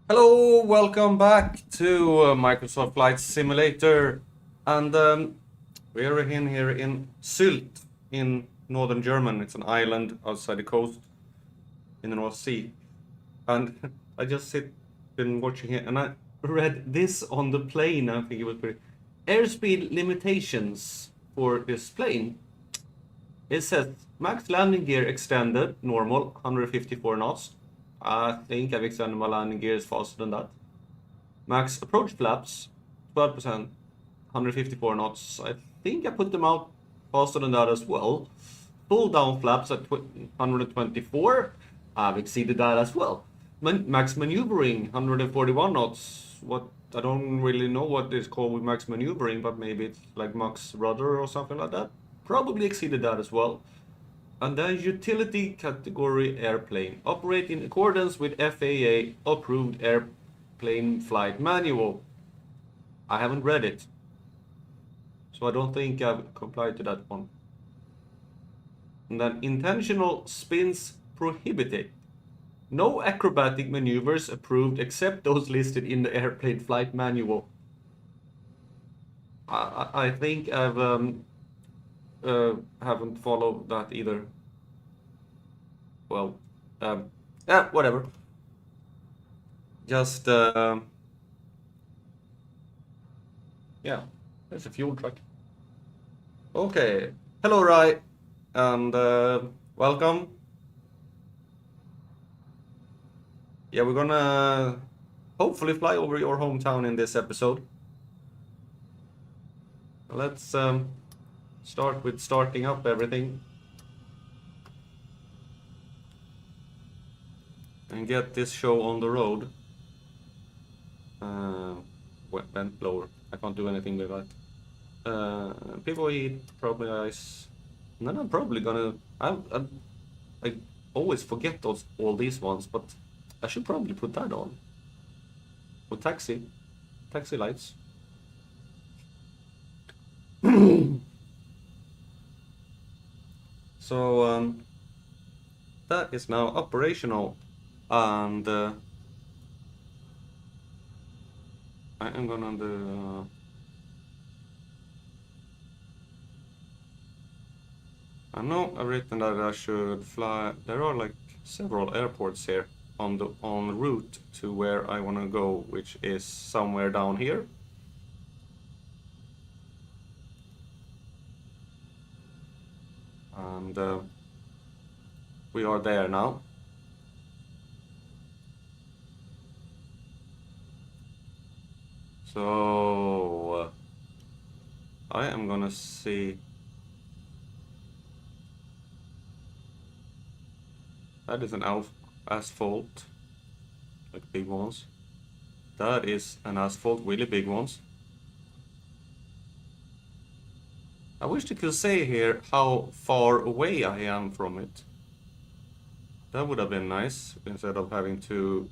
Hello, welcome back to Microsoft Flight Simulator, and we are here in Sylt in northern Germany. It's an island outside the coast in the North Sea, and I just been watching it, and I read this on the plane. I think it was pretty airspeed limitations for this plane. It says max landing gear extended, normal, 154 knots. I think I've extended my landing gears faster than that. Max approach flaps, 12%, 154 knots. I think I put them out faster than that as well. Full down flaps at 124. I've exceeded that as well. Max maneuvering, 141 knots. What I don't really know what is called with max maneuvering, but maybe it's like max rudder or something like that. Probably exceeded that as well. And then utility category airplane. Operate in accordance with FAA approved airplane flight manual. I haven't read it, so I don't think I've complied to that one. And then intentional spins prohibited. No acrobatic maneuvers approved except those listed in the airplane flight manual. I think I've haven't followed that either. Well, yeah, whatever. Just yeah, there's a fuel truck. Okay, hello, Rai, and welcome. Yeah, we're gonna hopefully fly over your hometown in this episode. Let's start with starting up everything and get this show on the road. Vent blower. I can't do anything with that. People eat probably ice. And then I'm probably gonna. I always forget all these ones, but I should probably put that on. With taxi lights. So that is now operational, and I am gonna do. I know I've written that I should fly. There are like several airports here on the route to where I want to go, which is somewhere down here. And we are there now. So I am gonna see. That is an asphalt, like big ones. That is an asphalt, really big ones. I wish they could say here how far away I am from it. That would have been nice, instead of having to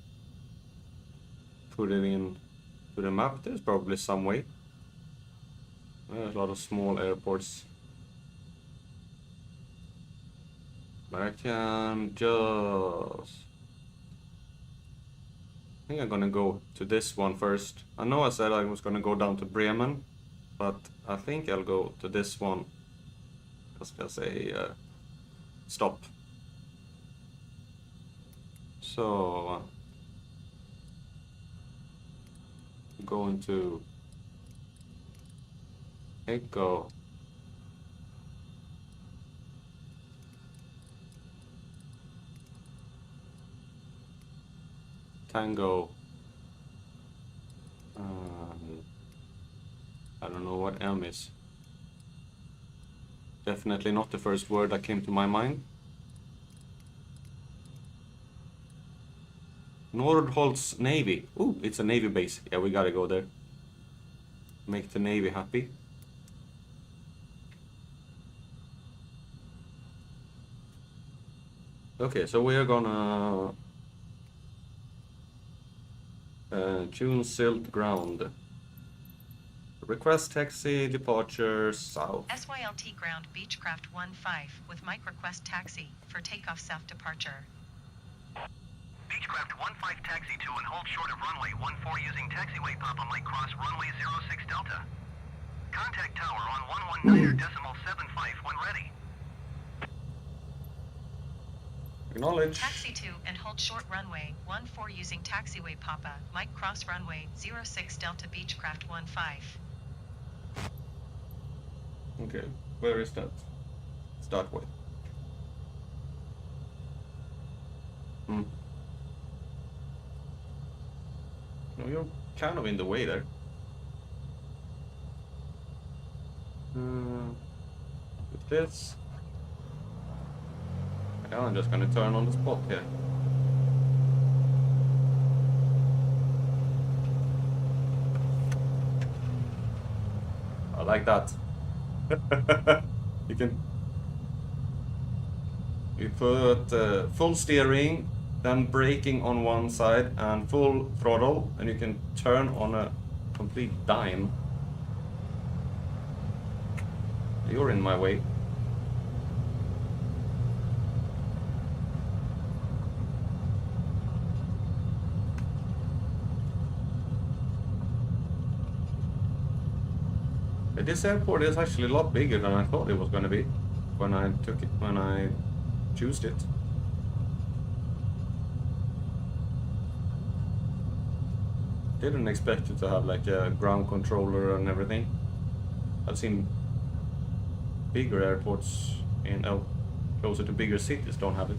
put it in to the map. There's probably some way. There's a lot of small airports. But I can just... I think I'm gonna go to this one first. I know I said I was gonna go down to Bremen, but I think I'll go to this one. Just a stop. So going to Echo. Tango. I don't know what M is. Definitely not the first word that came to my mind. Nordholz Navy. Ooh, it's a Navy base. Yeah, we gotta go there. Make the Navy happy. Okay, so we are gonna tune silt ground. Request taxi departure south. SYLT ground Beechcraft 1-5 with Mike request taxi for takeoff south departure. Beechcraft Beechcraft 15 taxi to and hold short of runway 14 using taxiway Papa Mike cross runway 06 Delta. Contact tower on 119.75 when ready. Acknowledge. Taxi to and hold short runway 14 using taxiway Papa Mike cross runway 06 Delta Beechcraft 15. Okay, where is that? Start with. No, you're kind of in the way there. With this. Yeah, I'm just gonna turn on the spot here. I like that. You put full steering, then braking on one side and full throttle, and you can turn on a complete dime. You're in my way. This airport is actually a lot bigger than I thought it was going to be when I chose it. Didn't expect it to have like a ground controller and everything. I've seen bigger airports in closer to bigger cities don't have it.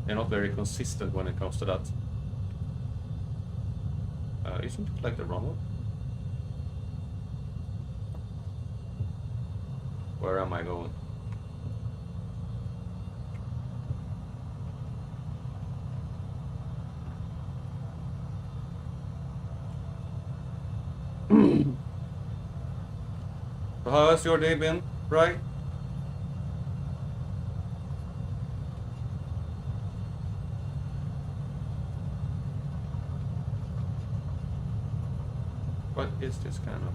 They're not very consistent when it comes to that. Isn't it like the runway? Where am I going? So how has your day been, right? What is this kind of?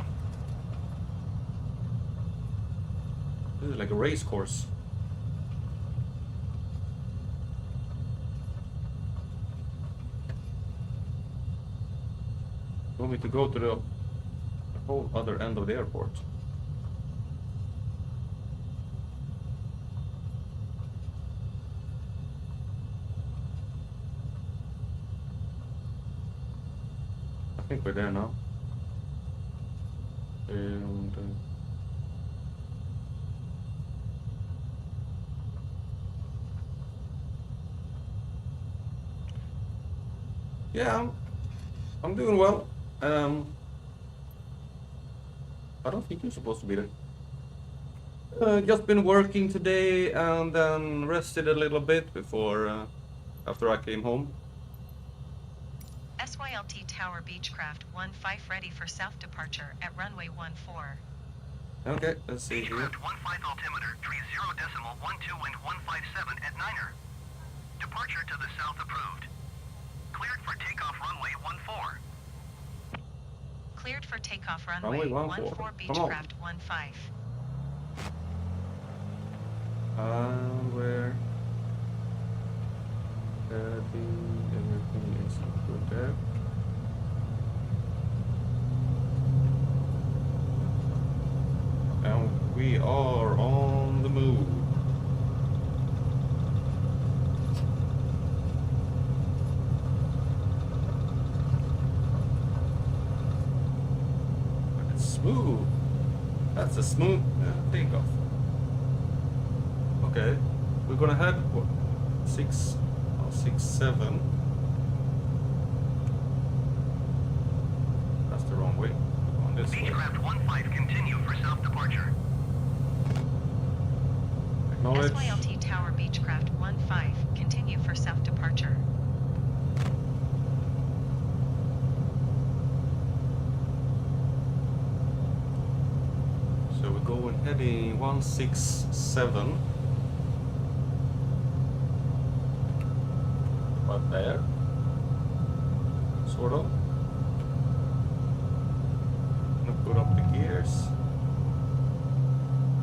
This is like a race course. You want me to go to the whole other end of the airport? I think we're there now. And yeah, I'm doing well. I don't think you're supposed to be there. Just been working today and then rested a little bit before after I came home. SYLT Tower Beechcraft 15 ready for south departure at runway 14. Okay, let's see here. Beechcraft 15 altimeter 30.12 wind 157 at Niner. Departure to the south approved. Cleared for takeoff runway 14. Cleared for takeoff runway 14 Beechcraft 15. Where everything is good there. And we are on the move. It's smooth. That's a smooth takeoff. Okay, we're gonna head 6, 7. That's the wrong way. We're going this way. Beechcraft 15 continue for south departure. Acknowledge. SYLT Tower Beechcraft 15 continue for south departure. So we're going heading 167. About there. Sort of. Gonna put up the gears.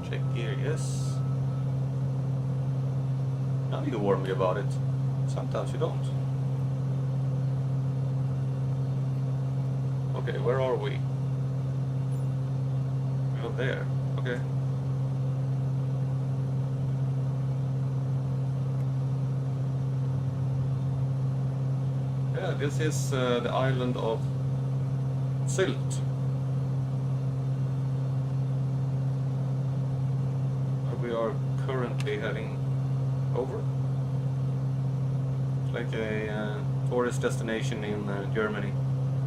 Check gear, yes. Now you warn me about it. Sometimes you don't. Okay, where are we? Oh, there. Okay. Yeah, this is the island of Sylt. We are currently heading over. It's like a tourist destination in Germany.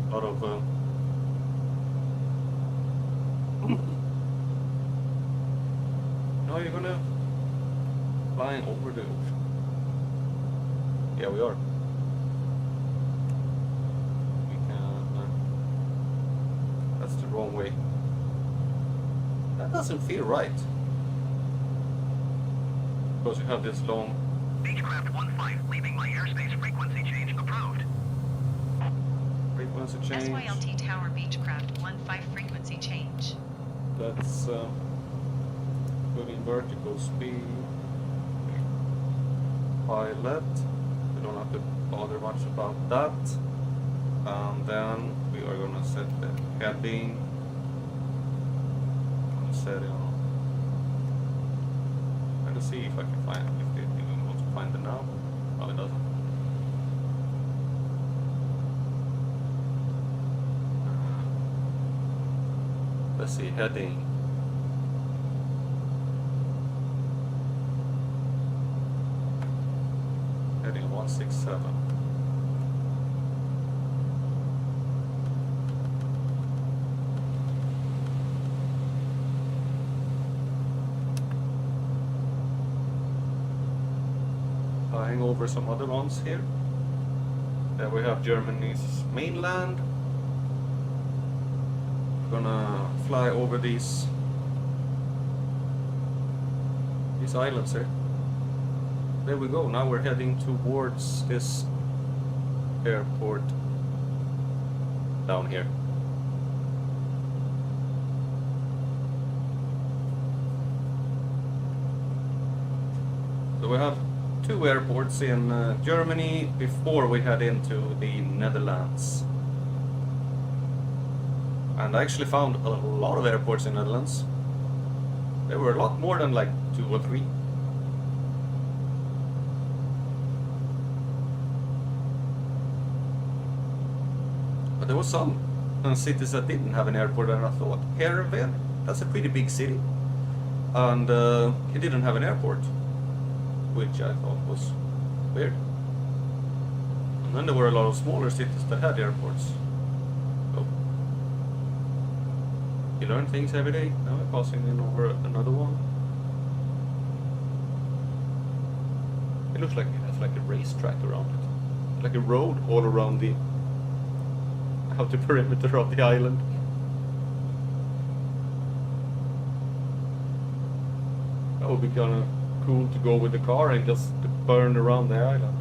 A lot of no, you're gonna flying over the ocean. Yeah, we are. We can. That's the wrong way. That doesn't feel right. Because you have this long. Beechcraft 15, leaving my airspace frequency change approved. Frequency change. SYLT Tower Beechcraft 15 frequency change. That's good in vertical speed. Pilot. We don't have to bother much about that. And then we are gonna set the heading. I'm gonna set it on. I'm gonna see if I can find if it even wants to find it now. No, it doesn't. Let's see, heading. Heading 167. Flying over some other ones here. There we have Germany's mainland. Gonna fly over these islands here. There we go. Now we're heading towards this airport down here. So we have two airports in Germany before we head into the Netherlands. And I actually found a lot of airports in the Netherlands. There were a lot more than like 2 or 3. But there was some cities that didn't have an airport, and I thought, Heerenveen, that's a pretty big city. And it didn't have an airport, which I thought was weird. And then there were a lot of smaller cities that had airports. So you learn things every day. Now we're passing in over another one. It looks like it has like a racetrack around it. Like a road all around the outer perimeter of the island. That would be kind of cool to go with the car and just burn around the island.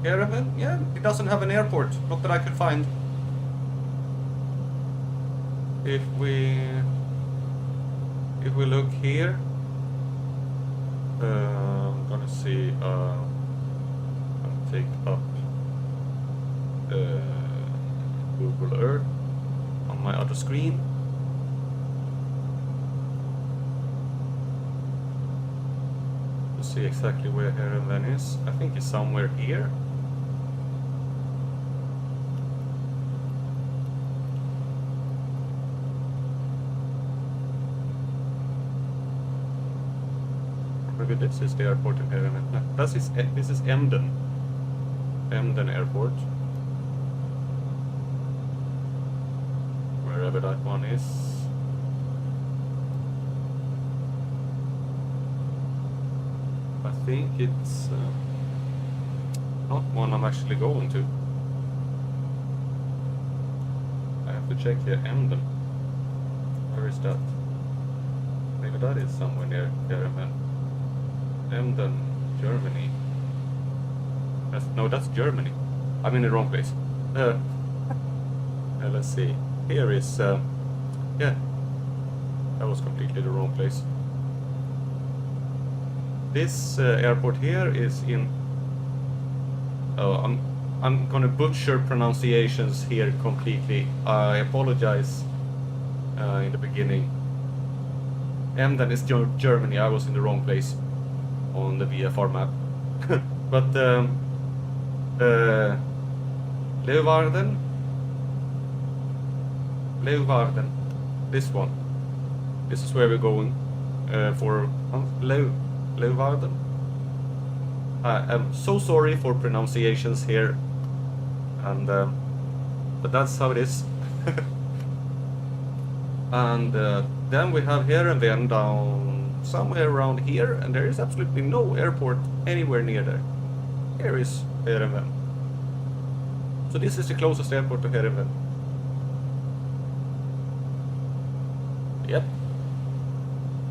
Heerenveen? Yeah, it doesn't have an airport, not that I could find. If we look here, I'm gonna see. I'm gonna take up Google Earth on my other screen. To see exactly where Heerenveen is. I think it's somewhere here. Maybe this is the airport in Heerenveen. No, this is Emden. Emden Airport. Wherever that one is. I think it's not one I'm actually going to. I have to check here. Emden. Where is that? Maybe that is somewhere near Heerenveen. Emden, Germany. That's Germany. I'm in the wrong place. Let's see. Here is, yeah, that was completely the wrong place. This airport here is in. Oh, I'm gonna butcher pronunciations here completely. I apologize in the beginning. Emden is Germany. I was in the wrong place on the VFR map. But Leeuwarden, this one. This is where we're going for Leeuwarden. I'm so sorry for pronunciations here, and but that's how it is. And then we have Heerenveen down somewhere around here, and there is absolutely no airport anywhere near there. Here is Heerenveen. So this is the closest airport to Heerenveen. Yep.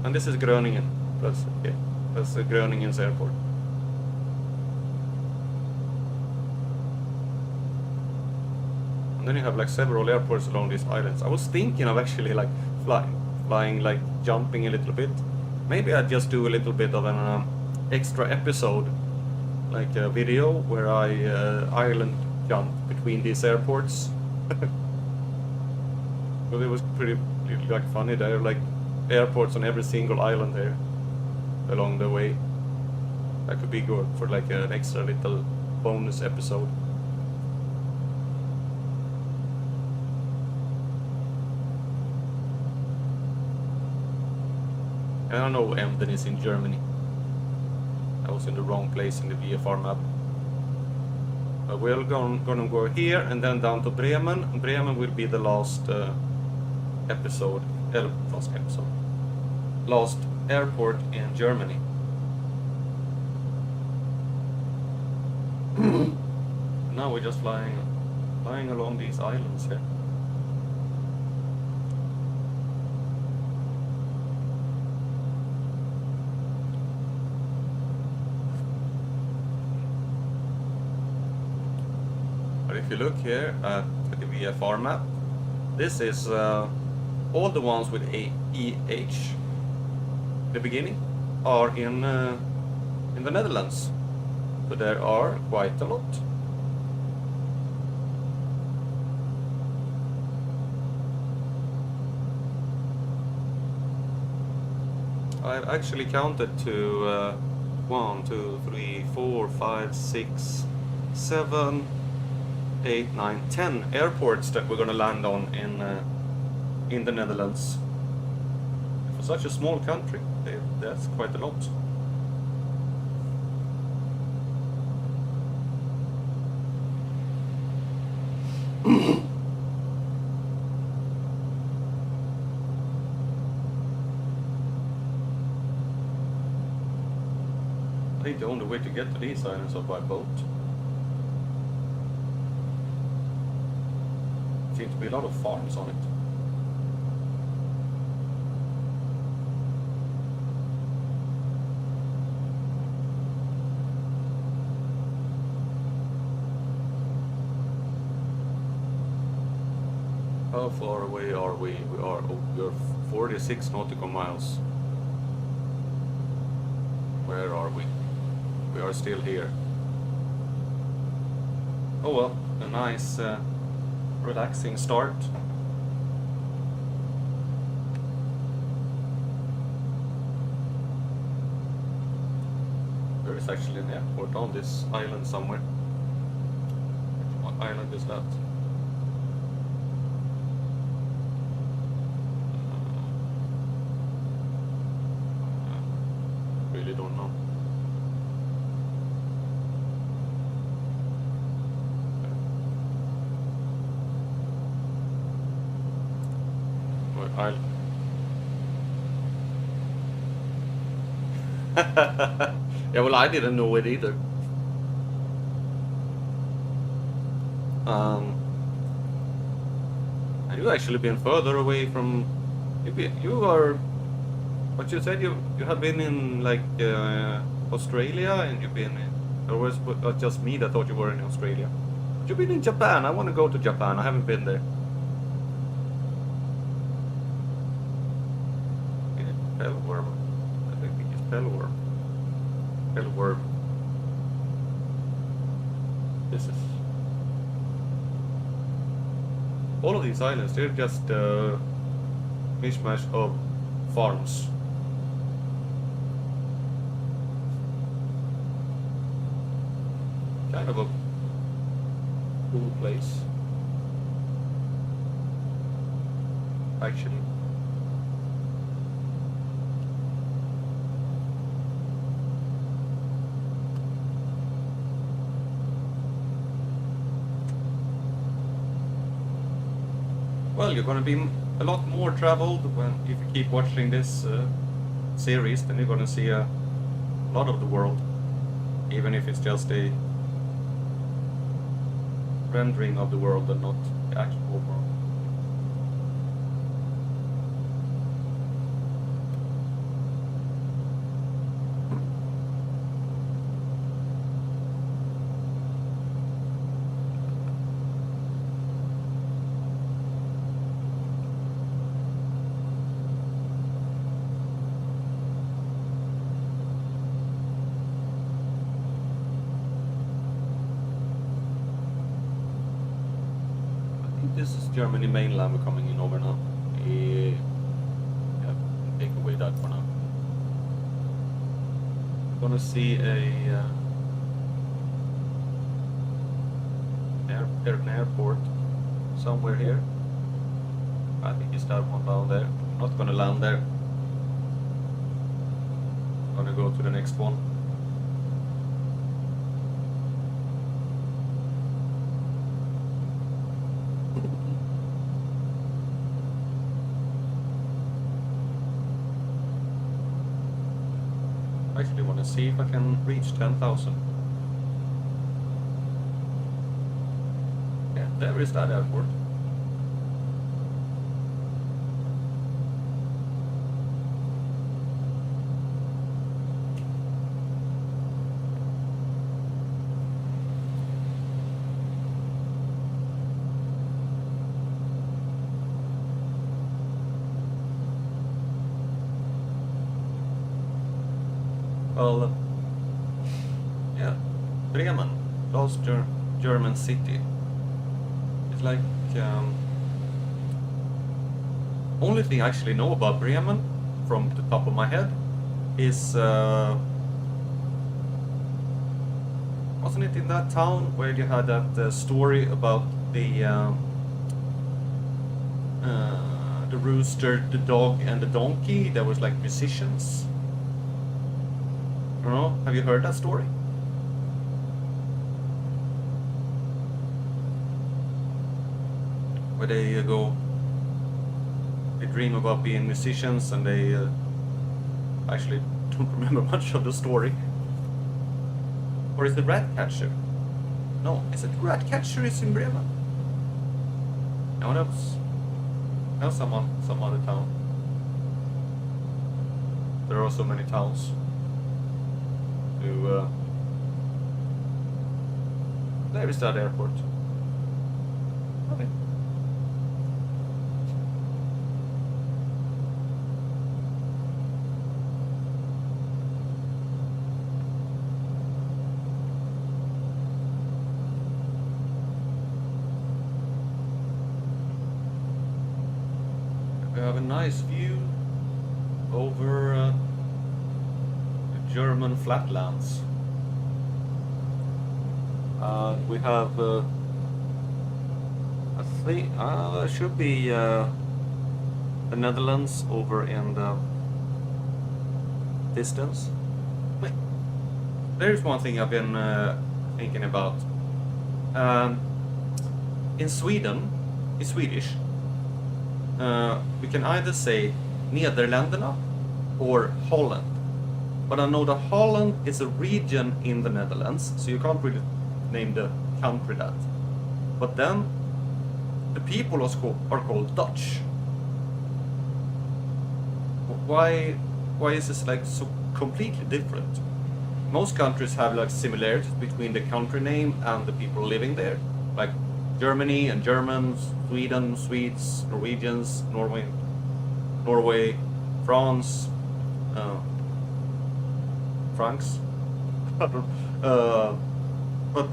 And this is Groningen. That's Groningen's airport. And then you have like several airports along these islands. I was thinking of actually like flying, like jumping a little bit. Maybe I'd just do a little bit of an extra episode, like a video where I island jump between these airports. But it was pretty like funny. There are like airports on every single island there along the way. That could be good for like an extra little bonus episode. I don't know Emden is in Germany. I was in the wrong place in the VFR map. But we're gonna go here and then down to Bremen. Bremen will be the last last airport in Germany. Now we're just flying along these islands here. But if you look here at the VFR map, this is all the ones with EH, the beginning, are in the Netherlands. So there are quite a lot. I've actually counted to 1, 2, 3, 4, 5, 6, 7, 8, 9, 10 airports that we're gonna land on in the Netherlands. For such a small country, that's quite a lot. I think the only way to get to these islands are by boat. Seems to be a lot of farms on it. How far away are we? We're 46 nautical miles. Where are we? We are still here. Oh well, a nice relaxing start. There is actually an airport on this island somewhere. What island is that? Really don't know. Yeah, well, I didn't know it either. And you actually been further away from. You are. What you said you have been in like Australia, and you've been in. Or was it just me that thought you were in Australia? You've been in Japan. I want to go to Japan. I haven't been there. Pelworm. I think it's Pelworm. Elworm. This is... All of these islands, they're just a mishmash of farms. Kind of a cool place. Actually. Well, you're gonna be a lot more traveled if you keep watching this series. Then you're gonna see a lot of the world, even if it's just a rendering of the world and not the actual world. This is Germany mainland we're coming in over now. Yeah, take away that for now. Gonna see an airport somewhere here. I think it's that one down there. Not gonna land there. Gonna go to the next one. I actually want to see if I can reach 10,000. Yeah, there is that airport. Well, yeah, Bremen, last German city. It's like only thing I actually know about Bremen from the top of my head is wasn't it in that town where you had that story about the rooster, the dog, and the donkey? There was like musicians. I don't know. Have you heard that story? Where they they dream about being musicians, and they actually don't remember much of the story. Or is it Ratcatcher? No, is it Ratcatcher is in Bremen? No, that was some other town. There are so many towns. There is that airport. Okay. We have a nice view over the German flatlands. We have, I think, there should be the Netherlands over in the distance. Wait, there's one thing I've been thinking about. In Sweden, in Swedish, we can either say Nederländerna or Holland. But I know that Holland is a region in the Netherlands, so you can't really name the country that. But then the people are called Dutch. Why is this like so completely different? Most countries have like similarities between the country name and the people living there, like Germany and Germans, Sweden, Swedes, Norwegians, Norway, France, Franks, But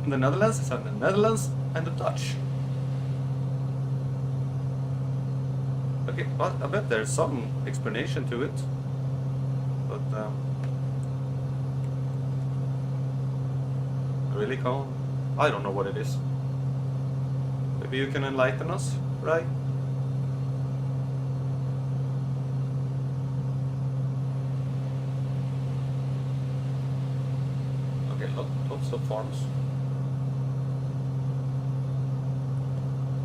in the Netherlands, it's the Netherlands and the Dutch. Okay, but I bet there's some explanation to it. But I really can't. I don't know what it is. Maybe you can enlighten us, right? Okay, lots of farms.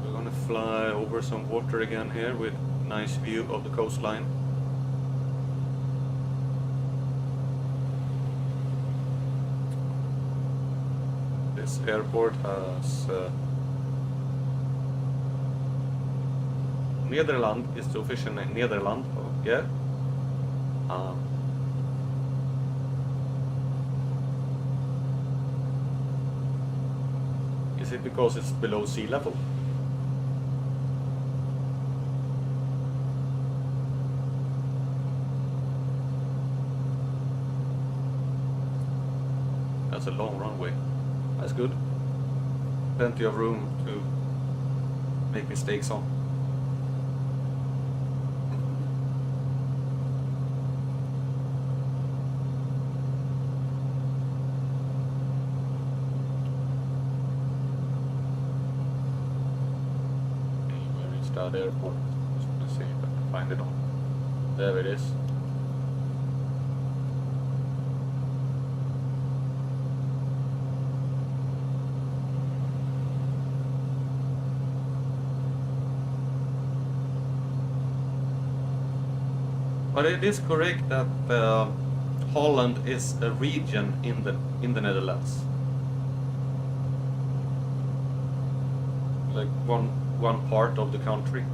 We're gonna fly over some water again here with nice view of the coastline. This airport has Netherland is the official name. Netherland, oh, yeah. Is it because it's below sea level? That's a long runway. That's good. Plenty of room to make mistakes on. Where is that airport? Just want to see if I can find it on. There it is. But it is correct that Holland is a region in the Netherlands, like one part of the country.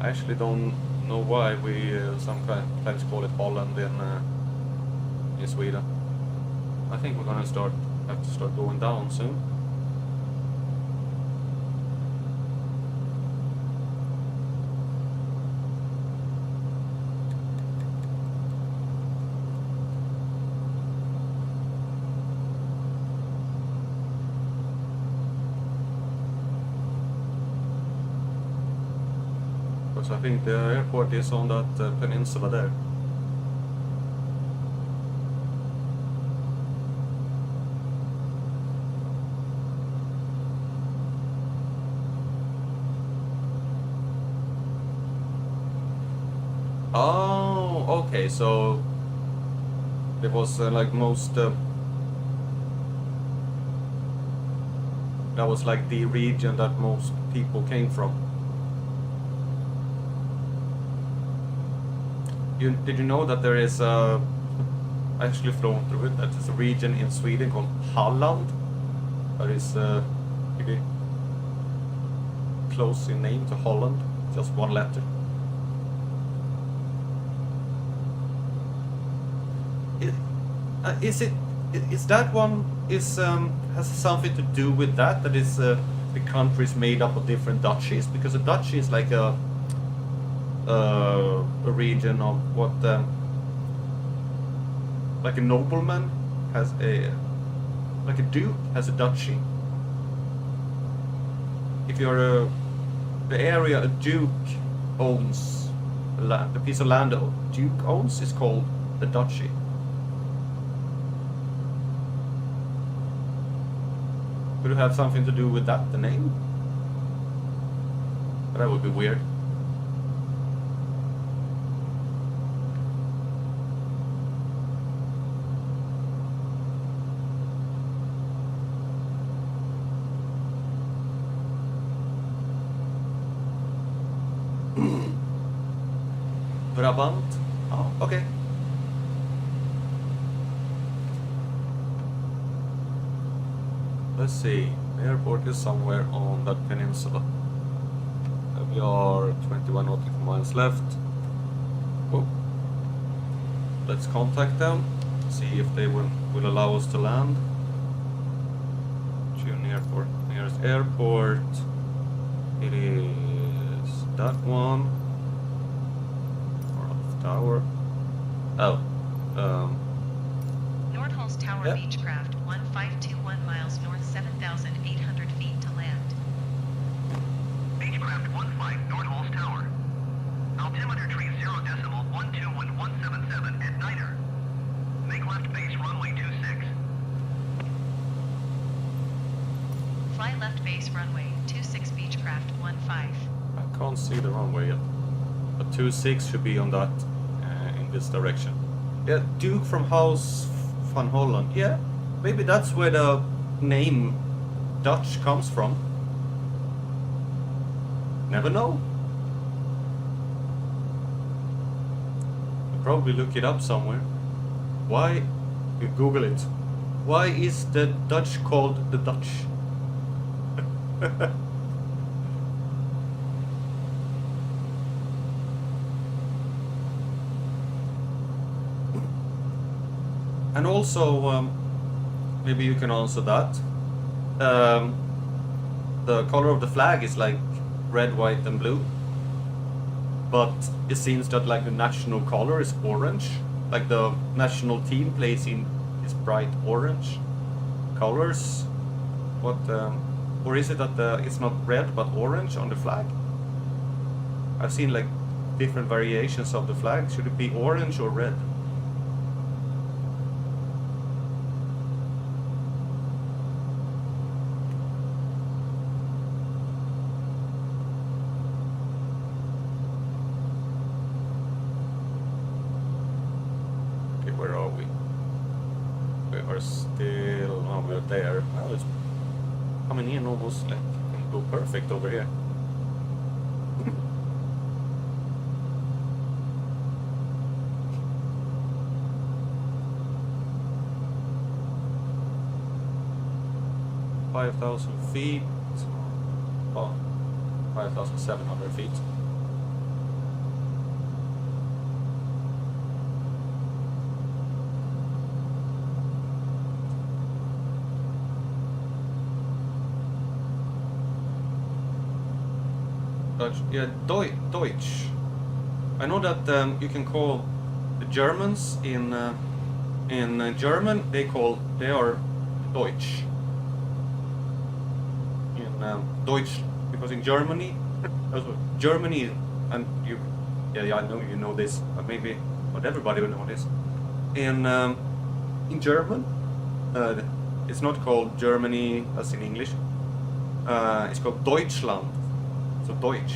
I actually don't know why we sometimes call it Holland in Sweden. I think we're gonna have to start going down soon. I think the airport is on that peninsula there. Oh, okay, so it was like most that was like the region that most people came from. Did you know that there is I actually flown through it, that is a region in Sweden called Halland that is pretty close in name to Holland, just one letter. Is that one has something to do with that is the country is made up of different duchies, because a duchy is like a region of what like a nobleman has like a duke has a duchy. If you're the area a duke owns, the piece of land a duke owns is called the duchy. Could it have something to do with that, the name? But that would be weird. Brabant? Oh, okay. Let's see. The airport is somewhere on that peninsula. We are 21 nautical miles left. Whoa. Let's contact them. See if they will allow us to land. June airport. Nearest airport. It is that one. North Tower. Oh. Nordholz Tower Yeah. Beechcraft, 1521 miles north, 7,800 feet to land. Beechcraft 15, Nordholz Tower. Altimeter tree 0.121177 at Niner. Make left base runway 26. Fly left base runway 26 Beechcraft 15. I can't see the runway yet. But 26 should be on that, in this direction. Yeah, Duke from House van Holland. Yeah, maybe that's where the name Dutch comes from. Never know. You'll probably look it up somewhere. Why? You Google it. Why is the Dutch called the Dutch? And also, maybe you can answer that. The color of the flag is like red, white, and blue. But it seems that like the national color is orange. Like the national team plays in this bright orange colors. What? Or is it that it's not red but orange on the flag? I've seen like different variations of the flag. Should it be orange or red? Where are we? We are still... Oh, we're there. Well, it's coming in almost like can go perfect over here. $5,000 feet. Oh, 5,700 feet. Dutch, yeah, Deutsch. I know that you can call the Germans in German. They are Deutsch. In Deutsch, because in Germany, Germany, and you, yeah, I know you know this, but maybe not everybody will know this. In German, it's not called Germany as in English. It's called Deutschland. So Deutsch.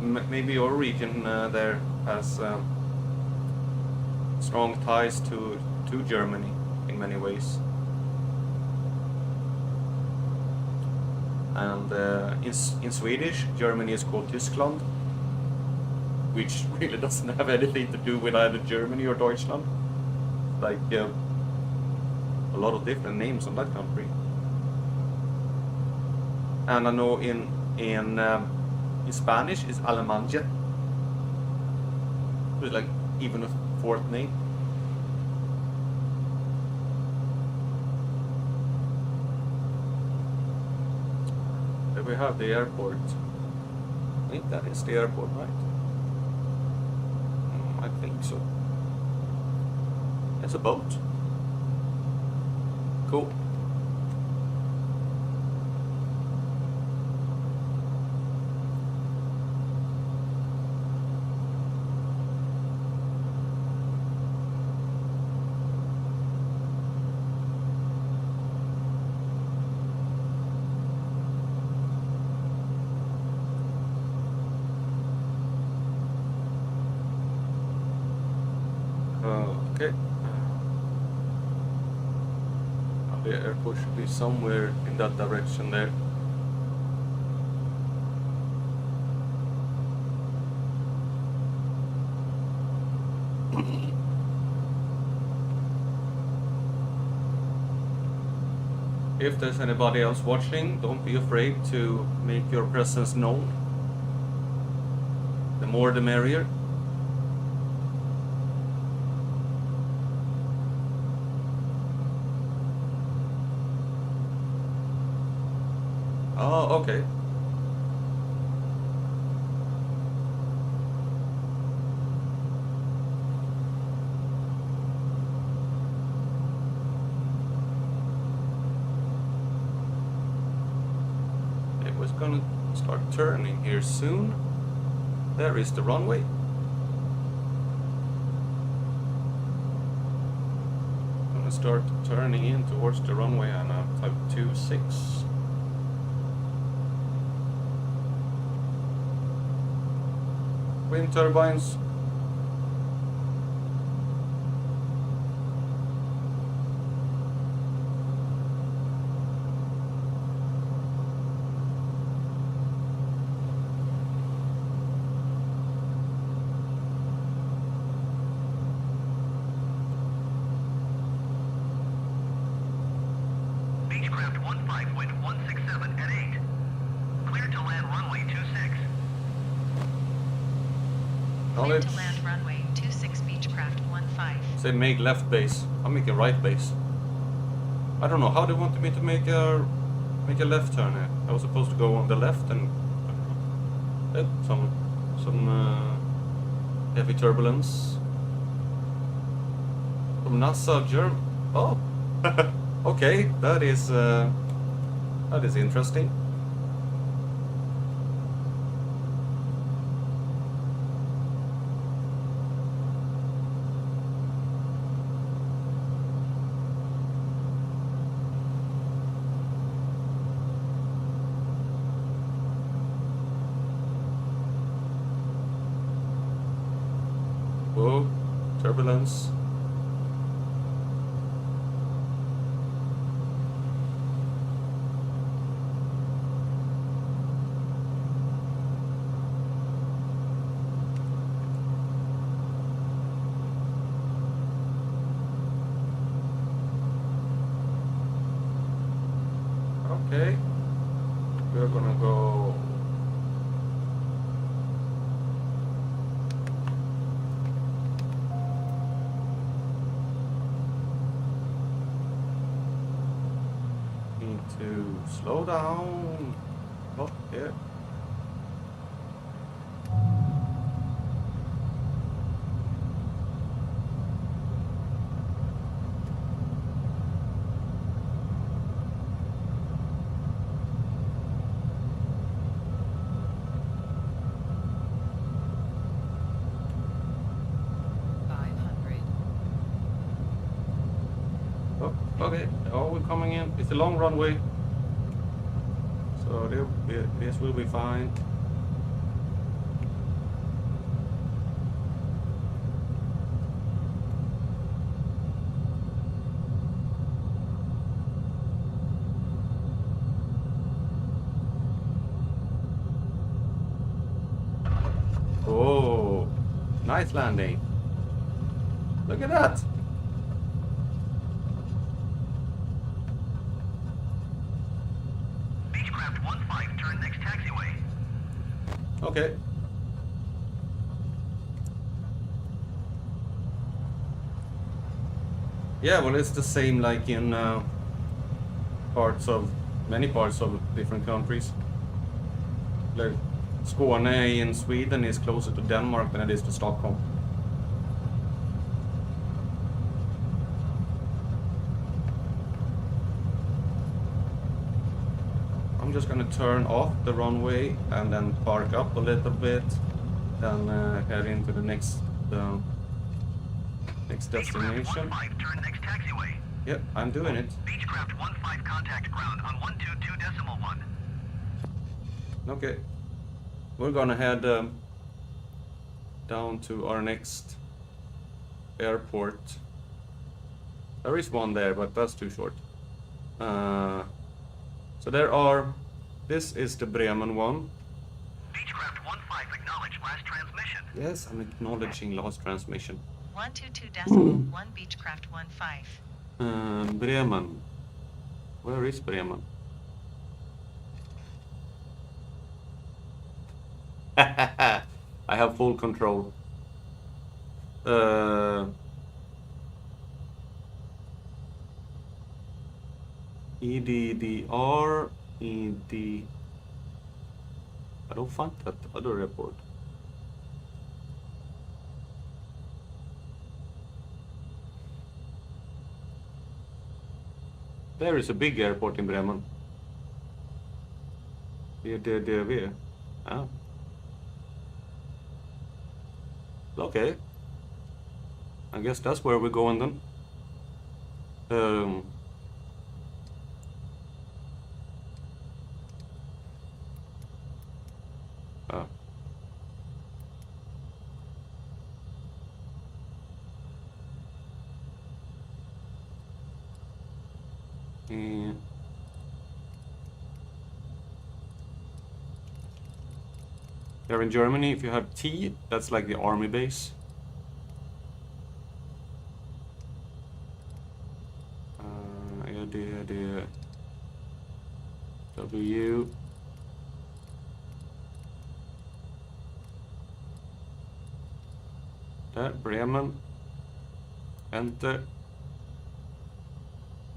Maybe your region there has strong ties to Germany in many ways. And in Swedish, Germany is called Tyskland, which really doesn't have anything to do with either Germany or Deutschland. Like a lot of different names on that country. And I know in Spanish is Alemania. It's like even a fourth name. There we have the airport. I think that is the airport, right? I think so. It's a boat. Cool. Okay. The airport should be somewhere in that direction there. If there's anybody else watching, don't be afraid to make your presence known. The more the merrier. Oh, okay. gonna start turning here soon. There is the runway. Gonna start turning in towards the runway on type 26. Wind turbines. Beechcraft 15, wind 167 at 8. Clear to land runway 26. Clear to land runway 26 Beechcraft 15. Say make left base. I'm making right base. I don't know how they wanted me to make a left turn here. I was supposed to go on the left and some heavy turbulence. From NASA Germany. Oh, okay. That is interesting. Whoa, turbulence. Okay, we're gonna go. Need to slow down. Oh, yeah. Oh, okay. Oh, we're coming in. It's a long runway, so this will be fine. Oh, nice landing. Look at that. Beechcraft 15, turn next taxiway. Okay. Yeah, well, it's the same like in many parts of different countries. Like Skåne in Sweden is closer to Denmark than it is to Stockholm. I'm just gonna turn off the runway and then park up a little bit, then head into the next destination. Beechcraft 15, turn next taxiway. Yep, I'm doing it. Beechcraft 15, contact ground on 122.1. Okay, we're gonna head down to our next airport. There is one there, but that's too short. So there are. This is the Bremen one. Beechcraft 15, acknowledge last transmission. Yes, I'm acknowledging last transmission. 122.1 Beechcraft 15. Bremen. Where is Bremen? I have full control. EDDR, ED. I don't find that other airport. There is a big airport in Bremen. DDV. Ah. Okay. I guess that's where we're going then. Uh, and here in Germany, if you have T, that's like the army base. The W. There, Bremen. Enter.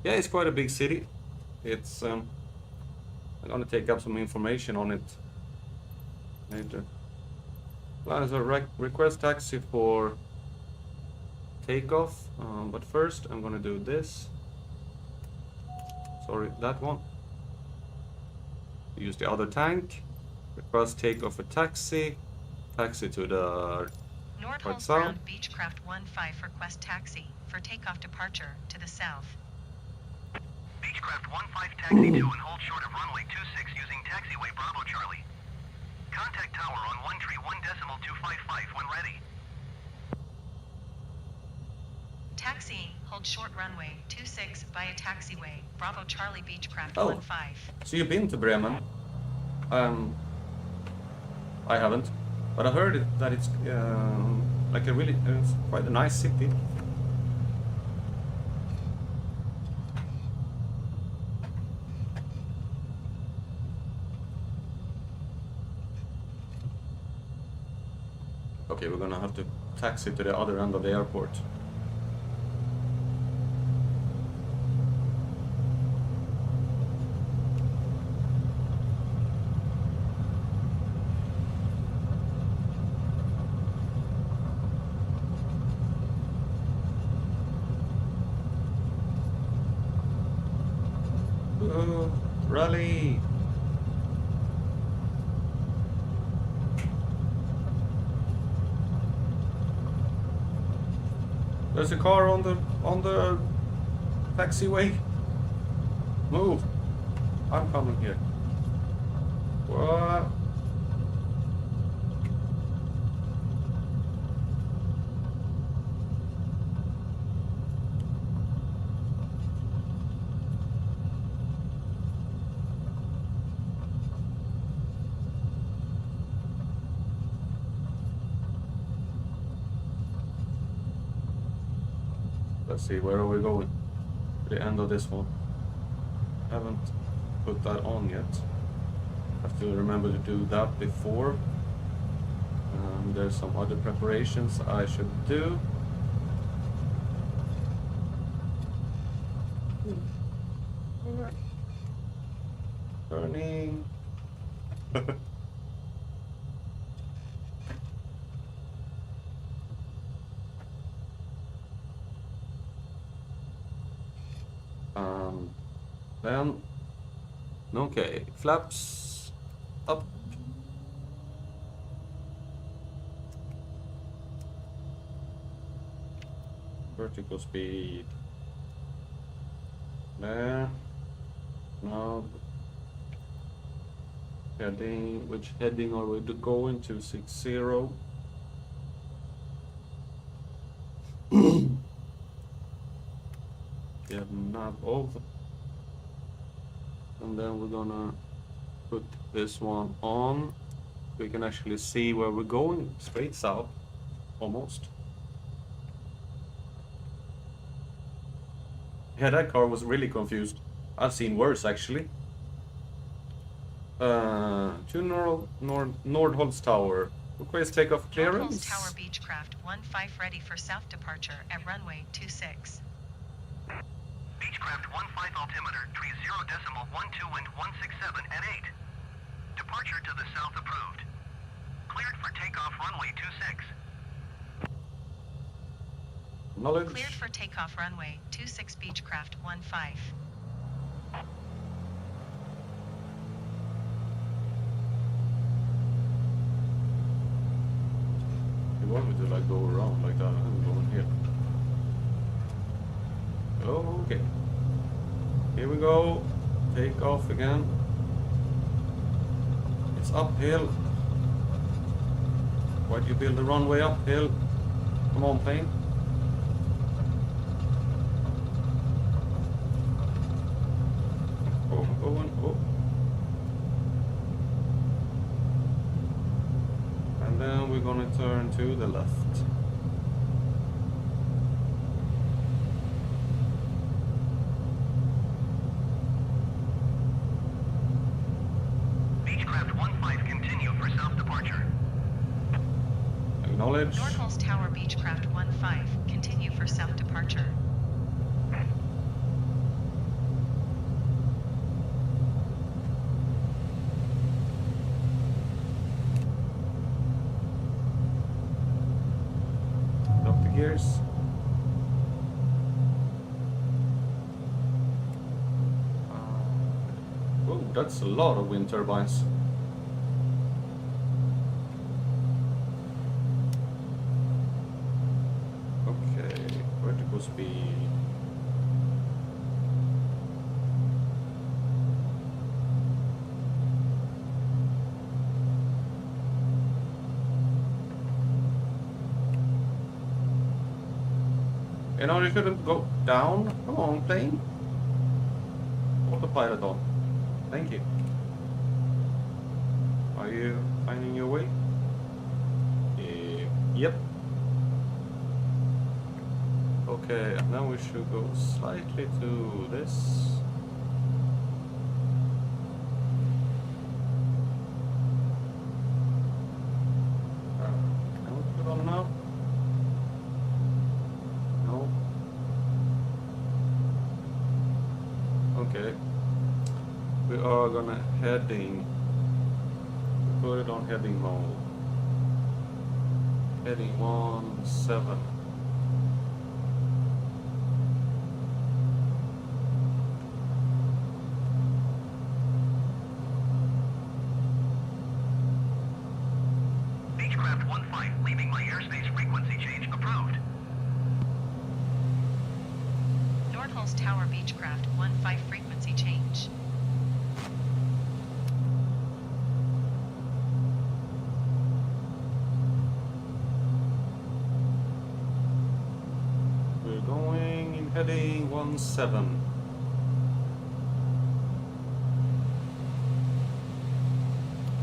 Yeah, it's quite a big city. It's I'm gonna take up some information on it later. Well, so request taxi for takeoff, but first I'm gonna do this. Sorry, that one. Use the other tank. Request takeoff for taxi. Taxi to the right south. Ground Beechcraft 15 request taxi for takeoff departure to the south. Beechcraft 15 taxi to and hold short of runway 26 using taxiway Bravo Charlie. Contact tower on 131.255 when ready. Taxi, hold short runway 26 via taxiway Bravo Charlie Beechcraft Oh. 15. So you've been to Bremen? I haven't, but I heard that it's like a really, it's quite a nice city. Okay, we're gonna have to taxi to the other end of the airport. Rally! There's a car on the taxiway. Move! I'm coming here. What? Let's see, where are we going? The end of this one. Haven't put that on yet. Have to remember to do that before. There's some other preparations I should do. Turning. Then, okay, flaps up. Vertical speed. There. Now, heading, which heading are we going to? 60. Get nav over. And then we're gonna put this one on. We can actually see where we're going, straight south, almost. Yeah, that car was really confused. I've seen worse, actually. To Nordholz Tower. Request takeoff clearance. Nordholz Tower Beechcraft 15 ready for south departure at runway 26. Beechcraft 15 altimeter, tree 0.12 wind 167 at 8. Departure to the south approved. Cleared for takeoff runway 26. Knowledge. Cleared for takeoff runway 26 Beechcraft 15. want me to like go around like that? I'm going here. Okay. Here we go. Take off again. It's uphill. Why'd you build the runway uphill? Come on, plane. Oh, going. Oh. And then we're gonna turn to the left. Beechcraft 1-5, continue for south departure. Acknowledge. Nordholz Tower Beechcraft 1-5, continue for south departure. Up the gears. Oh, that's a lot of wind turbines. Okay, vertical speed. You know, you shouldn't go down. Come on, plane. Autopilot on. Thank you. Are you finding your way? Yep. Okay, and now we should go slightly to this. Can we put it on now? No. Okay. We are gonna heading. Put it on heading mode. Heading 17. Beechcraft 1-5, leaving my airspace frequency change approved. Nordholz Tower Beechcraft 1-5, frequency change. We're going in heading 17.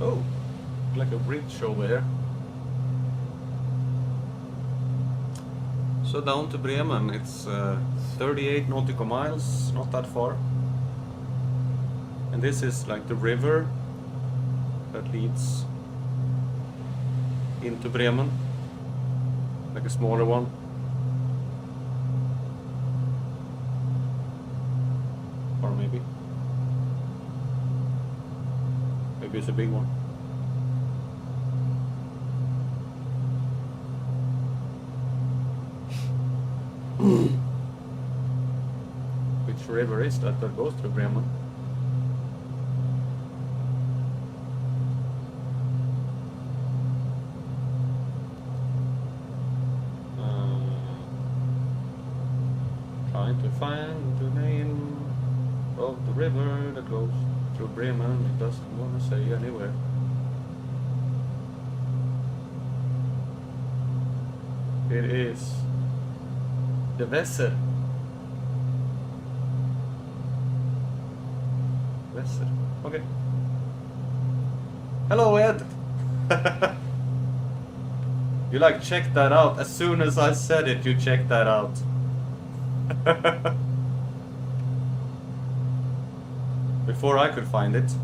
Oh, like a bridge over here. So down to Bremen, it's 38 nautical miles, not that far. And this is like the river that leads into Bremen, like a smaller one. Or maybe it's a big one. Which river is that goes through Bremen? Trying to find the name of the river that goes through Bremen. It doesn't want to say anywhere. It is the Weser. Weser. Okay. Hello, Ed. You like checked that out. As soon as I said it, you checked that out. Before I could find it.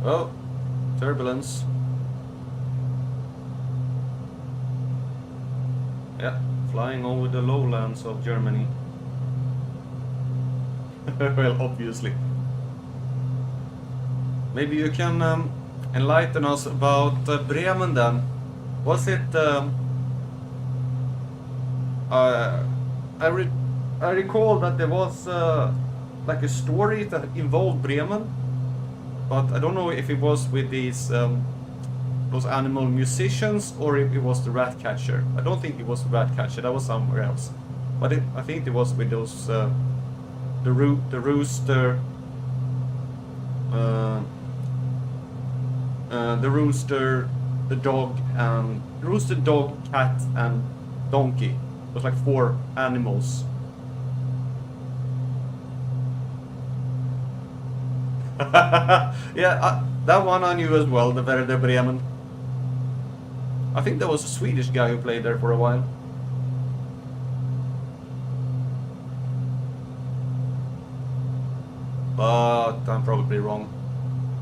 Oh, turbulence. Yeah, flying over the lowlands of Germany. Well, obviously. Maybe you can enlighten us about Bremen then. Was it... I recall that there was like a story that involved Bremen. but I don't know if it was with these those animal musicians or if it was the rat catcher. I don't think it was the rat catcher. That was somewhere else. But I think it was with those the rooster, the rooster, the dog, and rooster, dog, cat, and donkey. It was like 4 animals. Yeah, that one I knew as well, the Werder Bremen. I think there was a Swedish guy who played there for a while. But I'm probably wrong.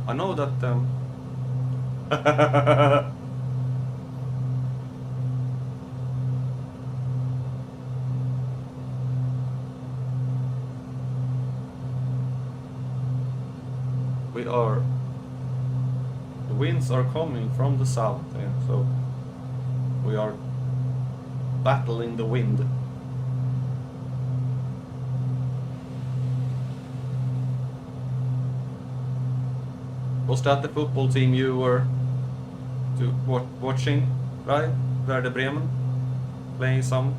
I know that the winds are coming from the south, yeah, so we are battling the wind. Was that the football team you were watching, right? Werder Bremen playing someone?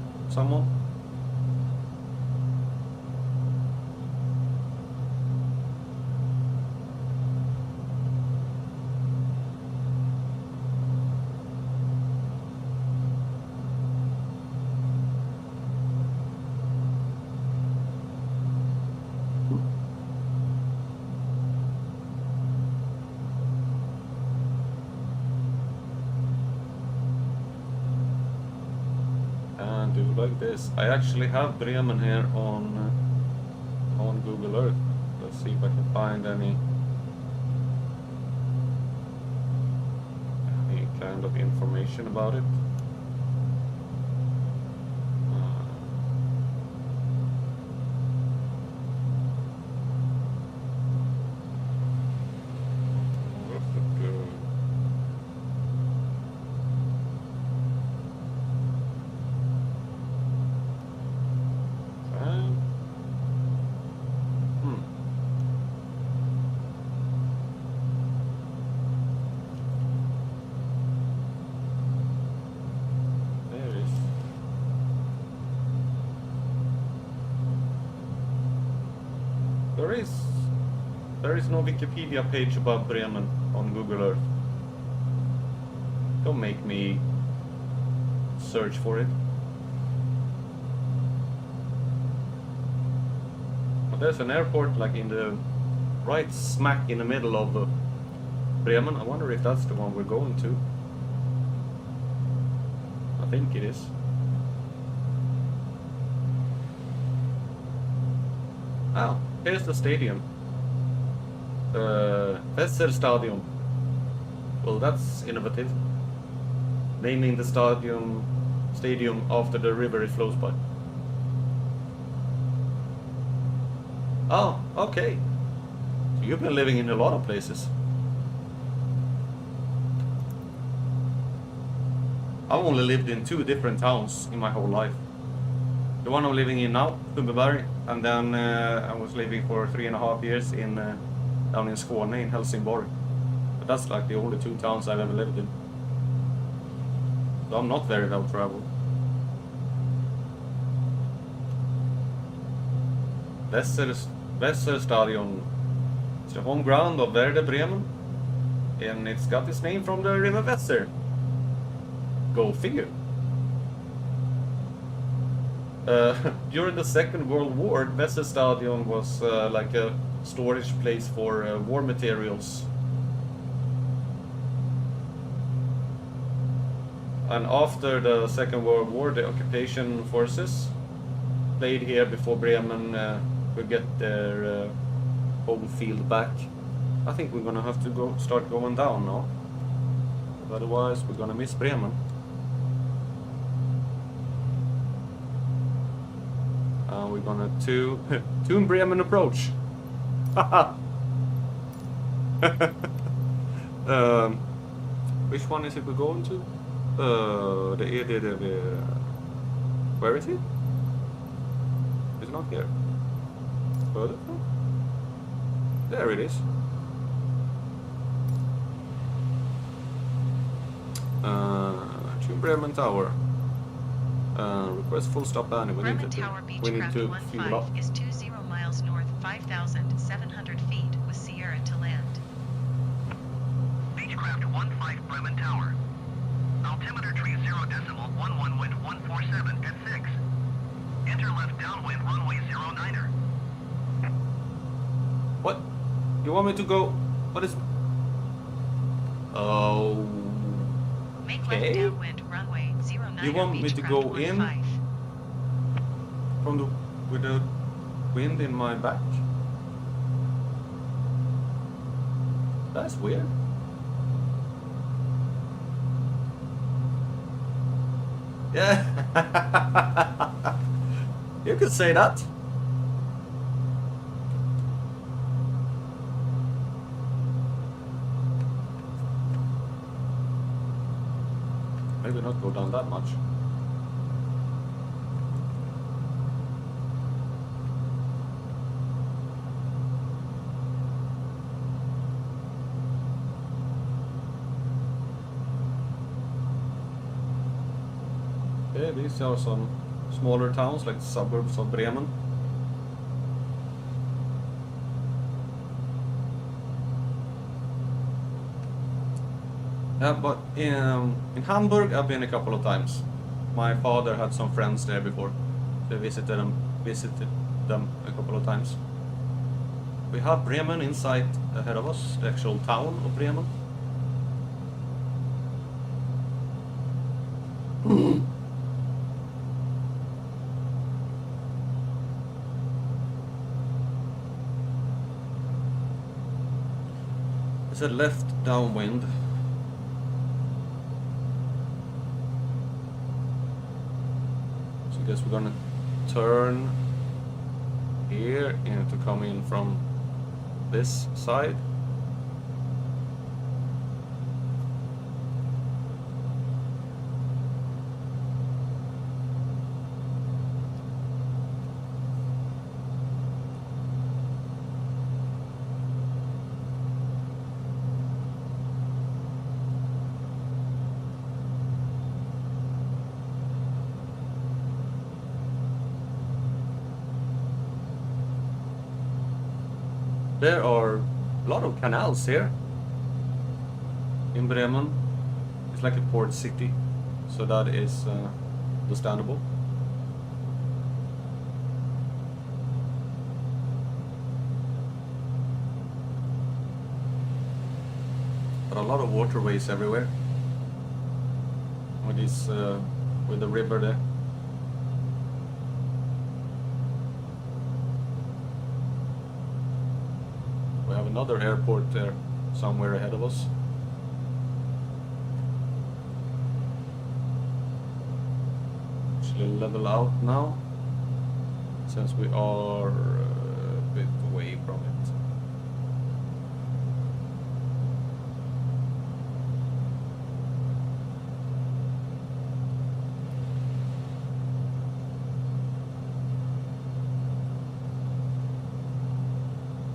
Do like this. I actually have Bremen here on Google Earth. Let's see if I can find any kind of information about it. There is no Wikipedia page about Bremen on Google Earth. Don't make me search for it. But there's an airport like in the right smack in the middle of Bremen. I wonder if that's the one we're going to. I think it is. Oh, here's the stadium. Weserstadion. Well, that's innovative. Naming the stadium after the river it flows by. Oh, okay. So you've been living in a lot of places. I've only lived in 2 different towns in my whole life. The one I'm living in now, Sundbyberg, and then I was living for 3.5 years down in Skåne, in Helsingborg. But that's like the only 2 towns I've ever lived in. So I'm not very well traveled. Weserstadion. It's the home ground of Werder Bremen, and it's got its name from the river Weser. Go figure. During the Second World War, Weserstadion was like a storage place for war materials. And after the Second World War, the occupation forces played here before Bremen could get their home field back. I think we're gonna have to start going down now. Otherwise, we're gonna miss Bremen. We're gonna tune Bremen approach. Which one is it we're going to? Where is it? It's not here. Further? There it is. To Bremen Tower. Request full stop landing. Bremen Tower we need Beechcraft to fuel up. 15 is 20 miles north, 5,700 feet, with Sierra to land. Beechcraft 15 Bremen Tower. Altimeter tree 0.11 wind 147 at 6. Enter left downwind runway 09er. What? You want me to go? What is? Oh. Make Okay. left downwind runway 09er. You want me to Beechcraft go in? 15. From the with the wind in my back? That's weird. Yeah. You could say that. Maybe not go down that much. Okay, these are some smaller towns like the suburbs of Bremen. Yeah, but in Hamburg I've been a couple of times. My father had some friends there before. So I visited them a couple of times. We have Bremen in sight ahead of us, the actual town of Bremen. It's a left downwind. So I guess we're gonna turn here and to come in from this side. There are a lot of canals here in Bremen. It's like a port city, so that is understandable. But a lot of waterways everywhere. With this, with the river there. We have another airport there somewhere ahead of us. Actually level out now, since we are a bit away from it.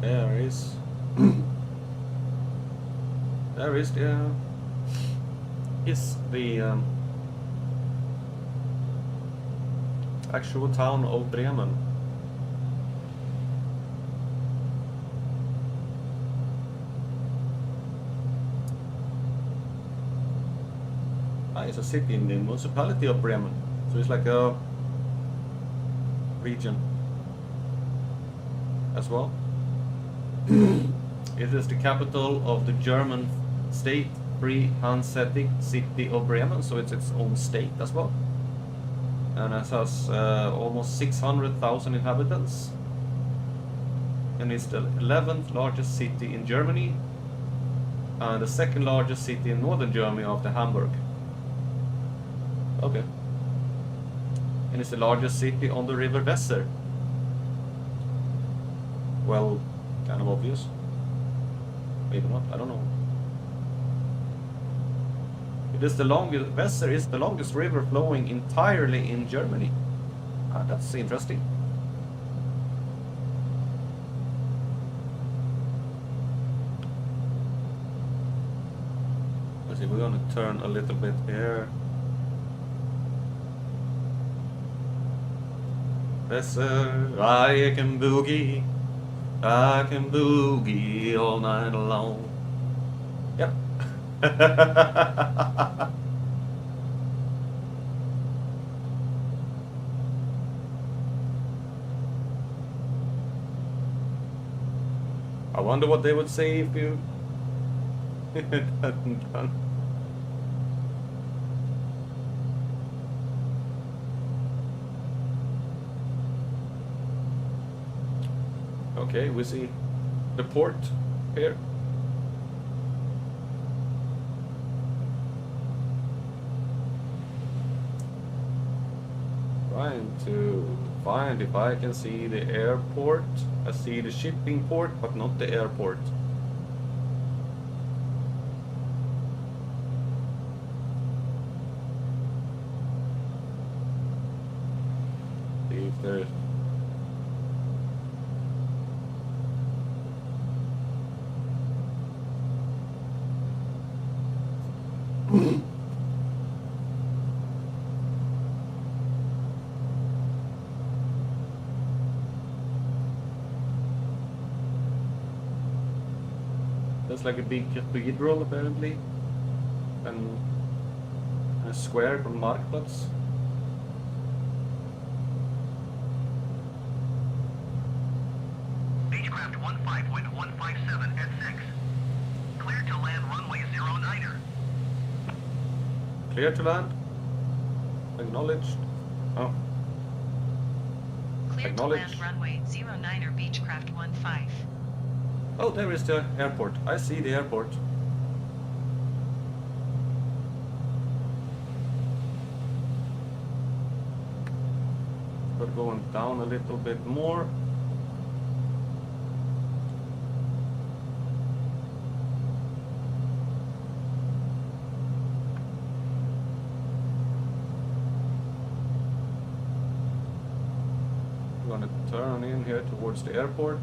There is there is the actual town of Bremen. It's a city in the municipality of Bremen, so it's like a region as well. It is the capital of the German state Free Hanseatic city of Bremen, so it's its own state as well. And it has almost 600,000 inhabitants. And it's the 11th largest city in Germany, and the second largest city in northern Germany after Hamburg. Okay. And it's the largest city on the river Weser. Well, kind of obvious. Maybe not, I don't know. It is the longest, Weser is the longest river flowing entirely in Germany. That's interesting. This See, we're gonna turn a little bit here. Yes, sir, I can boogie all night long. Yep. I wonder what they would say if you hadn't done. Okay, we see the port here. Trying to find if I can see the airport. I see the shipping port, but not the airport. See if there's there's like a big cathedral apparently, and a square from Marktplatz. Beechcraft 15.157 at 6. Clear to land runway 09er. Clear to land. Acknowledged. Oh. Clear to Acknowledged. land runway 09er Beechcraft 15. Oh, there is the airport. I see the airport. But going down a little bit more. We're gonna turn in here towards the airport.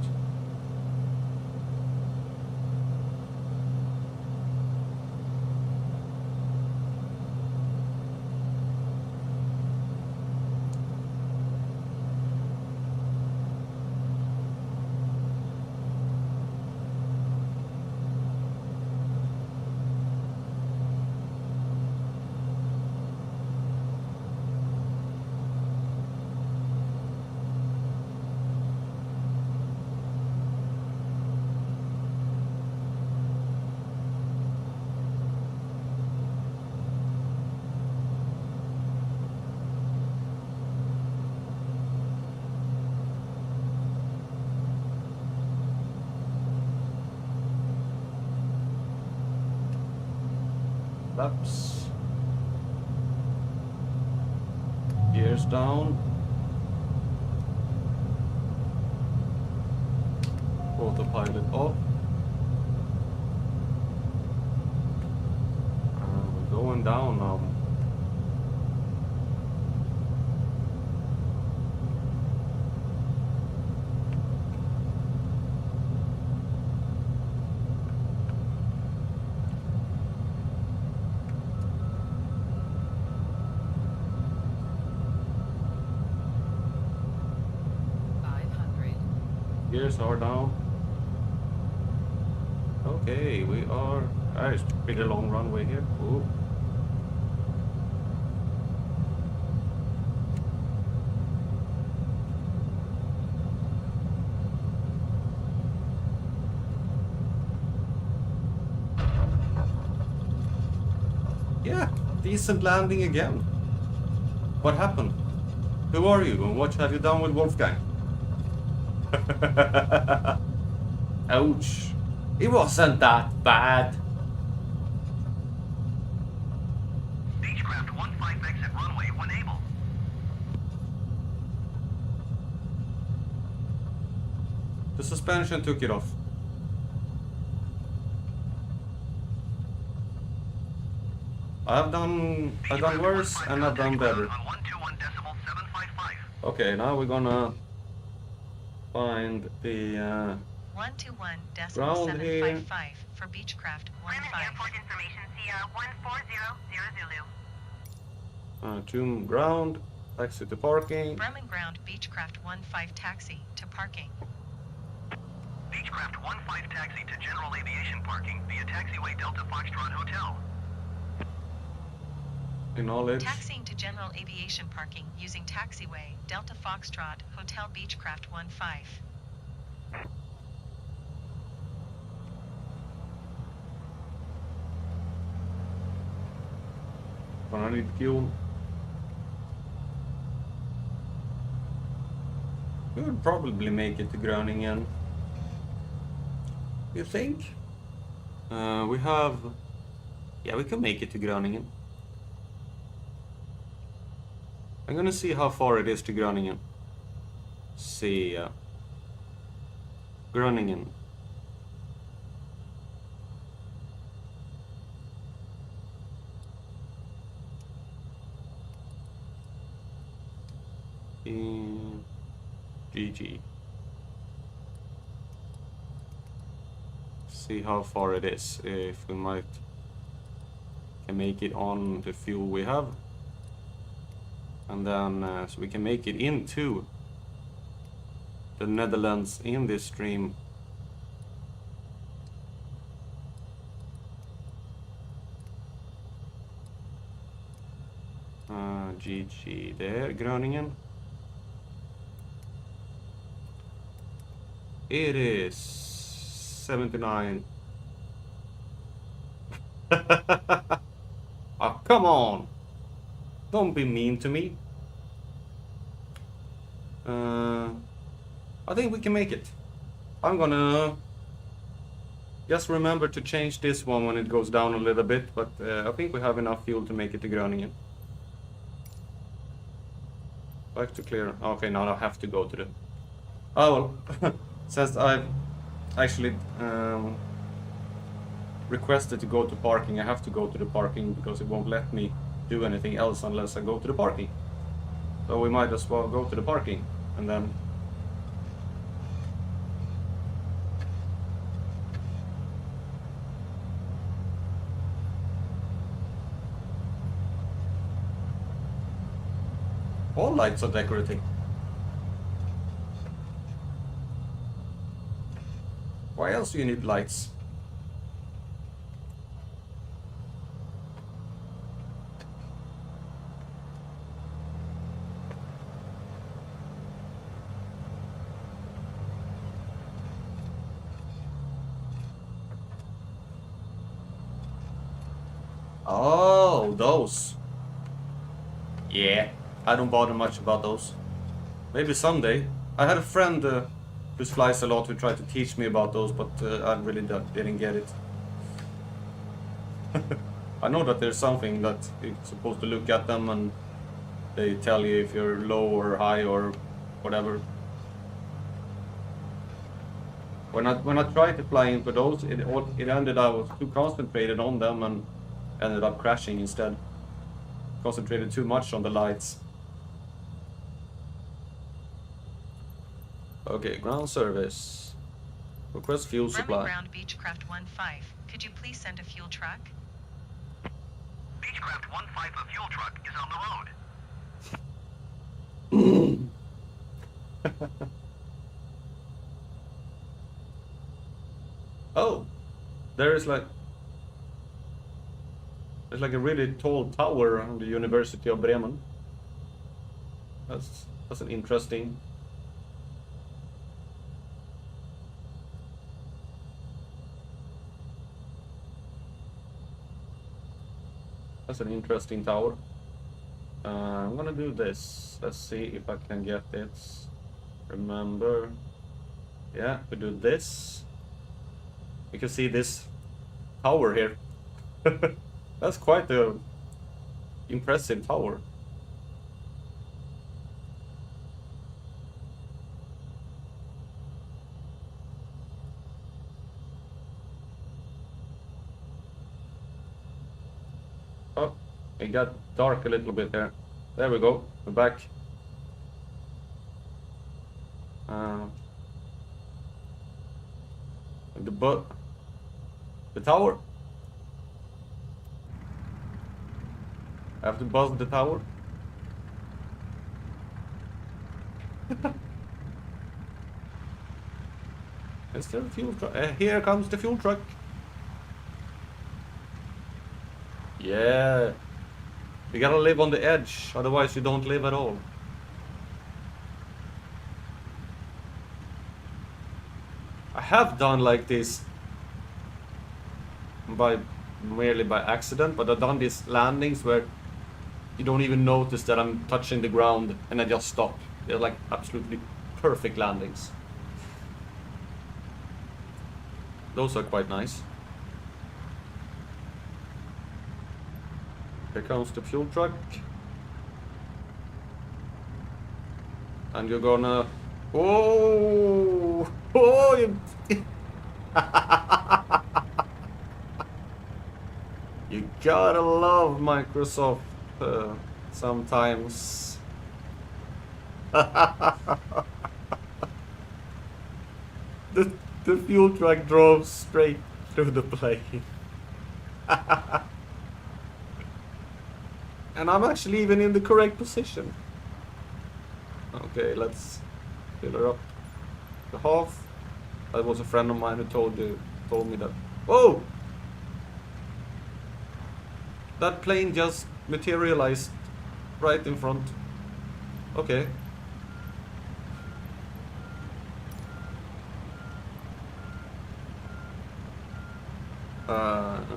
Flaps. Gears down. Autopilot off. We're going down now. Gears are down. Okay, we are. It's pretty long runway here. Ooh. Yeah, decent landing again. What happened? Who are you and what have you done with Wolfgang? Ouch. It wasn't that bad. Beechcraft 15 exit runway when able. The suspension took it off. I've done worse and I've done better. On 121.755. Okay, now we're gonna find the 121.755 for Beechcraft Bremen 15. Airport information, Sierra 14000 Zulu. To ground, taxi to parking. Bremen Ground Beechcraft 15 taxi to parking. Beechcraft 15 taxi to general aviation parking via taxiway Delta Foxtrot Hotel. Acknowledge. Taxiing to general aviation parking using taxiway Delta Foxtrot Hotel Beechcraft 15. Gonna need fuel. We would probably make it to Groningen. You think? We have... Yeah, we can make it to Groningen. I'm gonna see how far it is to Groningen. See, Groningen. In GG. See how far it is. If we can make it on the fuel we have. And then so we can make it into the Netherlands in this stream. GG there, Groningen. It is 79. Oh, come on! Don't be mean to me. I think we can make it. I'm gonna just remember to change this one when it goes down a little bit, but I think we have enough fuel to make it to Groningen. Back to clear. Okay, now I have to go to the... Oh well, since I've actually requested to go to parking, I have to go to the parking because it won't let me do anything else unless I go to the parking. So we might as well go to the parking and then... All lights are decorative. Why else do you need lights? Oh, those. Yeah, I don't bother much about those. Maybe someday. I had a friend who flies a lot who tried to teach me about those, but I really didn't get it. I know that there's something that you're supposed to look at them and they tell you if you're low or high or whatever. When I tried to fly into those, it ended up I was too concentrated on them and ended up crashing instead. Concentrated too much on the lights. Okay, ground service. Request fuel supply. Ground Beechcraft 15. Could you please send a fuel truck? Beechcraft 15, a fuel truck, is on the road. Oh, there's like a really tall tower on the University of Bremen. That's an interesting. That's an interesting tower. I'm gonna do this. Let's see if I can get it. Remember. Yeah, we do this. You can see this tower here. That's quite a impressive tower. Oh, it got dark a little bit there. There we go. We're back. The tower. I have to buzz the tower. Is there a fuel truck? Here comes the fuel truck. Yeah. You gotta live on the edge, otherwise you don't live at all. I have done like this merely by accident, but I've done these landings where you don't even notice that I'm touching the ground and I just stop. They're like absolutely perfect landings. Those are quite nice. Here comes the fuel truck. And you're gonna... Oh! Oh! You gotta love Microsoft sometimes. The fuel truck drove straight through the plane. And I'm actually even in the correct position. Okay, let's fill her up to half. That was a friend of mine who told me that. Whoa! That plane just materialized right in front. Okay.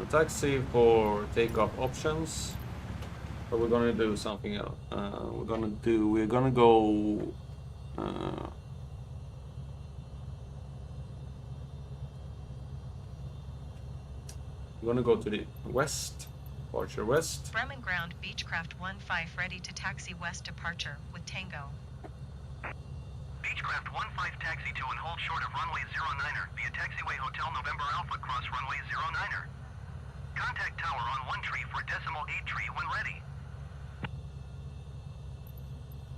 Taxi for takeoff options. But we're gonna do something else. We're gonna go. We're gonna go to the west, departure west. Bremen ground Beechcraft 15 ready to taxi west departure with Tango. Beechcraft 15 taxi to and hold short of runway 09er via taxiway Hotel November Alpha cross runway 09er. Contact tower on 1 tree for decimal 8 tree when ready.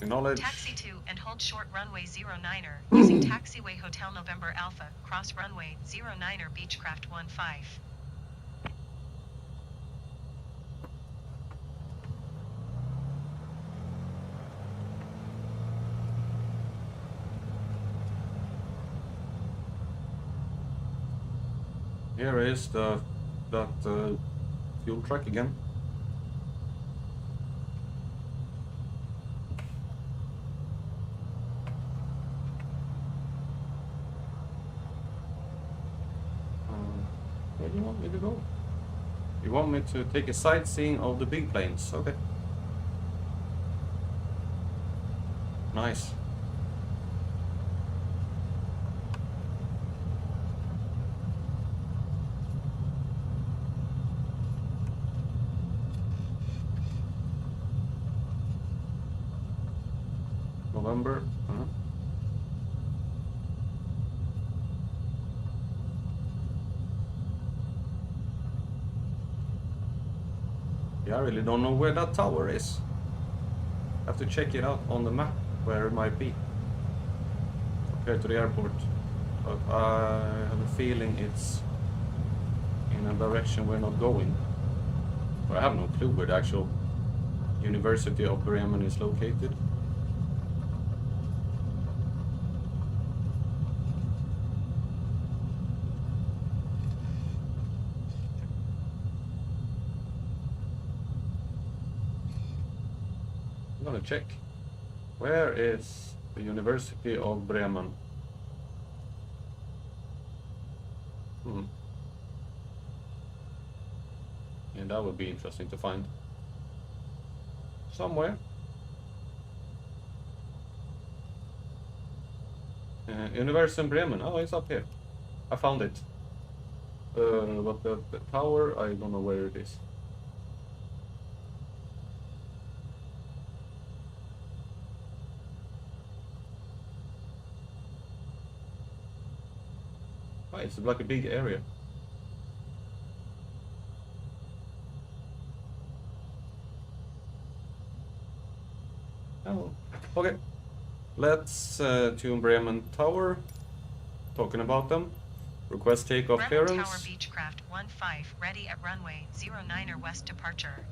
Acknowledge. Taxi to and hold short runway 09er using taxiway Hotel November Alpha cross runway 09er Beechcraft 15. Here is that fuel truck again. Where do you want me to go? You want me to take a sightseeing of the big planes? Okay. Nice. November. Yeah, I really don't know where that tower is. I have to check it out on the map where it might be compared to the airport. But I have a feeling it's in a direction we're not going. But I have no clue where the actual University of Bremen is located. I'm gonna check. Where is the University of Bremen? Yeah, that would be interesting to find. Somewhere. University of Bremen. Oh, it's up here. I found it. But the tower, I don't know where it is. Oh, it's like a big area. Oh, okay. Let's to Bremen Tower. Talking about them. Request takeoff Bremen Tower clearance. Beechcraft 15 ready at runway 09er west departure.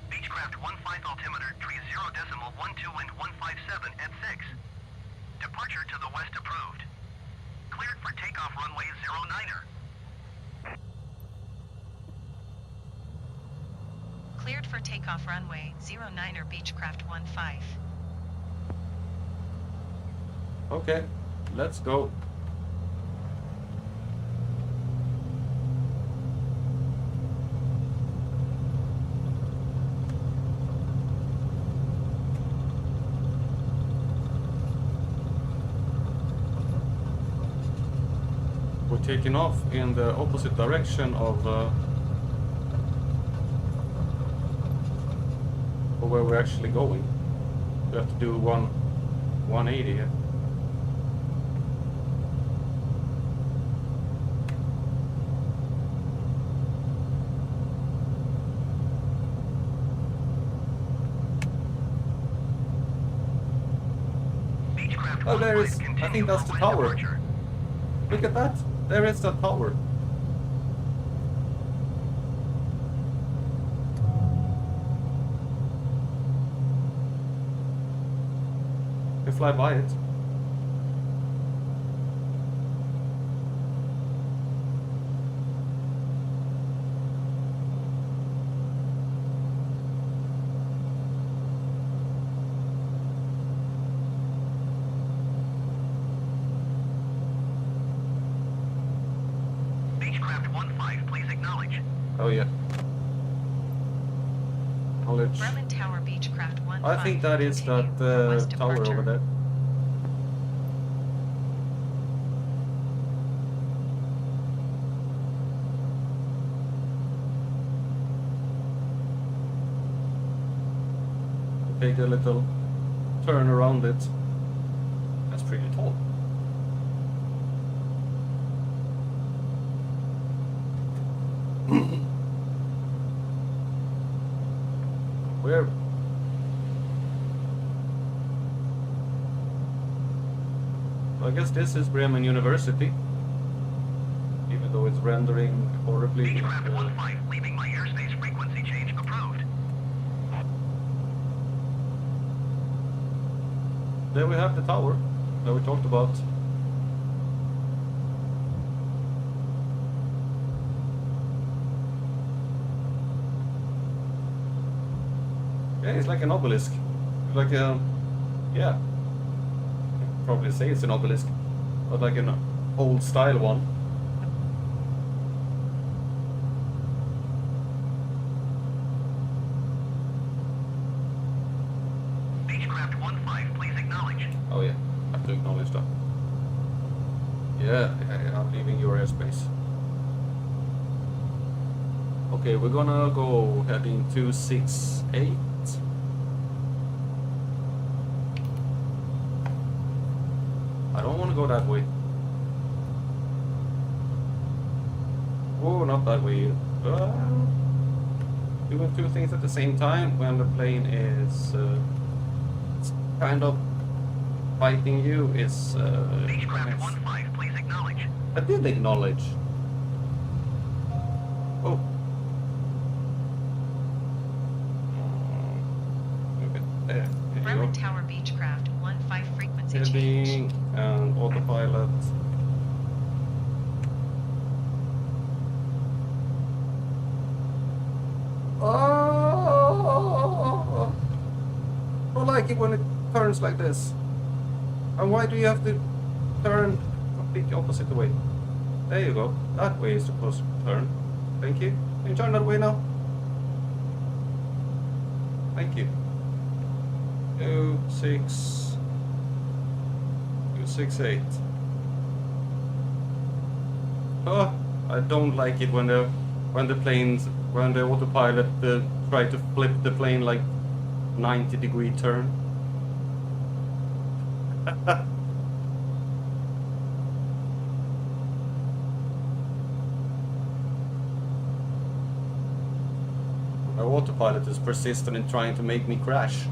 Beechcraft 15 altimeter, tree 0.12 wind 157 at 6. Departure to the west approved. Cleared for takeoff runway 09er. Cleared for takeoff runway 09er Beechcraft 15. Okay, let's go. We're taking off in the opposite direction of where we're actually going. We have to do 180 here. Beechcraft Oh, there 15 is. I continue think that's for the west tower. departure. Look at that. There is the tower. You fly by it. Beechcraft 15, please acknowledge. Oh yeah. Knowledge. Bremen Tower Beechcraft 15. I think that is that continue for west tower departure. over there. Take a little turn around it. That's pretty tall. Where? I guess this is Bremen University, even though it's rendering horribly. Beechcraft 15, leaving my airspace frequency change approved. There we have the tower that we talked about. Yeah, it's like an obelisk. Like a, yeah. I'd probably say it's an obelisk, but like an old style one. Beechcraft 15, please acknowledge. Oh yeah, I have to acknowledge that. Yeah, I'm leaving your airspace. Okay, we're gonna go heading 268. I don't want to go that way. Oh, not that way. Doing two things at the same time when the plane is it's kind of fighting you is Beechcraft nice. 15, please acknowledge. I did acknowledge. Oh. Look at there. There you Bremen go. Tower Beechcraft 15 frequency change. Heading and autopilot. Oh! I don't like it when it turns like this. And why do you have to turn completely opposite way? There you go. That way is supposed to turn. Thank you. Can you turn that way now? Thank you. 268. Oh, I don't like it when the autopilot try to flip the plane like 90-degree turn. My autopilot is persistent in trying to make me crash.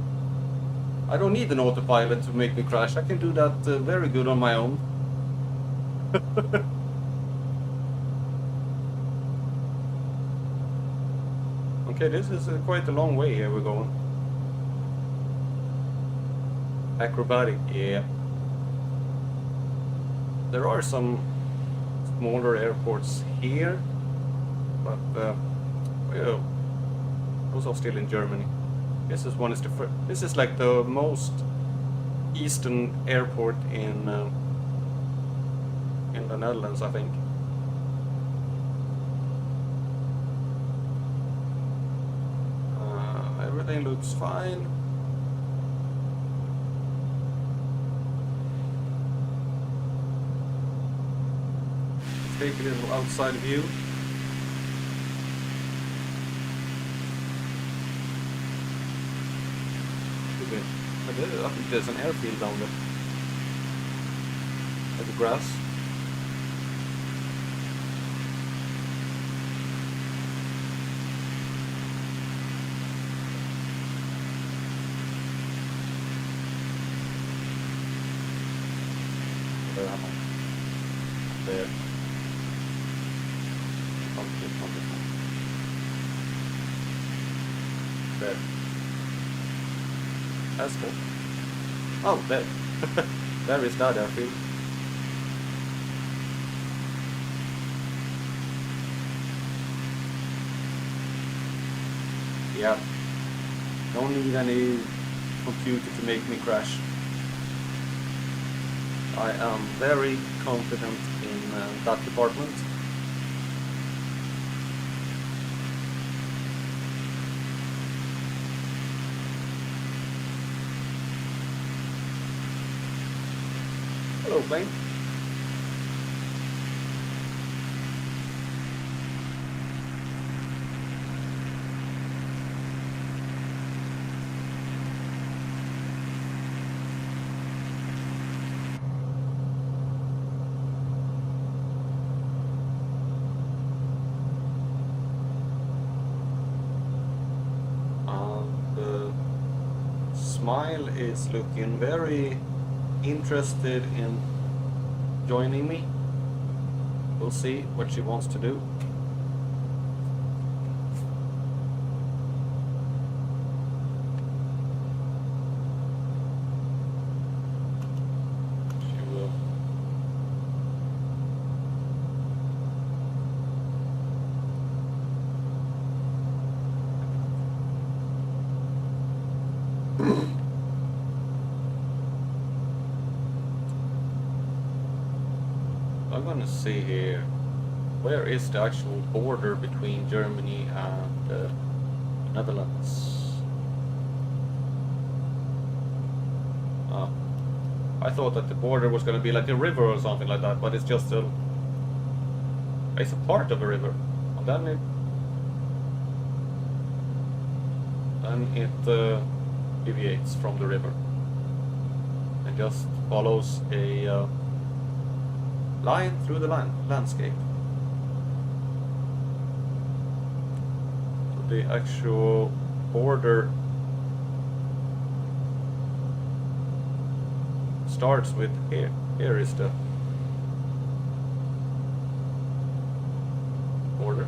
I don't need an autopilot to make me crash. I can do that very good on my own. Okay, this is quite a long way here we're going. Acrobatic, yeah. There are some smaller airports here, but well, those are still in Germany. This is one is the first. This is like the most eastern airport in the Netherlands, I think. Everything looks fine. Take a little outside view. I think there's an airfield down there. At the grass. Where am I? There. There. That's cool. Oh, there. There is that airfield. Yeah. Don't need any computer to make me crash. I am very confident in that department. Hello, plane. Smile is looking very interested in joining me. We'll see what she wants to do. She will. I'm gonna see here, where is the actual border between Germany and Netherlands? I thought that the border was gonna be like a river or something like that, but it's just it's a part of a river, and then it deviates from the river and just follows a line through the landscape. So the actual border starts with here. Here is the border.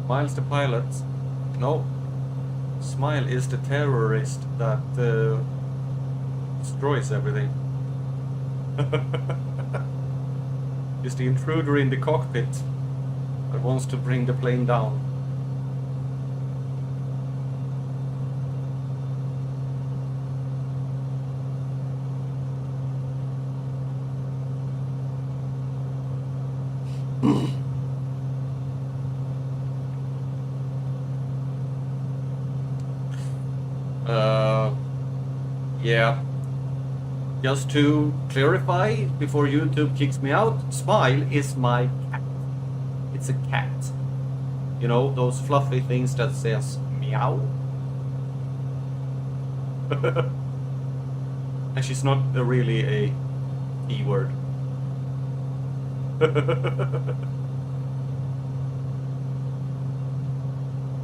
Miles the pilot. No. Smile is the terrorist that destroys everything. Is the intruder in the cockpit that wants to bring the plane down. Yeah. Just to clarify, before YouTube kicks me out, Smile is my cat. It's a cat. You know, those fluffy things that says meow. And she's not really a E-word.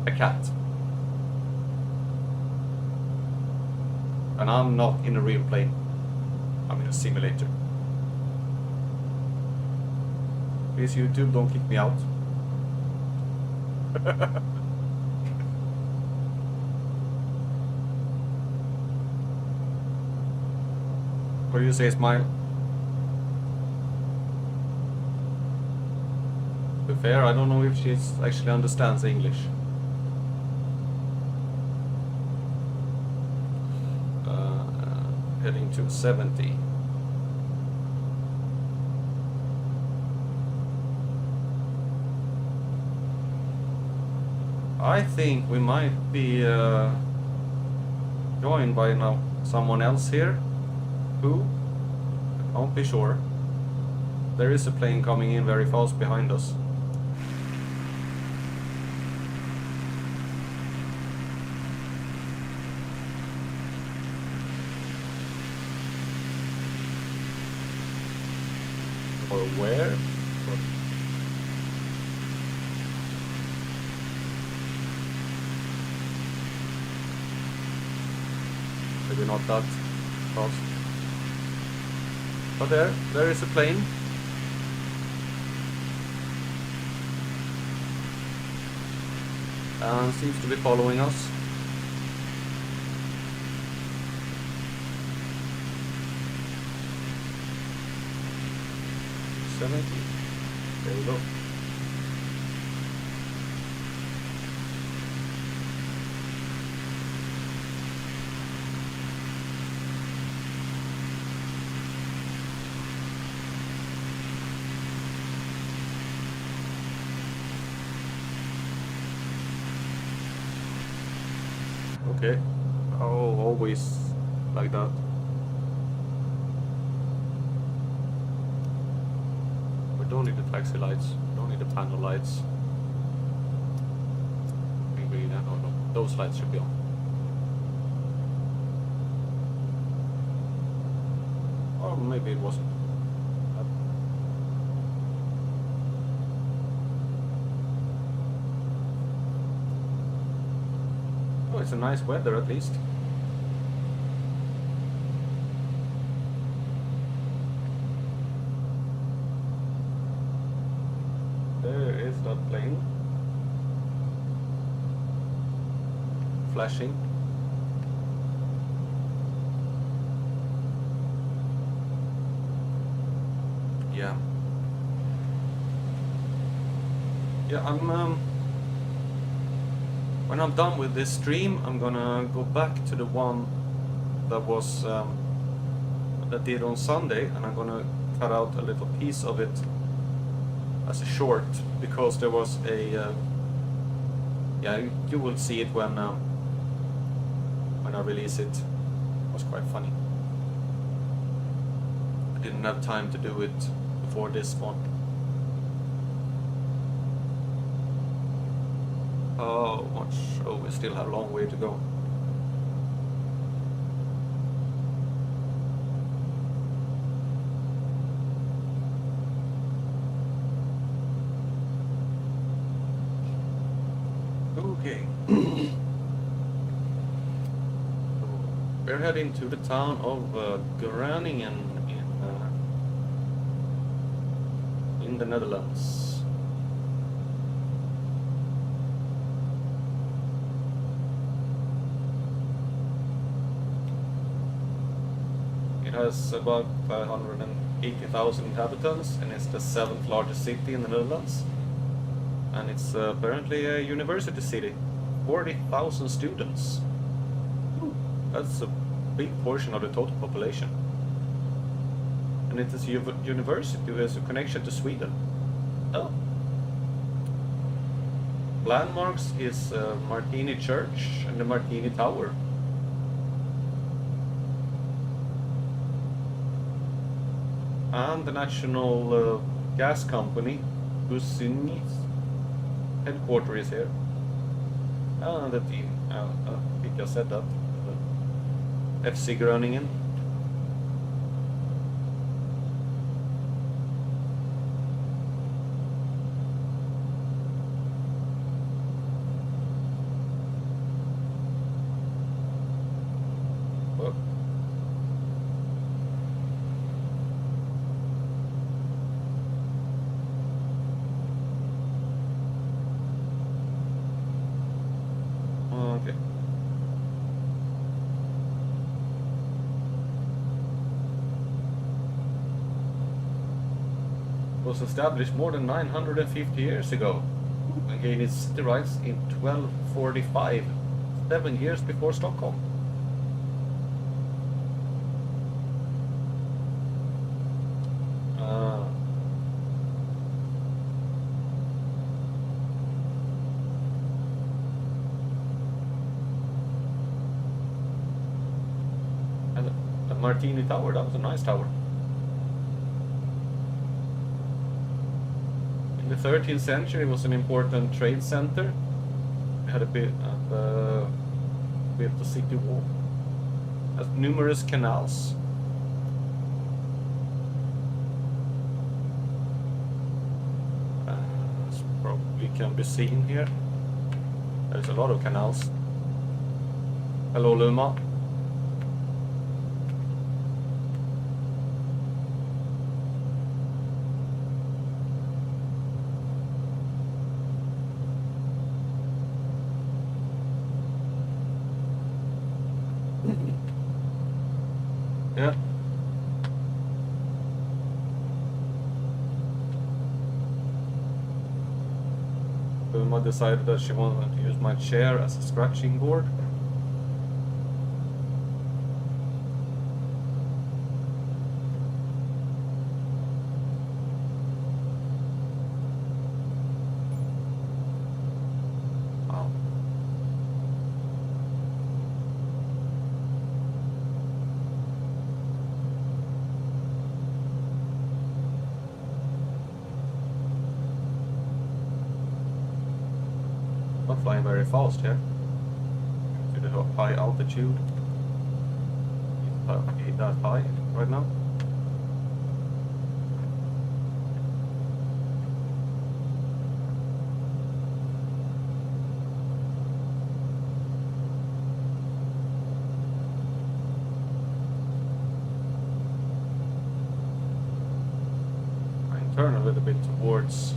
a cat. And I'm not in a real plane. I'm in a simulator. Please, YouTube, don't kick me out. What do you say, Smile? To be fair, I don't know if she actually understands English. Heading to 70. I think we might be joined by now someone else here. Who? I can't be sure. There is a plane coming in very fast behind us. Or where? Maybe not that fast. But there is a plane. And seems to be following us. There we go. Okay. Oh, always like that. Don't need the taxi lights, don't need the panel lights. Maybe, no, those lights should be on. Or maybe it wasn't. Oh, it's a nice weather at least. There is that plane flashing. Yeah, I'm when I'm done with this stream, I'm gonna go back to the one that was that did on Sunday, and I'm gonna cut out a little piece of it as a short, because there was a yeah, you will see it when I release it. It was quite funny. I didn't have time to do it before this one. Oh, much. Oh, we still have a long way to go. Okay. We're heading to the town of Groningen in the Netherlands. It has about 580,000 inhabitants, and it's the 7th largest city in the Netherlands. And it's apparently a university city. 40,000 students. That's a big portion of the total population. And it is a university with a connection to Sweden. Oh. Landmarks is Martini Church and the Martini Tower. And the national gas company, Roosendal, headquarters is here. And the team, I think I said that. FC Groningen. was established more than 950 years ago and gained its city rights in 1245, 7 years before Stockholm. And the Martini Tower, that was a nice tower. In the 13th century, it was an important trade center. It had a bit of built a city wall. It has numerous canals. As probably can be seen here. There's a lot of canals. Hello, Luma. Yeah. Vilma decided that she wanted to use my chair as a scratching board. Wow. Not flying very fast here. To the high altitude. It's that high right now. I turn a little bit towards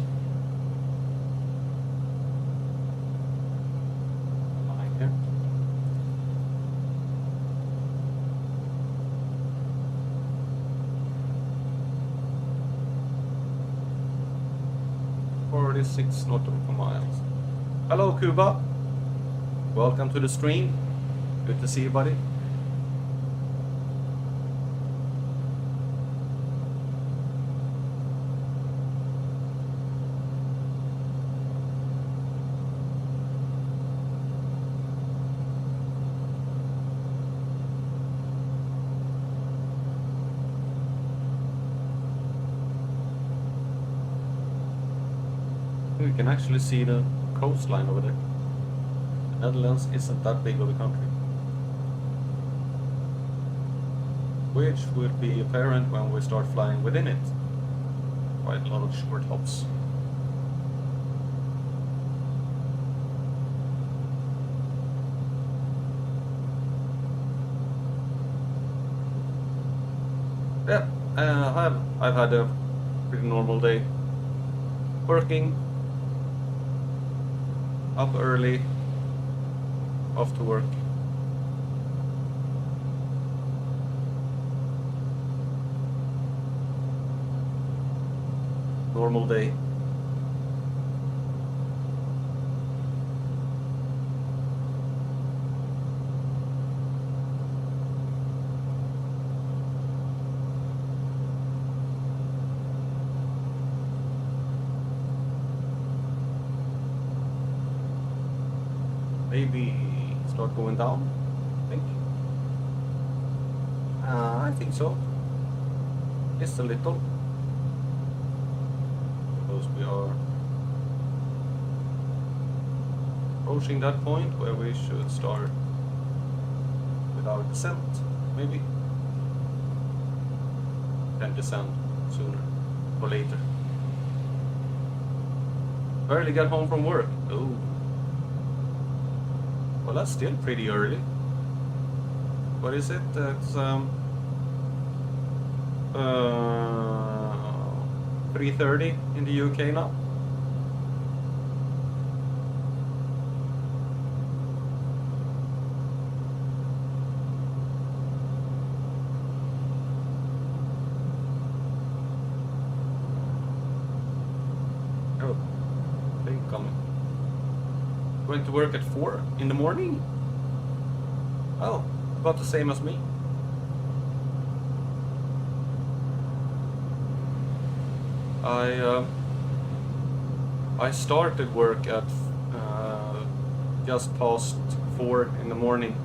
here. "46 nautical miles." Hello, Cuba. Welcome to the stream. Good to see you, buddy. We can actually see the coastline over there. The Netherlands isn't that big of a country. Which will be apparent when we start flying within it. Quite a lot of short hops. Yeah, I've had a pretty normal day. Working, up early, off to work. Normal day. Maybe start going down, I think so. Just a little. Because we are approaching that point where we should start with our descent, maybe. Then descend sooner or later. Barely got home from work. Oh. Well, that's still pretty early. What is it? It's 3:30 in the UK now. Going to work at 4 in the morning? Oh, about the same as me. I started work at just past 4 in the morning.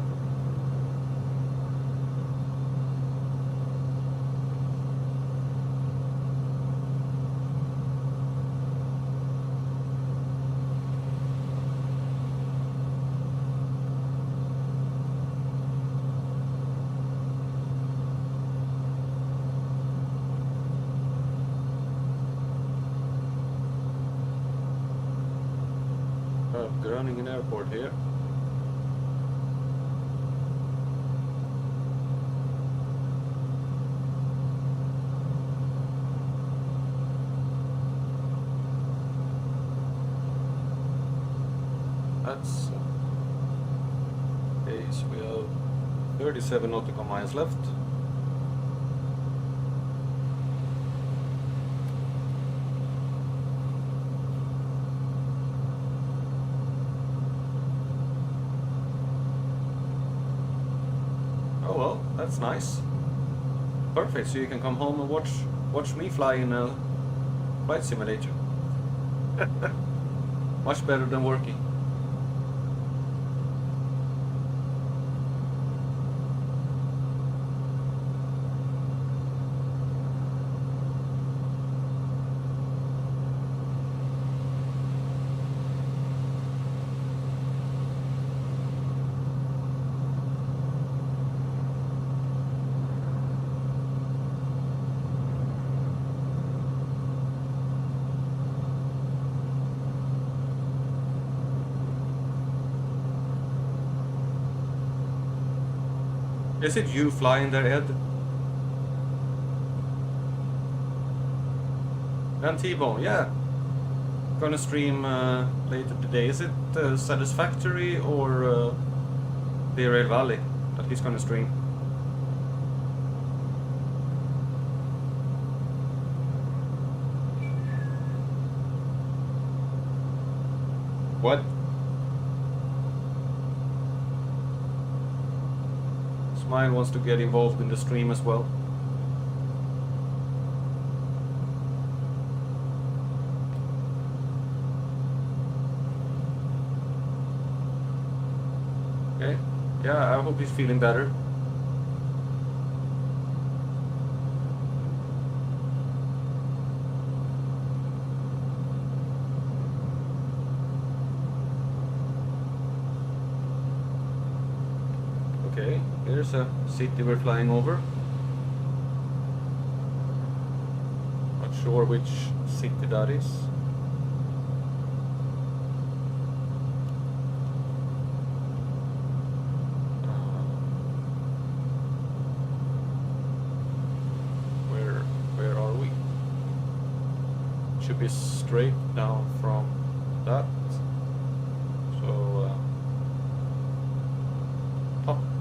Groningen Airport here. That's okay, so we have 37 nautical miles left. Oh well, that's nice. Perfect, so you can come home and watch me fly in a flight simulator. Much better than working. Is it you flying there, Ed? And T-Bone, yeah. Gonna stream later today. Is it Satisfactory or the Rail Valley that he's gonna stream? What? Smile wants to get involved in the stream as well. Okay, yeah, I hope he's feeling better. Okay, here's a city we're flying over. Not sure which city that is. Where are we? Should be straight down from that. So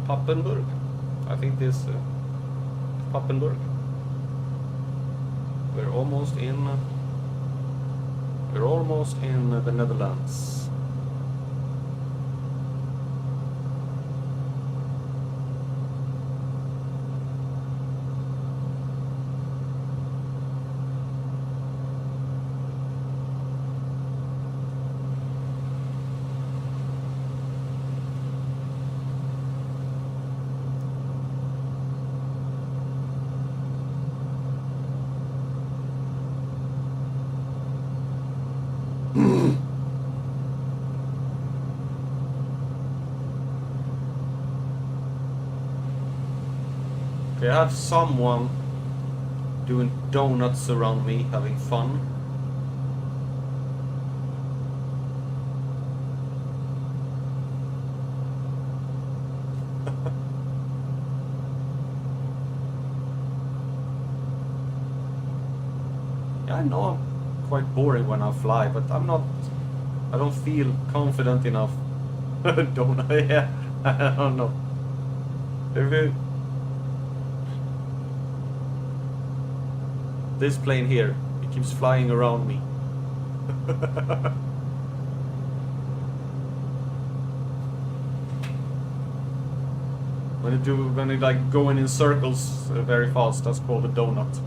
Pappenburg. I think this Pappenburg. We're almost in the Netherlands. Okay, I have someone doing donuts around me, having fun. Yeah, I know I'm quite boring when I fly, but I don't feel confident enough. Donut, yeah, I don't know. This plane here, it keeps flying around me. When it like going in circles very fast, that's called a donut.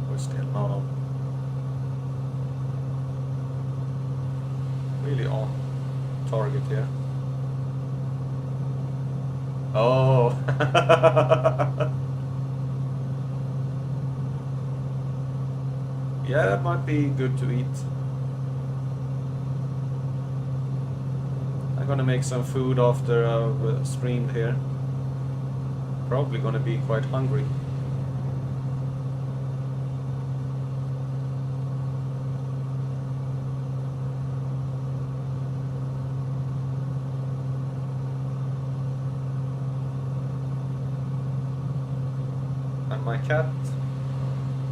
We're still not on. Really on target here. Oh. Yeah, that might be good to eat. I'm gonna make some food after I've streamed here. Probably gonna be quite hungry. And my cat,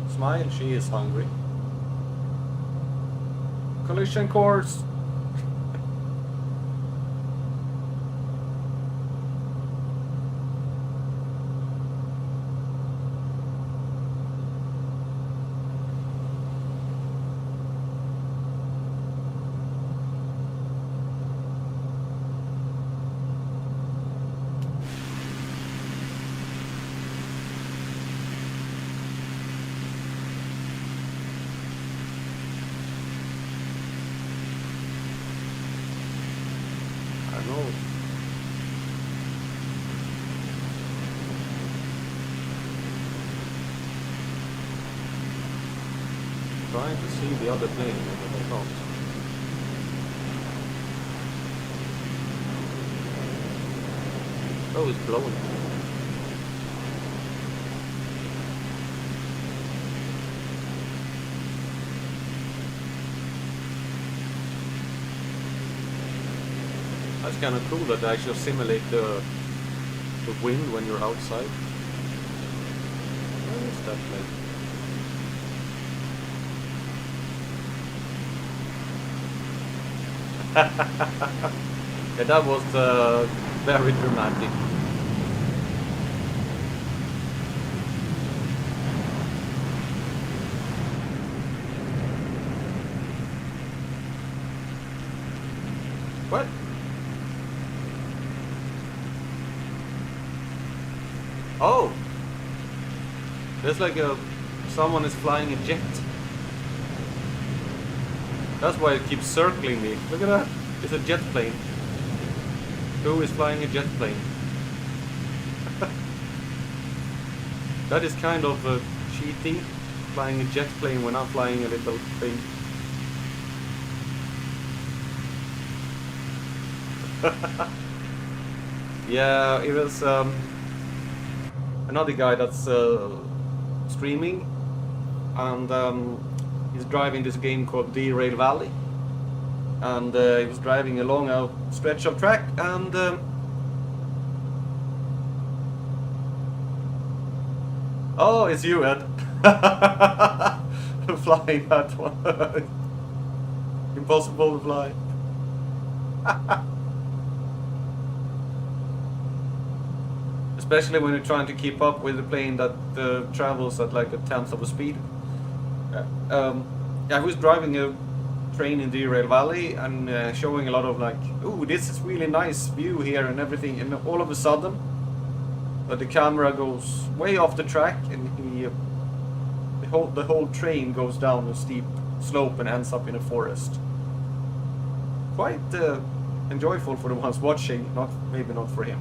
Smile, she is hungry. Collision course. No. Trying to see the other plane, but I can't. Oh, it's blowing. That's kind of cool that they actually simulate the wind when you're outside. Where is that plane? Yeah, that was very dramatic. What? Oh! There's like someone is flying a jet. That's why it keeps circling me. Look at that. It's a jet plane. Who is flying a jet plane? That is kind of cheating. Flying a jet plane when I'm flying a little thing. Yeah, it was another guy that's streaming, and he's driving this game called Derail Valley, and he was driving along a stretch of track, and oh, it's you, Ed. Flying that one. Impossible to fly. Especially when you're trying to keep up with a plane that travels at like a tenth of a speed. I was driving a train in Derail Valley and showing a lot of like, ooh, this is really nice view here and everything, and all of a sudden, the camera goes way off the track, and the whole train goes down a steep slope and ends up in a forest. Quite enjoyable for the ones watching, maybe not for him.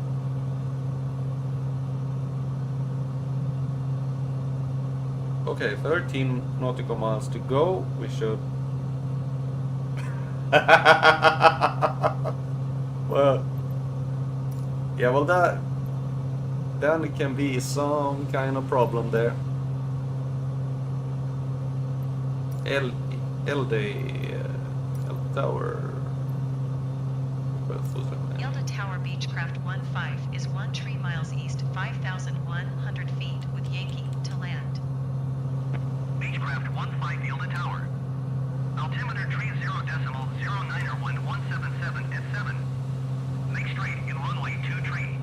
Okay, 13 nautical miles to go. We should. Well, yeah. Well, then it can be some kind of problem there. L Tower. Yelda Tower Beechcraft 15 is 13 miles east, 5,100 feet, with Yankee to land. Beechcraft 15 Yelda Tower. Altimeter 30.0901177 at 7. Make straight in runway 23.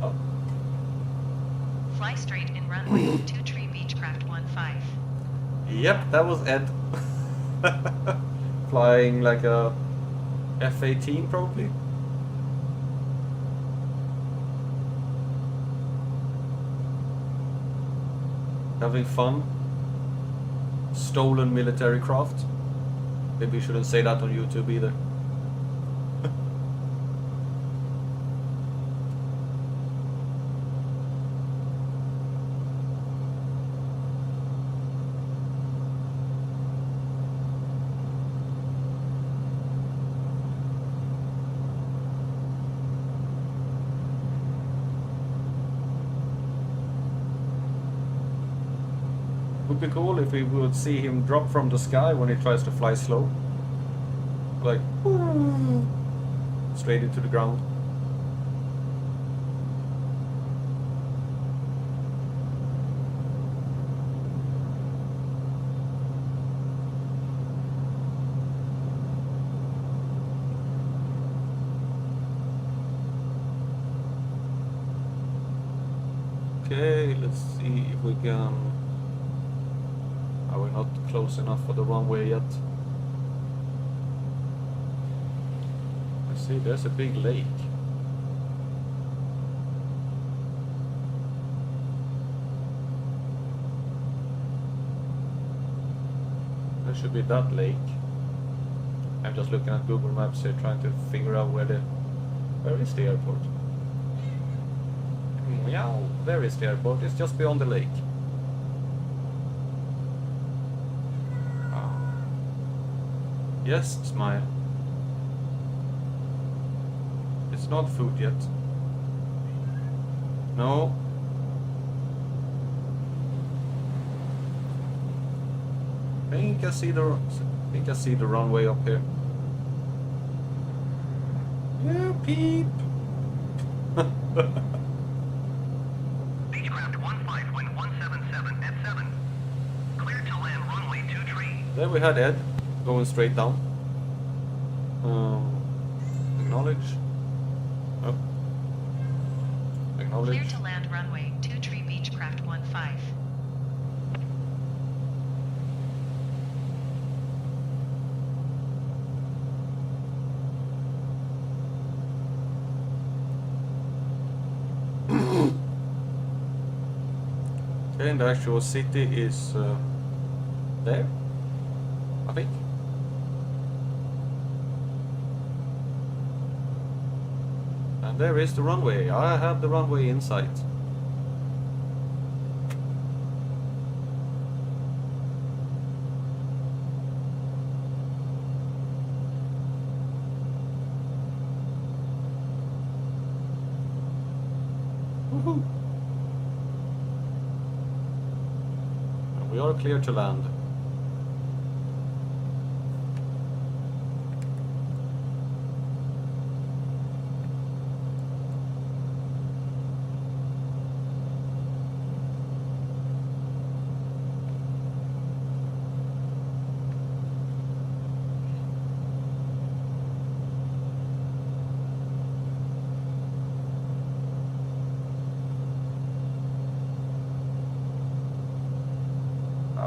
Oh. Fly straight in runway 23 Beechcraft 15. Yep, that was Ed. Flying like a F-18 probably. Having fun. Stolen military craft. Maybe you shouldn't say that on YouTube either. Would be cool if we would see him drop from the sky when he tries to fly slow. Like, straight into the ground. Okay, let's see if we can... We're not close enough for the runway yet. I see there's a big lake. There should be that lake. I'm just looking at Google Maps here trying to figure out where is the airport. Yeah, there is the airport. It's just beyond the lake. Yes, smile. It's not food yet. No. I think I see the runway up here. Yeah, peep. Beechcraft 15, wind 177 at 7. Clear to land runway 23. There we had Ed. Going straight down. Acknowledge. Oh. Acknowledge. Clear to land runway 23 Beechcraft 15. Okay, and the actual city is there, I think. And there is the runway. I have the runway in sight. Woohoo! And we are clear to land.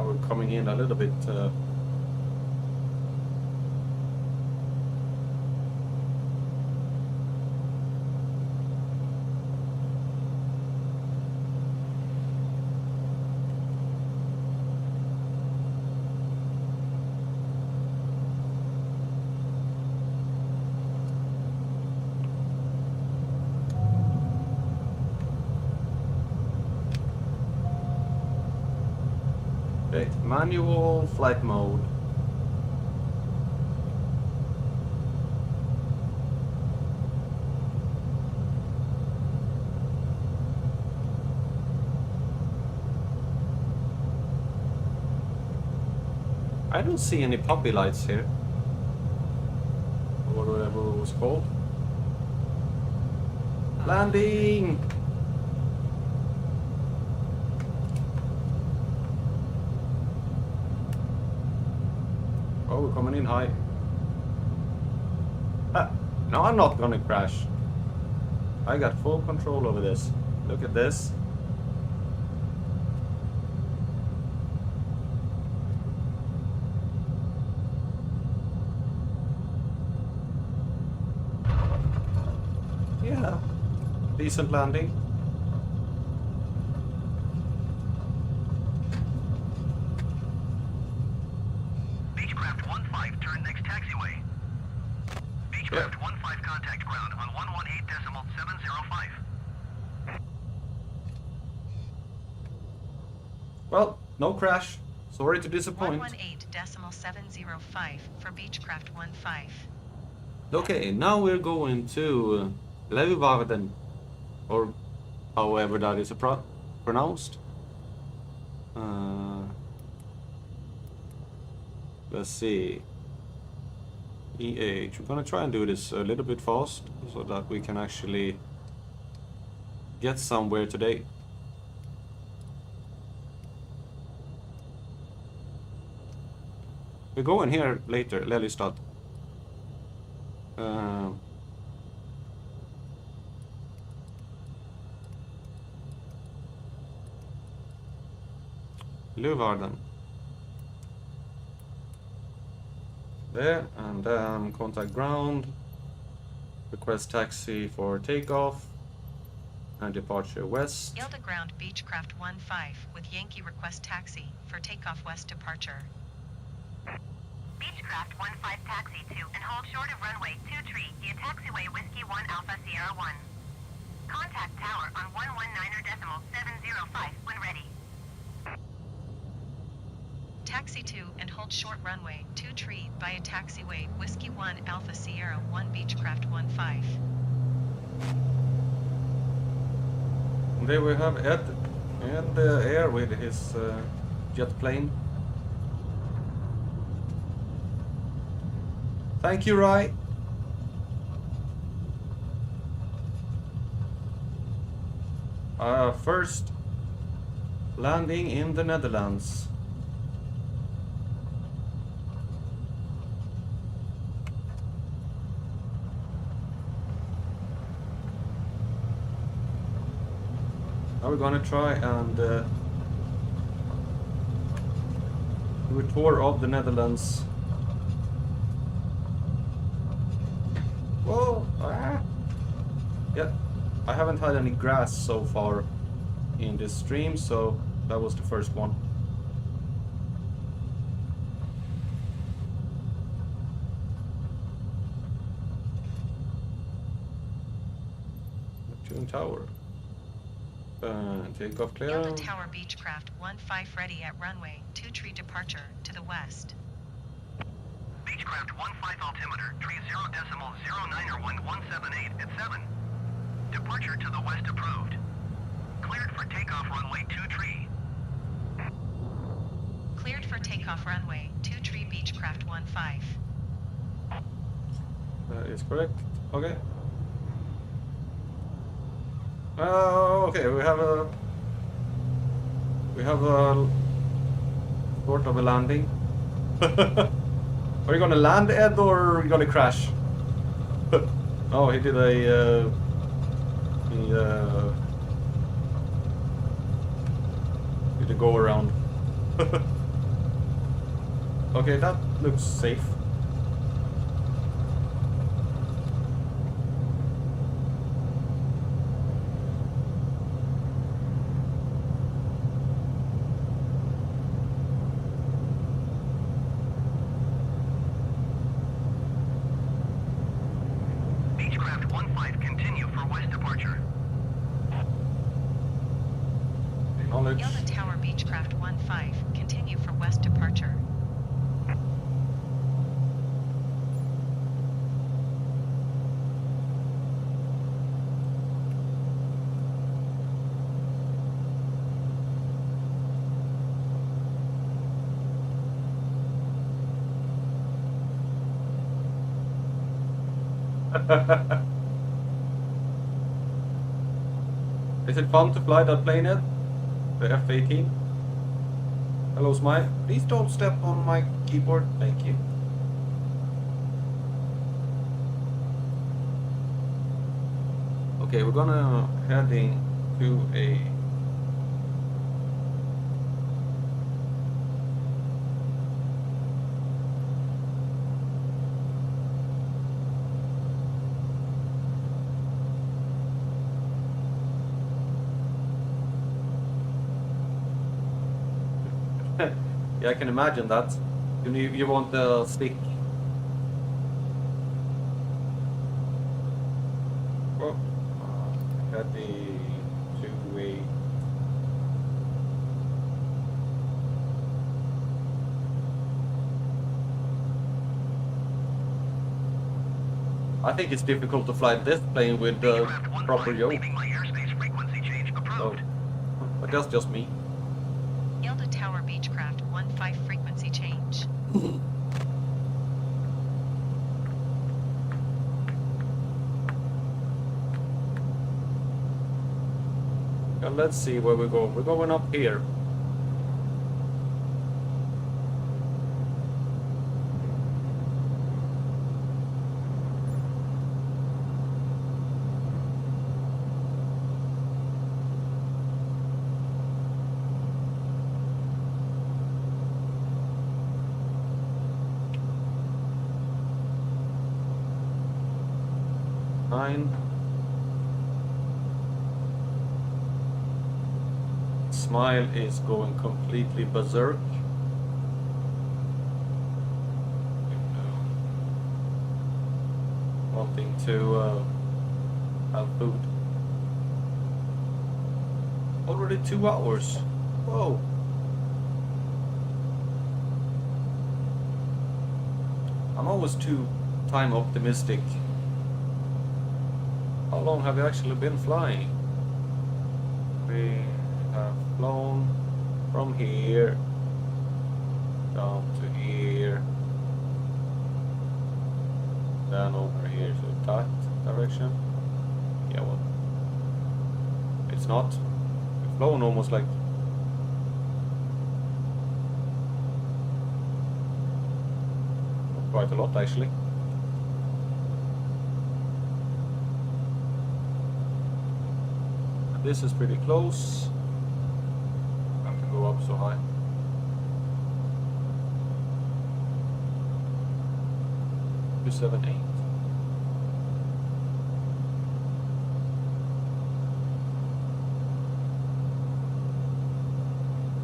We're coming in a little bit okay, manual flight mode. I don't see any puppy lights here. Or whatever it was called. Landing! Oh, we're coming in high. No, I'm not gonna crash. I got full control over this. Look at this. Yeah. Decent landing. Beechcraft 1-5, turn next taxiway. Beechcraft Yeah. 1-5, contact ground on 118.705. Well, no crash. Sorry to disappoint. 118.705 for Beechcraft 15. Okay, now we're going to Leeuwarden, or however that is pronounced. Let's see. EH. We're gonna try and do this a little bit fast so that we can actually get somewhere today. We're going here later, Lelystad. Leeuwarden. There, and then contact ground. Request taxi for takeoff and departure west. Yield to ground Beechcraft 15 with Yankee request taxi for takeoff west departure. Beechcraft 15 taxi to and hold short of runway 23 via taxiway Whiskey 1 Alpha Sierra 1. Contact tower on 119.705 when ready. Taxi to and hold short runway 23 via taxiway Whiskey 1 Alpha Sierra 1 Beechcraft 15. There we have Ed in the air with his jet plane. Thank you, Rai. First landing in the Netherlands. Now we're gonna try and do a tour of the Netherlands. Whoa! Ah. Yeah, I haven't had any grass so far in this stream, so that was the first one. Neptune Tower. Takeoff clear. Yield to tower Beechcraft 15 ready at runway 23 departure to the west. Beechcraft 15 altimeter, tree 0.0909178 at 7. Departure to the west approved. Cleared for takeoff runway 23. Cleared for takeoff runway 23 Beechcraft 15. That is correct. Okay. Okay, we have a sort of a landing. Are you gonna land, Ed, or are you gonna crash? Oh, he did a did a go around. Okay, that looks safe. Beechcraft 15, continue for west departure. Knowledge. Yield to tower Beechcraft 15. Continue for west departure. Is it fun to fly that plane, Ed? The F-18? Hello, Smile. Please don't step on my keyboard. Thank you. Okay, we're gonna heading to a Yeah, I can imagine that. You want the stick. Oh, got the two-way. I think it's difficult to fly this plane with the Beechcraft proper 15 yaw. leaving my airspace frequency change Oh, approved. but that's just me. Yelda Tower Beechcraft 15 frequency change. Yeah, let's see where we go. We're going up here. Nine. Smile is going completely berserk. Wanting to have food. Already 2 hours. Whoa. I'm always too time optimistic. How long have we actually been flying? We have flown from here down to here, then over here to that direction. Yeah, well, it's not. We've flown almost like quite a lot actually. This is pretty close. Have to go up so high. Two 7 8.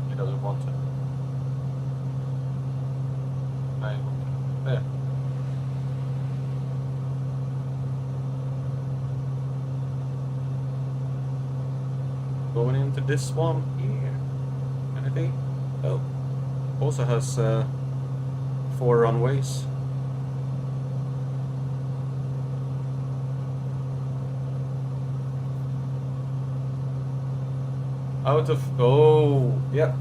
He doesn't want to. There. Going into this one here. Anything? Oh. Also has 4 runways. Out of... Oh, yeah.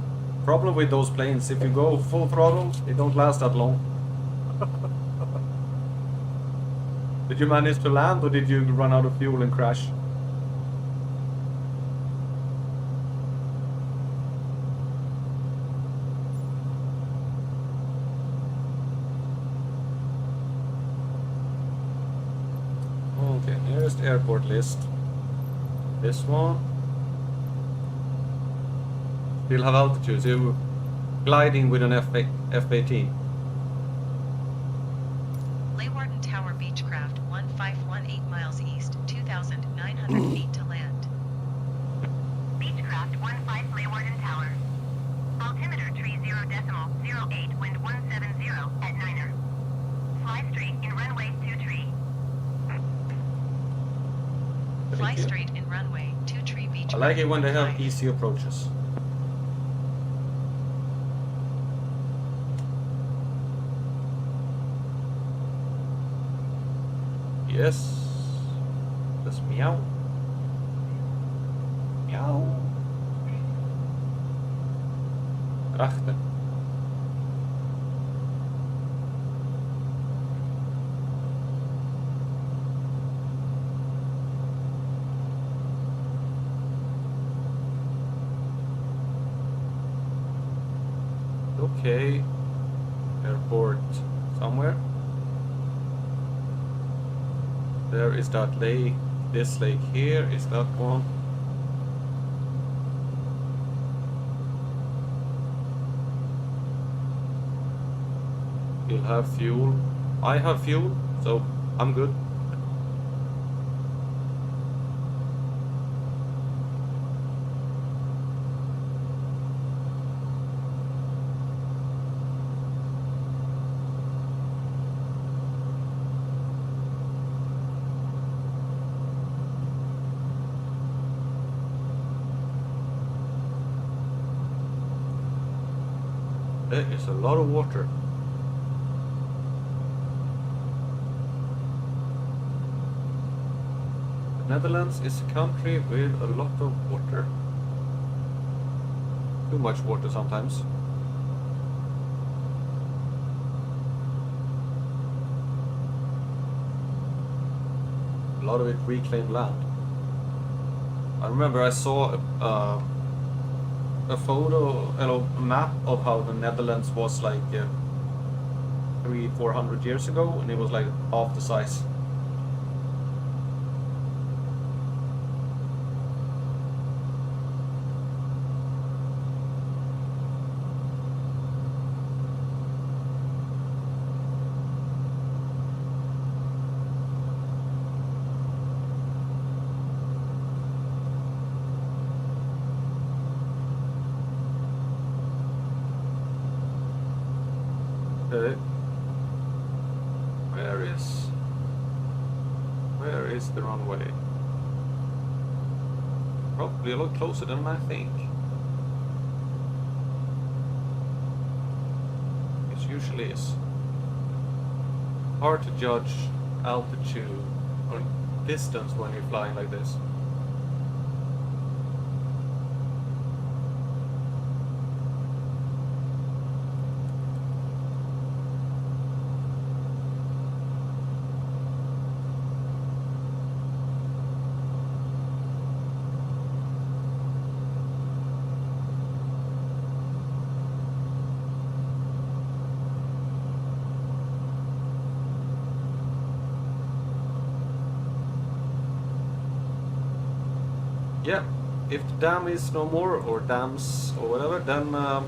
Problem with those planes, if you go full throttle, they don't last that long. Did you manage to land or did you run out of fuel and crash? Okay, nearest airport list. This one. Still have altitude, so gliding with an F-18. Leeuwarden Tower Beechcraft 1518 miles east, 2,900 feet to land. Beechcraft 15 Leeuwarden Tower. Altimeter 30.08, wind 170 at 9er. Fly straight in runway 23. Fly Thank you. straight in runway 23 Beechcraft. I like it when they have 15. easy approaches. Yes. That's meow. Meow. Achter. Okay. Airport somewhere. There is that lake. This lake here is that one. You'll have fuel. I have fuel, so I'm good. There is a lot of water. The Netherlands is a country with a lot of water. Too much water sometimes. A lot of it reclaimed land. I remember I saw a photo, a map of how the Netherlands was like 300-400 years ago, and it was like half the size. Where is the runway? Probably a lot closer than I think. It usually is. Hard to judge altitude or distance when you're flying like this. Yeah, if the dam is no more, or dams or whatever, then a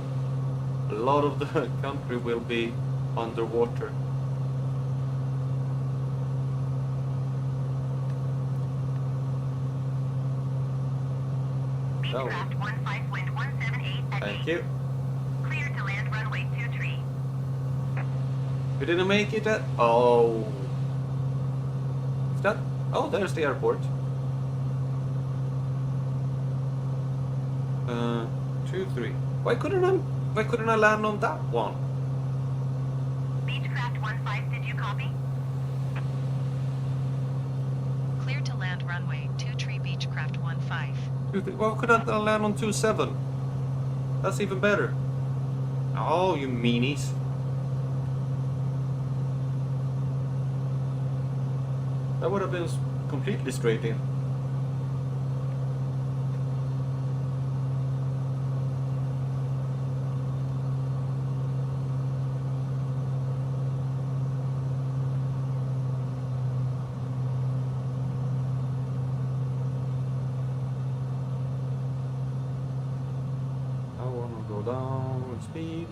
lot of the country will be underwater. Beechcraft 15 wind 178 at Thank 8. you. Clear to land runway 23. We didn't make it yet? Oh. Is that? Oh, there's the airport. 2, 3. Why couldn't I land on that one? Beechcraft 15, did you copy? Clear to land runway 23 Beechcraft 15. 2, 3. Why couldn't I land on 2, 7? That's even better. Oh, you meanies. That would have been completely straight in. Down with speed.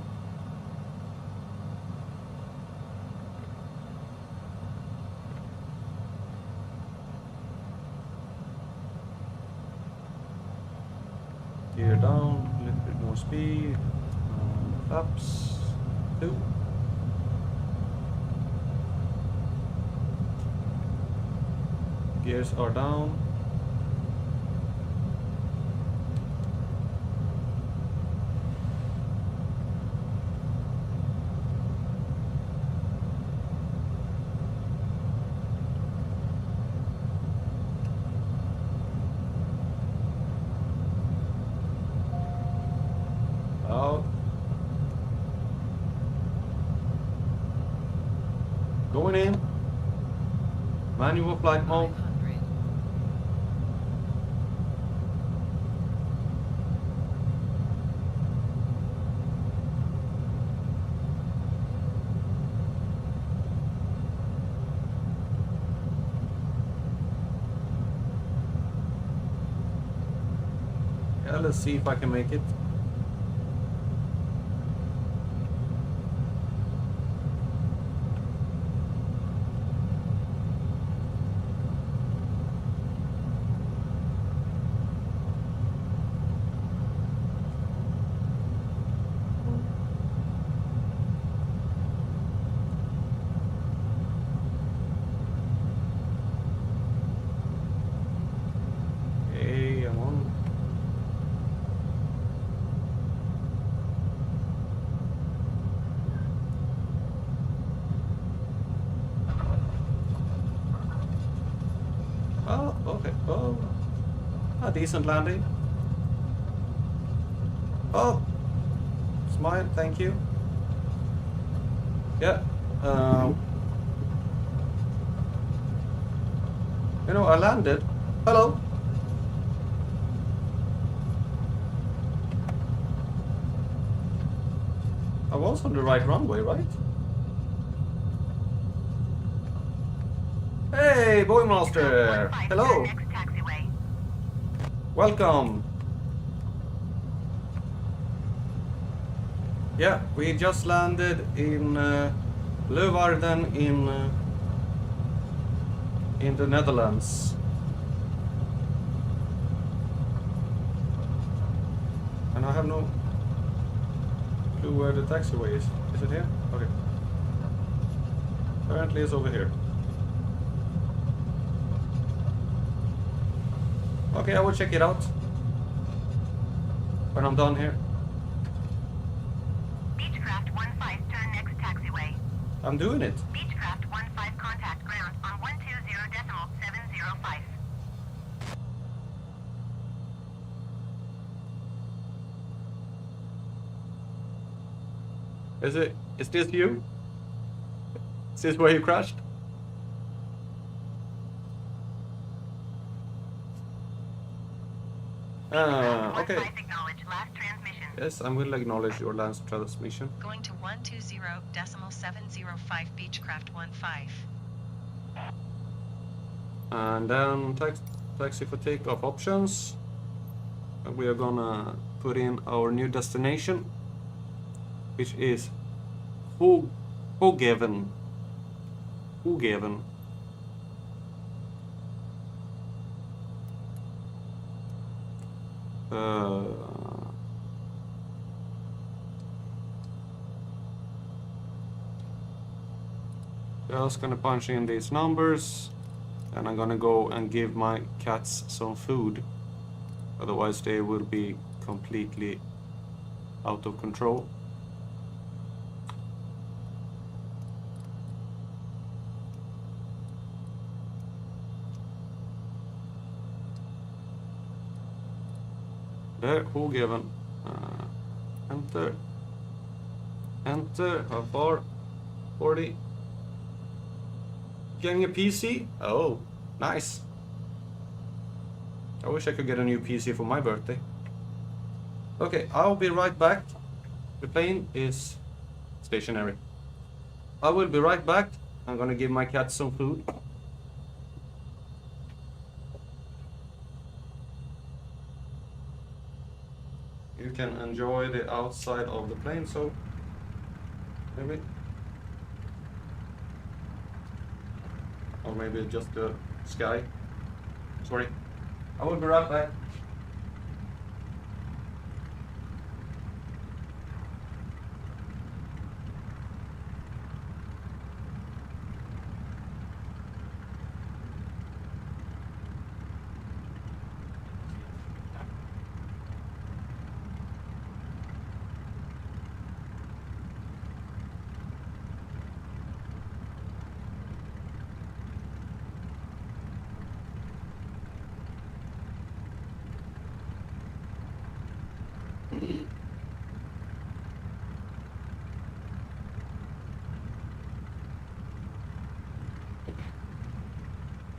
Gear down, a little bit more speed. Flaps 2. Gears are down. Out. Going in. Manual flight mode. 500. Yeah, let's see if I can make it. Okay, I'm on. Oh, okay. Oh, a decent landing. Oh, smile, thank you. Yeah. You know, I landed. Hello. I was on the right runway, right? Hey, Boymaster. 15, Hello. turn next taxiway. Welcome. Yeah, we just landed in Leeuwarden in the Netherlands. And I have no clue where the taxiway is. Is it here? Okay. Apparently it's over here. Okay, I will check it out when I'm done here. Beechcraft 15, turn next taxiway. I'm doing it. Beechcraft 15, contact ground on 120.705. Is this you? Is this where you crashed? Okay. 15, acknowledge last transmission. Yes, I will acknowledge your last transmission. Going to 120.705 Beechcraft 15. And then taxi for takeoff options. And we are gonna put in our new destination, which is Hooghaven. Hooghaven. Just gonna punch in these numbers, and I'm gonna go and give my cats some food. Otherwise they will be completely out of control. There, Hooghaven. Enter. Enter. How far? 40. Getting a PC? Oh, nice. I wish I could get a new PC for my birthday. Okay, I'll be right back. The plane is stationary. I will be right back. I'm gonna give my cat some food. You can enjoy the outside of the plane, so maybe. Or maybe just the sky. Sorry. I will be right back.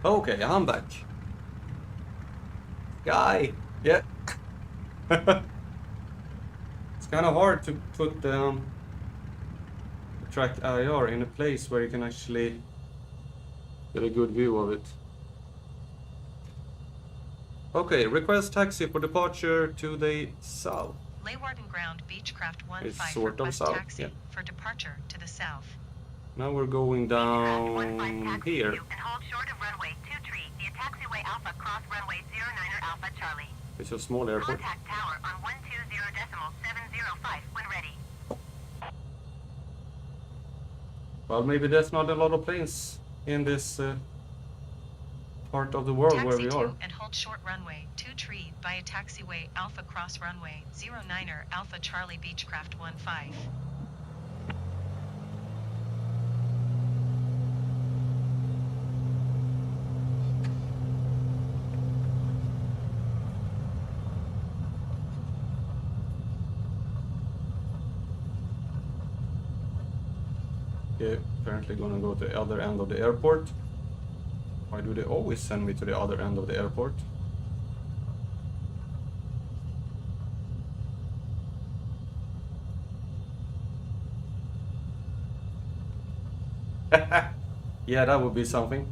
Okay, I'm back. Guy, yeah. It's kind of hard to put the track IR in a place where you can actually get a good view of it. Okay, request taxi for departure to the south. Leeuwarden Ground Beechcraft 15 It's sort of request south, taxi yeah. for departure to the south. Now we're going Beechcraft 15, down taxi here. to and hold short of runway 23 via taxiway Alpha cross runway 09er Alpha Charlie. It's a small airport. Contact tower on 120.705 when ready. Well, maybe there's not a lot of planes in this part of the world where Taxi we to are. and hold short runway 23 via taxiway Alpha cross runway 09er Alpha Charlie Beechcraft 15. Okay, apparently gonna go to the other end of the airport. Why do they always send me to the other end of the airport? Yeah, that would be something.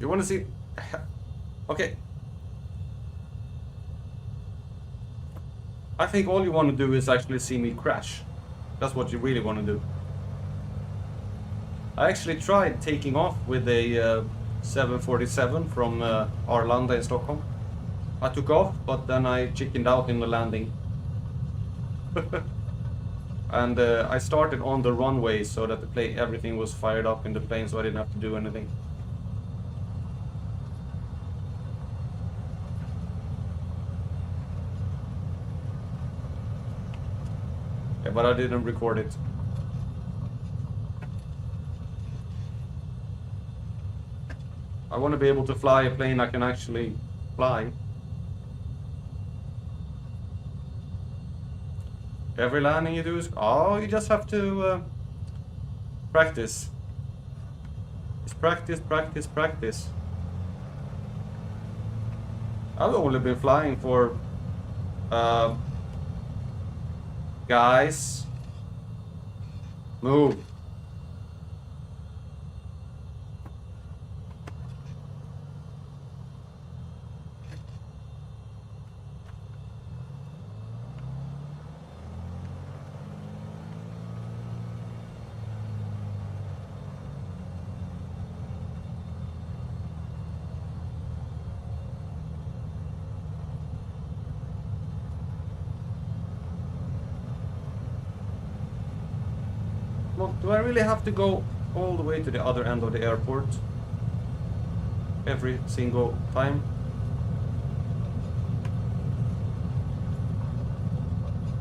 You want to see? Okay. I think all you want to do is actually see me crash. That's what you really want to do. I actually tried taking off with a 747 from Arlanda in Stockholm. I took off, but then I chickened out in the landing. And I started on the runway so that everything was fired up in the plane, so I didn't have to do anything. Yeah, but I didn't record it. I want to be able to fly a plane I can actually fly. Every landing you do is... Oh, you just have to practice. It's practice, practice, practice. I've only been flying for... guys. Move. Well, do I really have to go all the way to the other end of the airport? Every single time?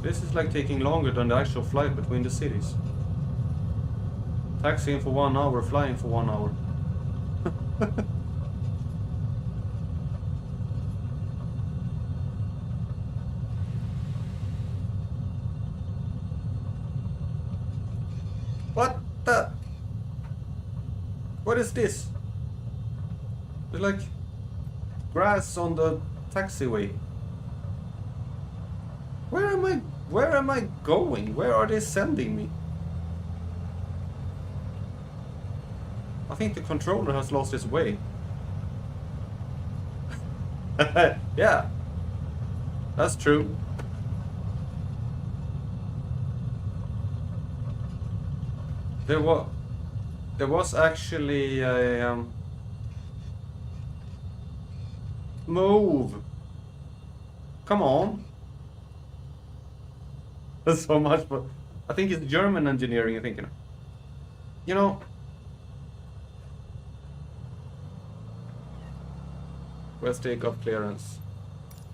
This is like taking longer than the actual flight between the cities. Taxiing for 1 hour, flying for 1 hour. What the? What is this? There's like grass on the taxiway. Where am I? Where am I going? Where are they sending me? I think the controller has lost its way. Yeah, that's true. There was actually a move. Come on. That's so much, but I think it's German engineering. I'm thinking. You know. Where's takeoff clearance?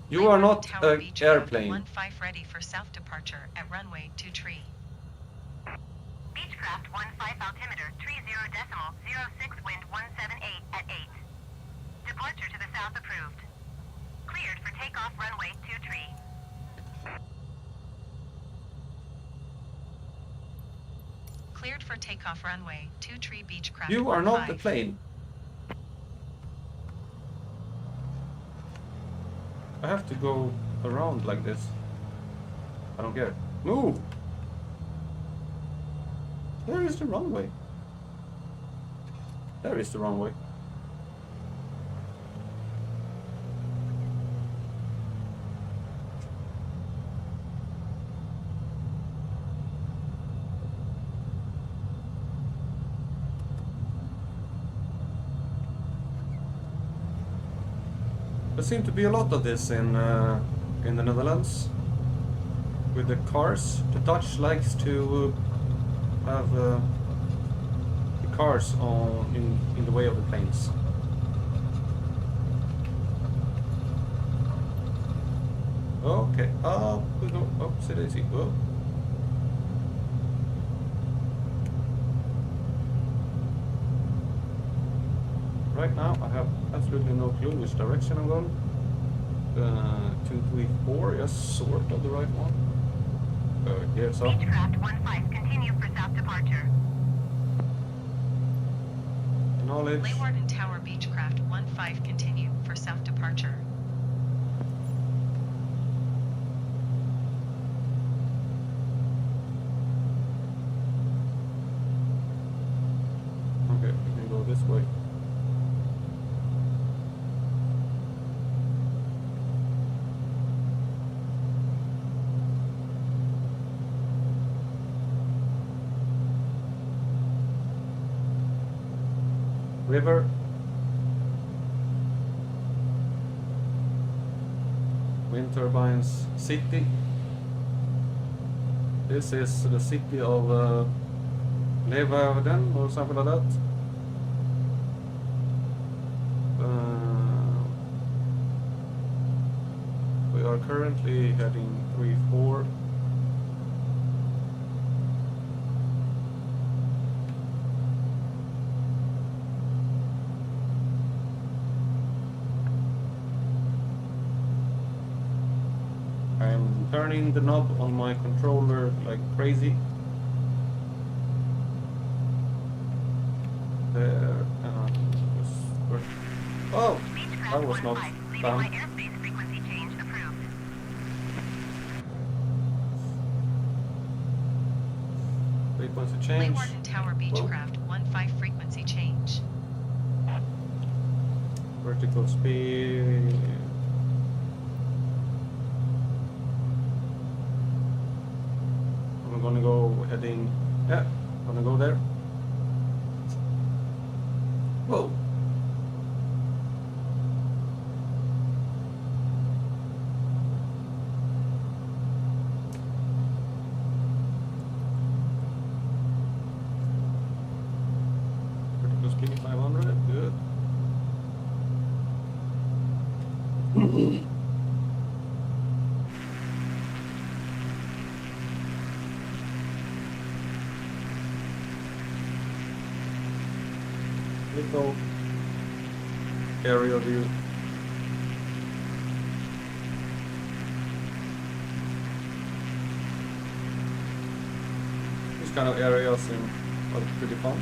You are not Tower an Beach airplane. 15 ready for south departure at runway 23. Beechcraft 15 altimeter 30.06 wind 178 at 8. Departure to the south approved. Cleared for takeoff runway 23. Cleared for takeoff runway 23 Beechcraft. You are not the 15. plane. I have to go around like this. I don't care. Move! Where is the runway? There is the runway. There seem to be a lot of this in the Netherlands with the cars. The Dutch likes to have the cars in the way of the planes. Okay, up we go. Oh, see daisy. Oh. Right now, I have absolutely no clue which direction I'm going. 2, 3, 4, yes, sort of the right one. Here's up. Beechcraft 15, continue for south departure. Knowledge. Leeuwarden Tower Beechcraft 15 continue for south departure. Okay, we can go this way. River. Wind turbines city. This is the city of Leeuwarden or something like that. We are currently heading 3-4. I'm turning the knob on my controller like crazy. There, oh, that was not Leaving fun. my airspace frequency change approved. Frequency change. Leeuwarden Tower Beechcraft 15 frequency change. Vertical speed. I'm gonna go heading. Yeah, gonna go there. Whoa. Vertical speed 500. Good. Little aerial view. These kind of areas are pretty fun.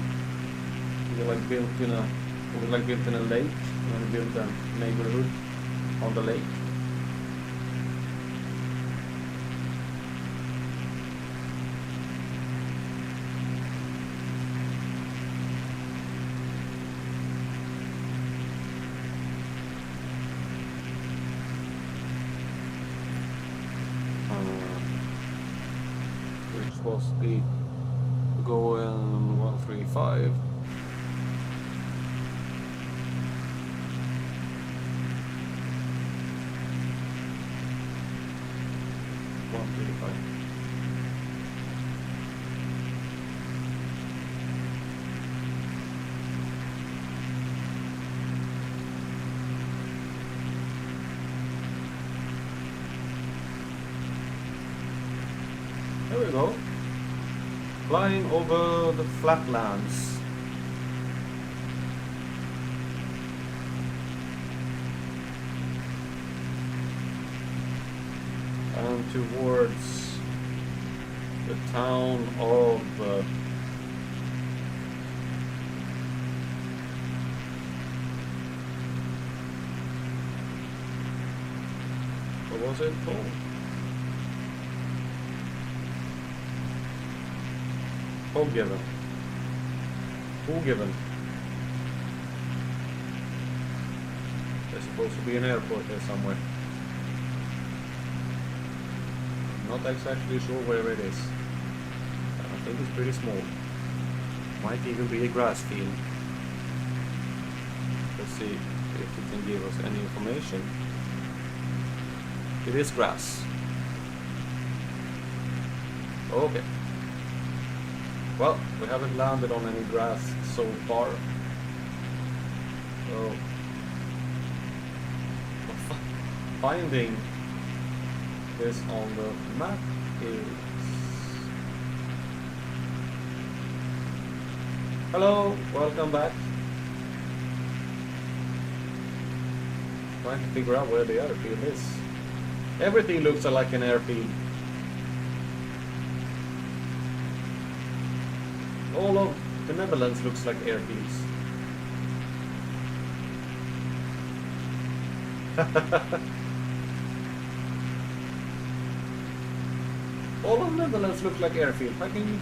We're like built in a lake, and we built a neighborhood on the lake. Which was the going 135. There we go. Flying over the flatlands. And towards the town of what was it called? Hogiven. There's supposed to be an airport there somewhere. Not exactly sure where it is. I think it's pretty small. Might even be a grass field. Let's see if it can give us any information. It is grass. Okay. Well, we haven't landed on any grass so far. So, finding this on the map is... Hello, welcome back. Trying to figure out where the airfield is. Everything looks like an airfield. All of the Netherlands looks like airfields. All of the Netherlands look like airfield. How can you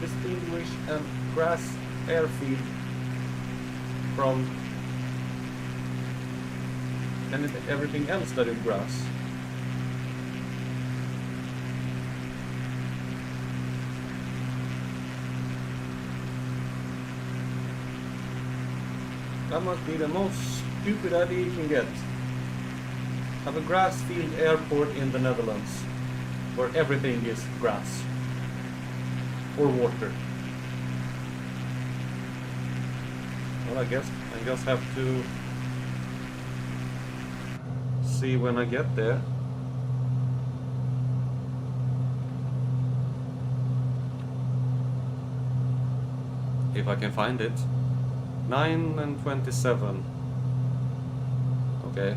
distinguish a grass airfield from everything else that is grass? That must be the most stupid idea you can get. Have a grass field airport in the Netherlands, where everything is grass or water. Well, I just have to see when I get there. If I can find it. 9 and 27. Okay.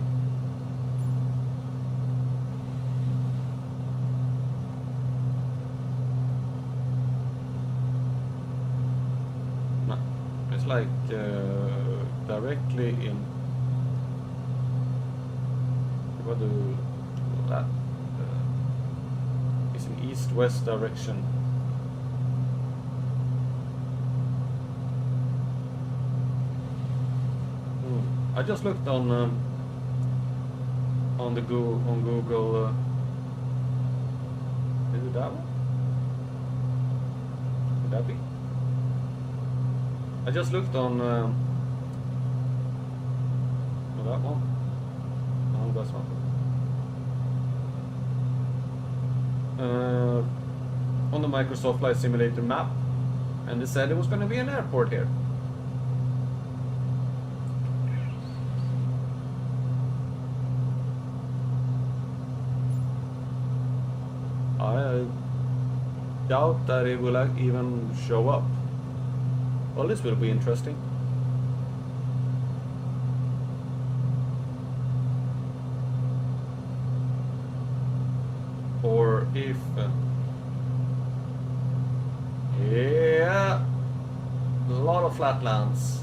No, it's like directly in. What do that? It's in east-west direction. I just looked on Google. Is it that one? Could that be? I just looked on that one. No, that's not. On the Microsoft Flight Simulator map, and they said it was going to be an airport here. I doubt that it will even show up. Well, this will be interesting. Or if... yeah, a lot of flatlands.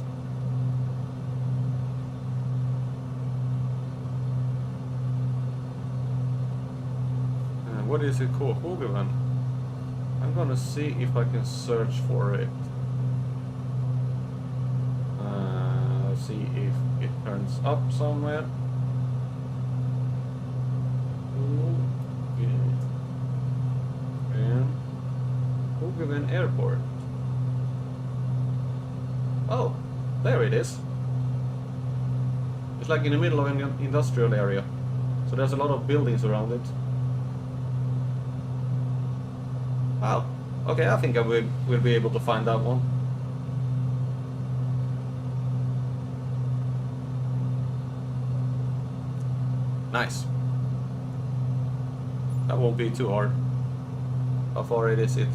What is it called? Rotterdam. I'm gonna see if I can search for it. See if it turns up somewhere. And Rotterdam Airport. Oh, there it is. It's like in the middle of an industrial area, so there's a lot of buildings around it. Wow. Okay, I think I will be able to find that one. Nice. That won't be too hard. How far it is it?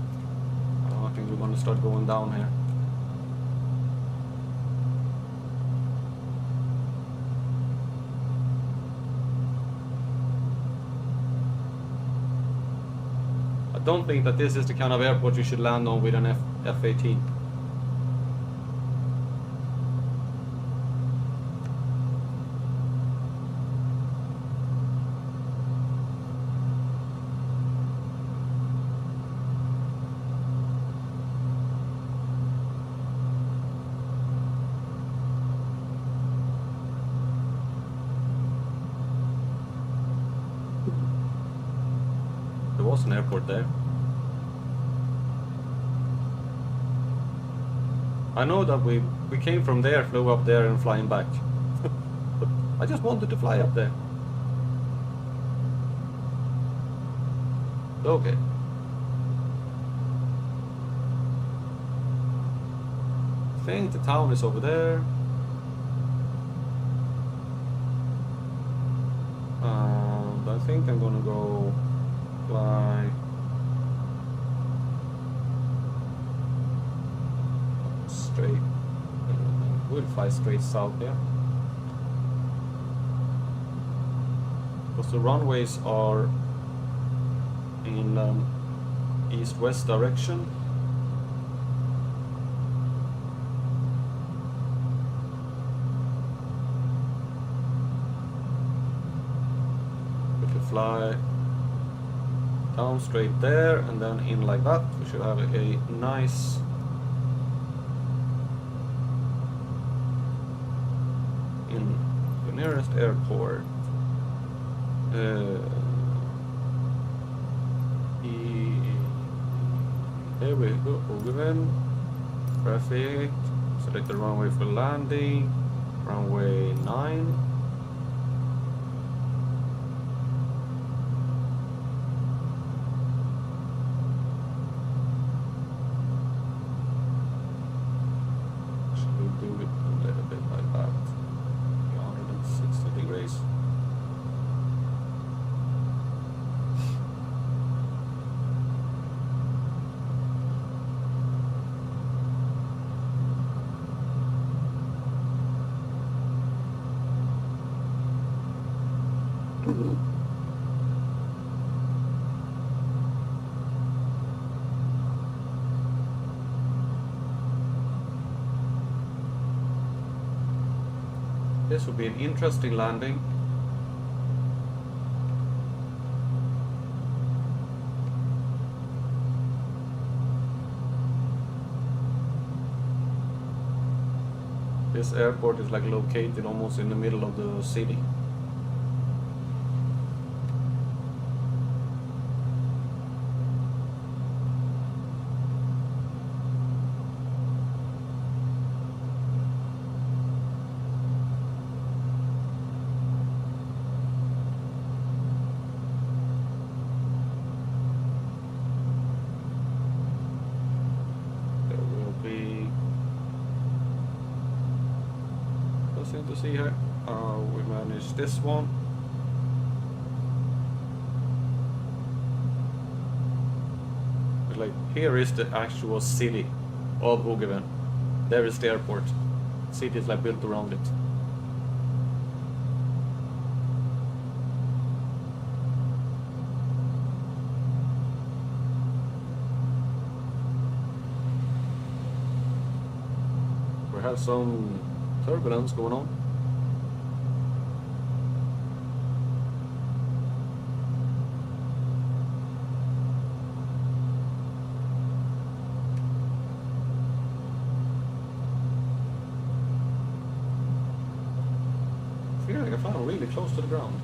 Oh, I think we're gonna start going down here. I don't think that this is the kind of airport you should land on with an F-18. There was an airport there. I know that we came from there, flew up there and flying back. But I just wanted to fly up there. Okay. I think the town is over there. I think I'm gonna go fly straight. We'll fly straight south here. Because the runways are in east-west direction. We can fly down straight there and then in like that. We should have a nice in the nearest airport. Here we go, Roosendal. Traffic. Select the runway for landing. Runway 9. Should we do it a little bit like that? 160 degrees. This will be an interesting landing. This airport is like located almost in the middle of the city. To see here, we managed this one. But like here is the actual city of Roosendal. There is the airport. City is like built around it. We have some turbulence going on. I feel like I'm flying really close to the ground.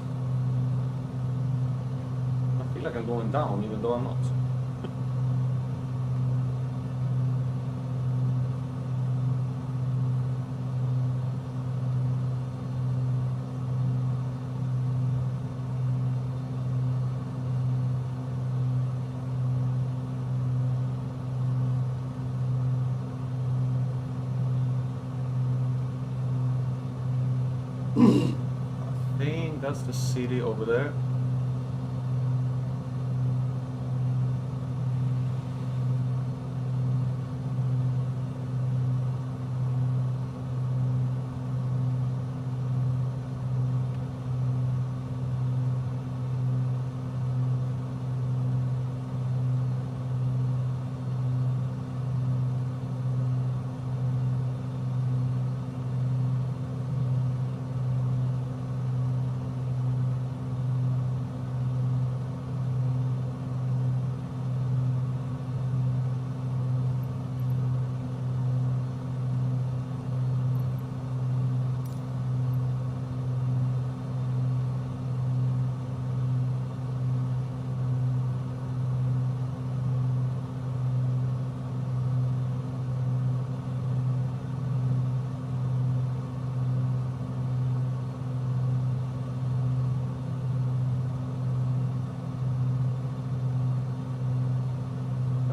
I feel like I'm going down even though I'm not. I think that's the city over there.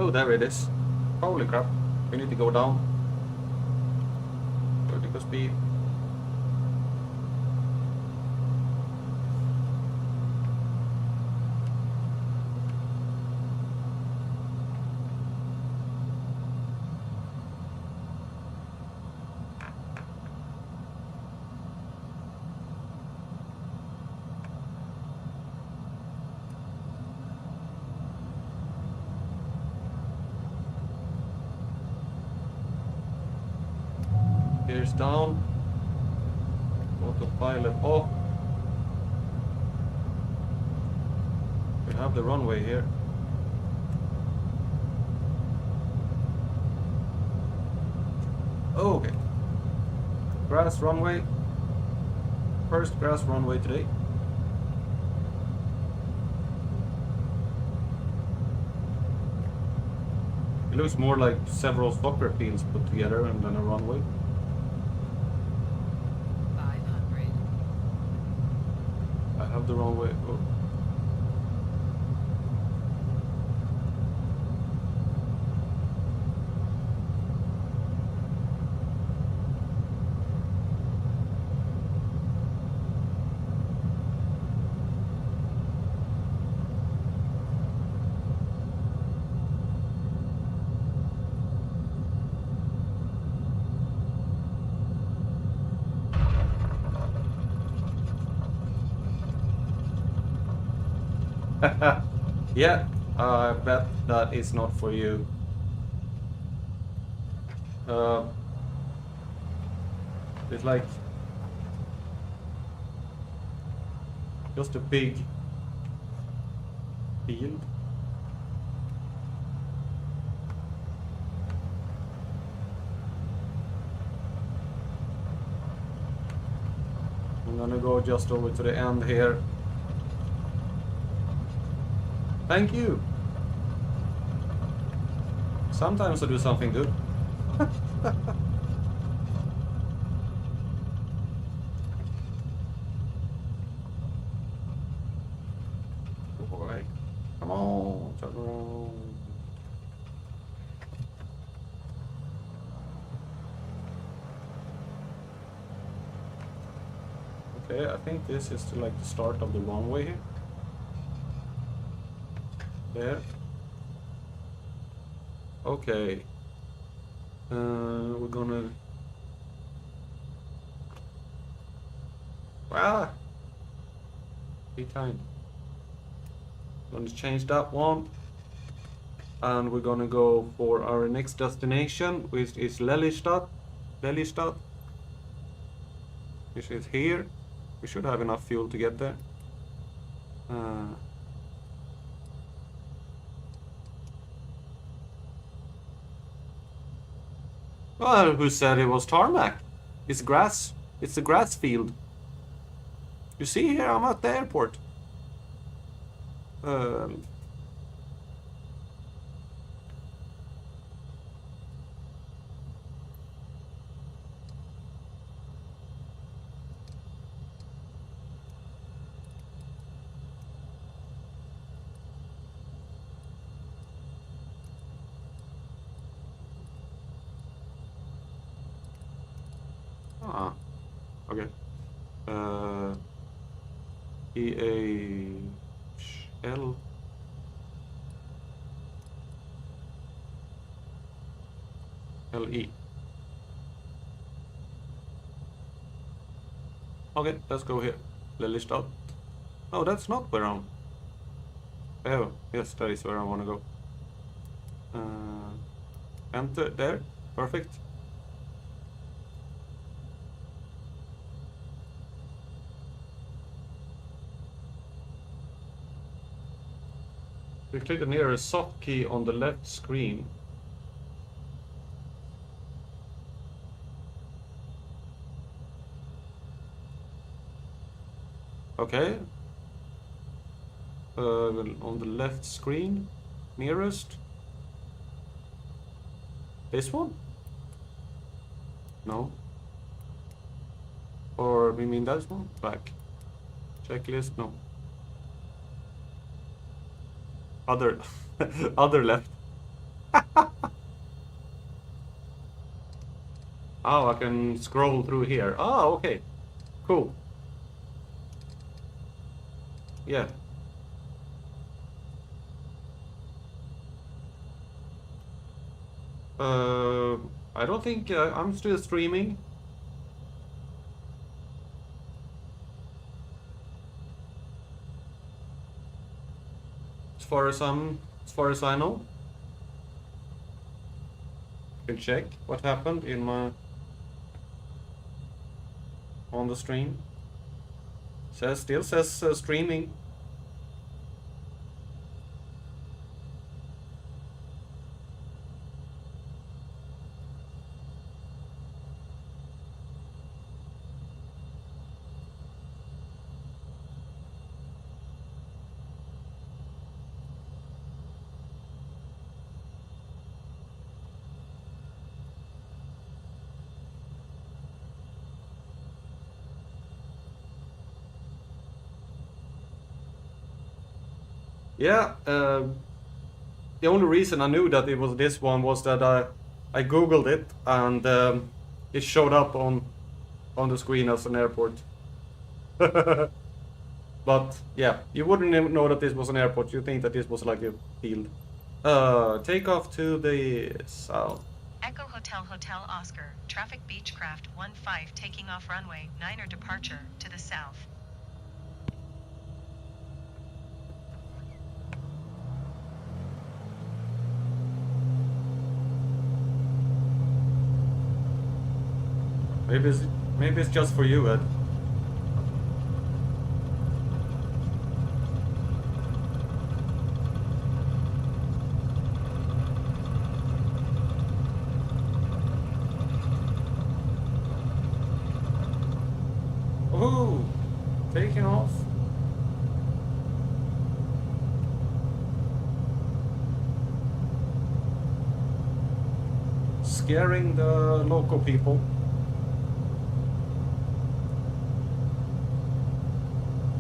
Oh, there it is. Holy crap. We need to go down. Vertical speed. is down. Autopilot off. We have the runway here. Oh, okay. Grass runway. First grass runway today. It looks more like several soccer fields put together and then a runway. 500. I have the runway. Oh. Yeah, I bet that is not for you. It's like just a big field. I'm gonna go just over to the end here. Thank you. Sometimes I do something good. Boy, come on, turn around. Okay, I think this is like the start of the runway here. There. Okay. We're gonna. Ah. Be kind. Gonna change that one, and we're gonna go for our next destination, which is Lelystad. Lelystad. Which is here. We should have enough fuel to get there. Well, who said it was tarmac? It's grass. It's a grass field. You see here, I'm at the airport. Okay. EAL. LE. Okay, let's go here. Lelystad. Oh, that's not where I'm. Oh, yes, that is where I want to go. Enter there. Perfect. We click the nearest soft key on the left screen. Okay. On the left screen, nearest. This one? No. Or we mean that one? Back. Checklist? No. Other, other left. Oh, I can scroll through here. Oh, okay. Cool. Yeah. I don't think I'm still streaming. As far as I know. You can check what happened in my on the stream. Still says streaming. Yeah, the only reason I knew that it was this one was that I googled it and it showed up on the screen as an airport. But yeah, you wouldn't even know that this was an airport. You think that this was like a field. Take off to the south. Echo Hotel Hotel Oscar, traffic Beechcraft 15 taking off runway 9er departure to the south. Maybe it's just for you, Ed. Oh, taking off. Scaring the local people.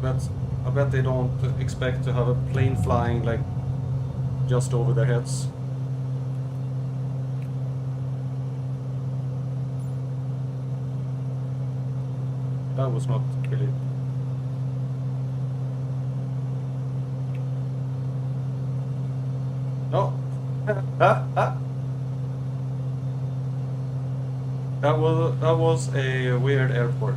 But I bet they don't expect to have a plane flying like just over their heads. That was not really. No. That was a weird airport.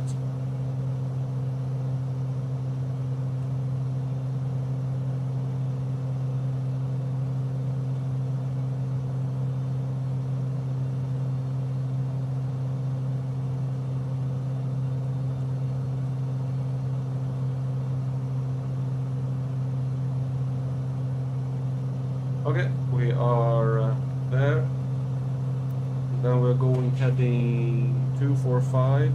Okay, we are there. Then we're going heading 245.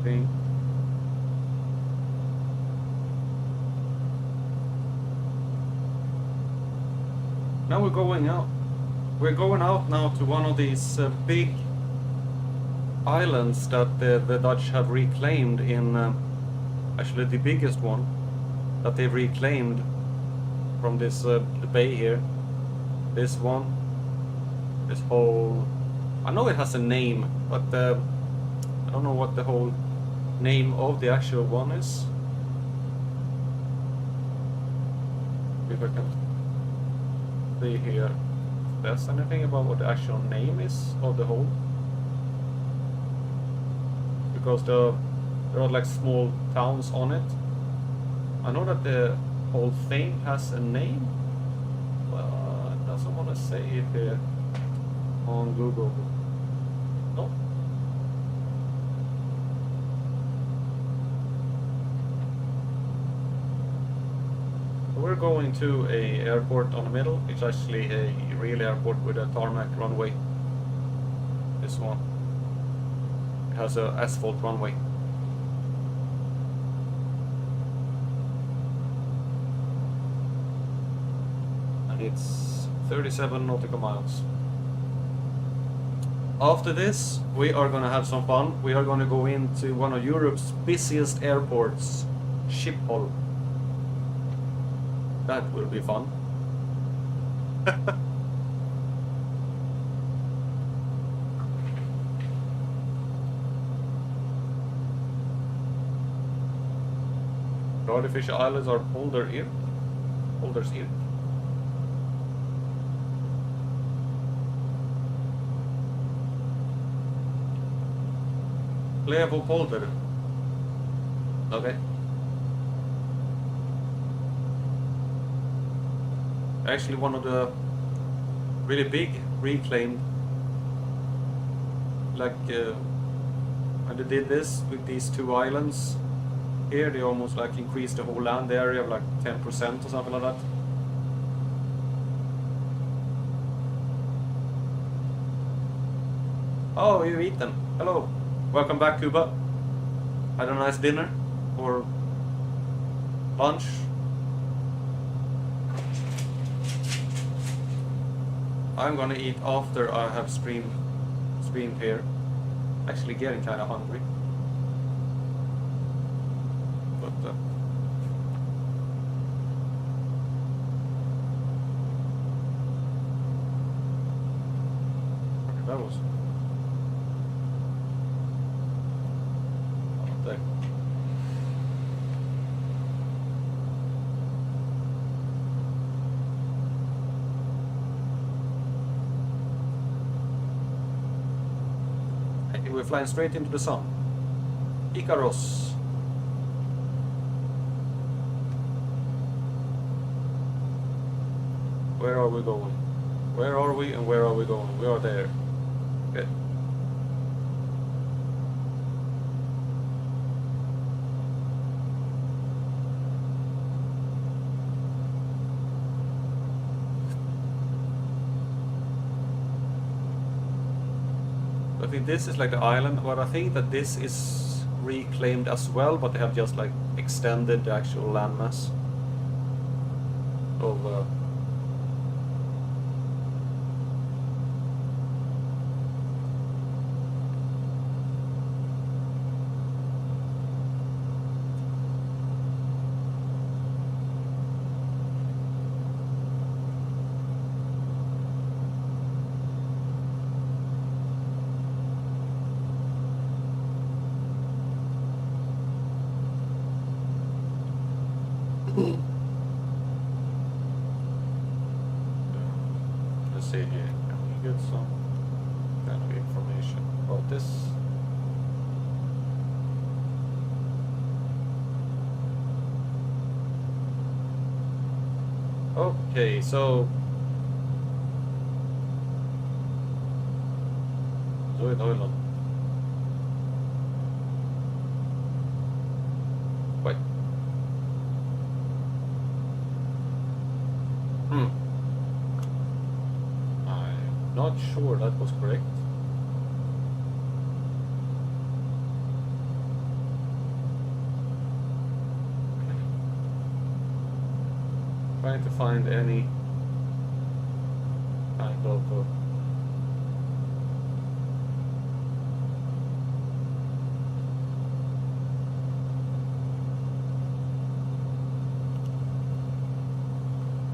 Okay. Now we're going out. We're going out now to one of these big islands that the Dutch have reclaimed in, actually the biggest one that they've reclaimed from this the bay here. This one, this whole, I know it has a name, but I don't know what the whole name of the actual one is. If I can see here. There's anything about what the actual name is of the whole, because there are like small towns on it. I know that the whole thing has a name, but it doesn't want to say it here on Google. No. We're going to a airport on the middle. It's actually a real airport with a tarmac runway. This one. It has a asphalt runway. And it's 37 nautical miles. After this, we are gonna have some fun. We are gonna go into one of Europe's busiest airports, Schiphol. That will be fun. The artificial islands are Polder's Ear. Levo Polder. Okay. Actually, one of the really big reclaimed. Like when they did this with these 2 islands here, they almost like increased the whole land area of like 10% or something like that. Oh, you've eaten. Hello. Welcome back, Cuba. Had a nice dinner or lunch. I'm gonna eat after I have streamed here. Actually getting kind of hungry. But okay, that was there. Hey, we're flying straight into the sun. Icarus. Where are we going? Where are we and where are we going? We are there. Okay. I think this is like the island, but I think that this is reclaimed as well, but they have just like extended the actual landmass of let's see here. Can we get some kind of information about this? Okay, so Roosendal. Wait. I'm not sure that was correct. Trying to find any kind of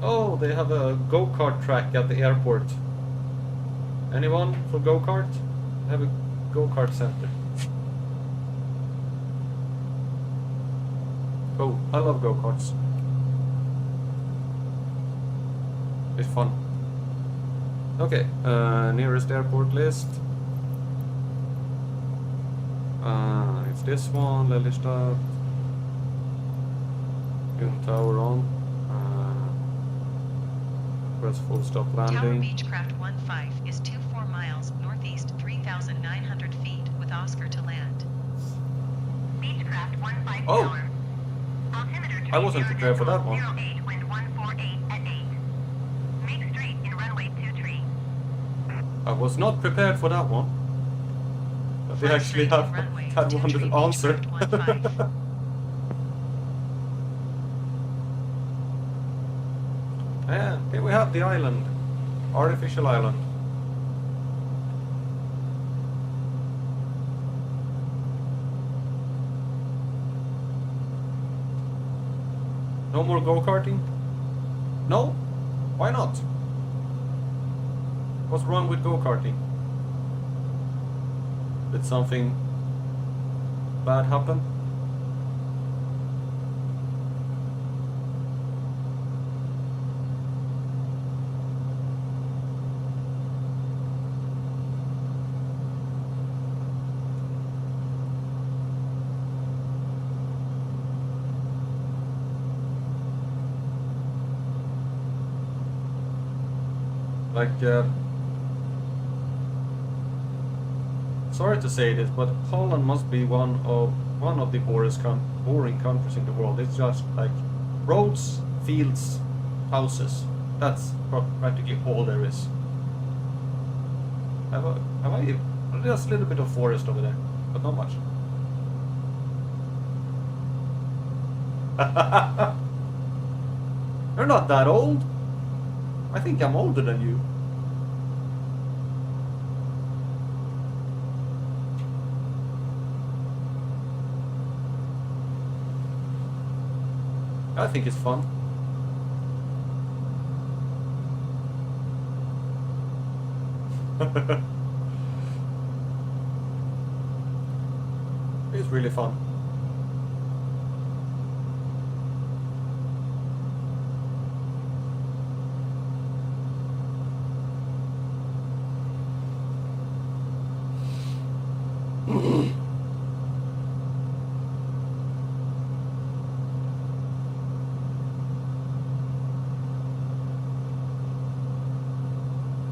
oh, they have a go-kart track at the airport. Anyone for go-kart? They have a go-kart center. Oh, I love go-karts. It's fun. Okay, nearest airport list. It's this one, Lelystad. Tower on. Press full stop Tower landing. Beechcraft 15 is 24 miles northeast, 3,900 feet, with Oscar to land. Beechcraft 15 Oh. Tower. Altimeter I wasn't prepared for that one. 08, wind 148 at 8. Make straight in runway 23. I was not prepared for that one. But they Fly actually straight have in runway had one 23 to answer. Beechcraft 15. Yeah, here we have the island. Artificial island. No more go-karting? No? Why not? What's wrong with go-karting? Did something bad happen? Like, sorry to say this, but Holland must be one of the boring countries in the world. It's just like roads, fields, houses. That's practically all there is. Have I just a little bit of forest over there, but not much. You're not that old. I think I'm older than you. I think it's fun. It's really fun.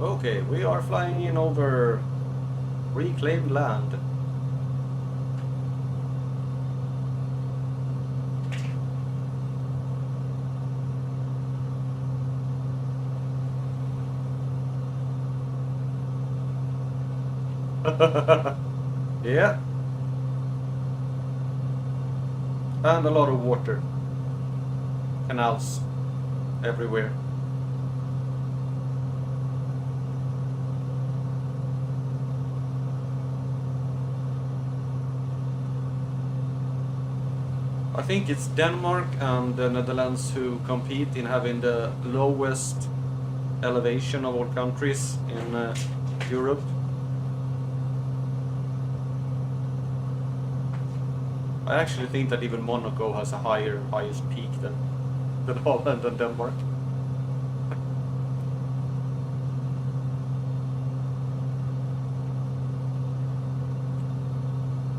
Okay, we are flying in over reclaimed land. Yeah. And a lot of water. Canals everywhere. I think it's Denmark and the Netherlands who compete in having the lowest elevation of all countries in Europe. I actually think that even Monaco has a highest peak than Holland and Denmark.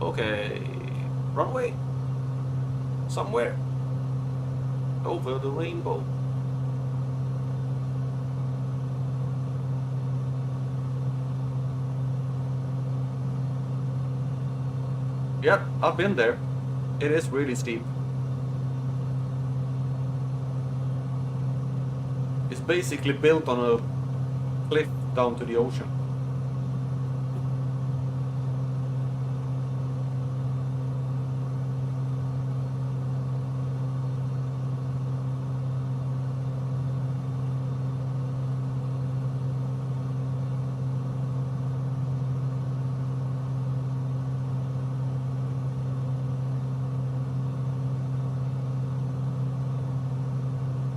Okay, runway. Somewhere over the rainbow. Yep, I've been there. It is really steep. It's basically built on a cliff down to the ocean.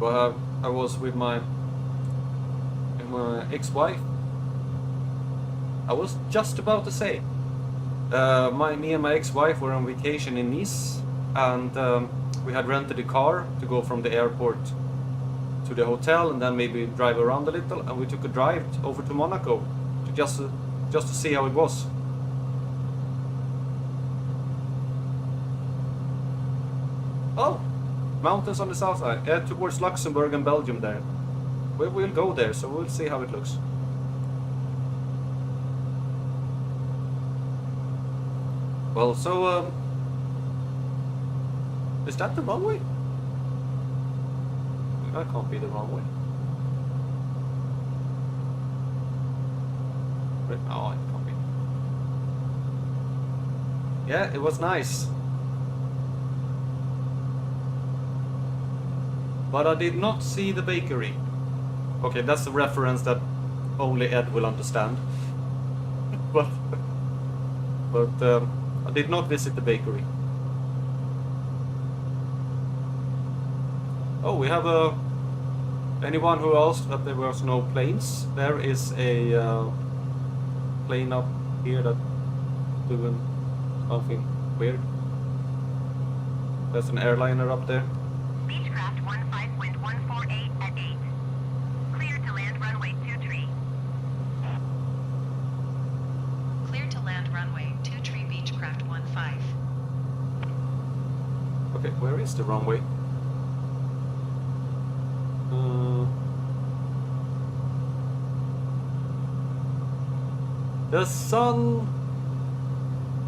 Well, I was with my ex-wife. I was just about to say, me and my ex-wife were on vacation in Nice, and we had rented a car to go from the airport to the hotel, and then maybe drive around a little. And we took a drive over to Monaco to just to see how it was. Oh. Mountains on the south side, towards Luxembourg and Belgium there. We'll go there, so we'll see how it looks. Well, so, is that the runway? That can't be the runway. No, it can't be. Yeah, it was nice. But I did not see the bakery. Okay, that's a reference that only Ed will understand. but I did not visit the bakery. Oh, we have anyone who asked that there was no planes. There is a plane up here that doing something weird. There's an airliner up there. Beechcraft 15 wind 148 at 8. Clear to land runway 23. Clear to land runway 23 Beechcraft 15. Okay, where is the runway? The sun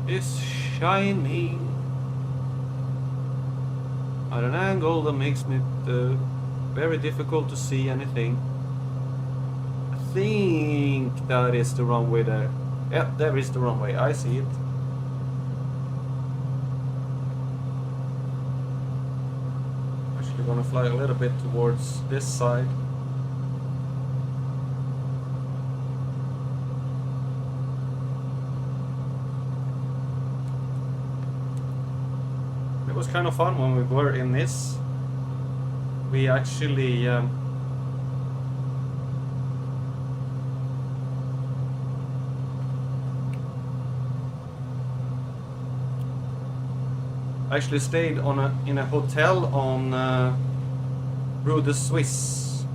is shining at an angle that makes it very difficult to see anything. I think that is the runway there. Yeah, there is the runway. I see it. Actually gonna fly a little bit towards this side. It was kind of fun when we were in this. We actually stayed in a hotel on Rue de Suisse.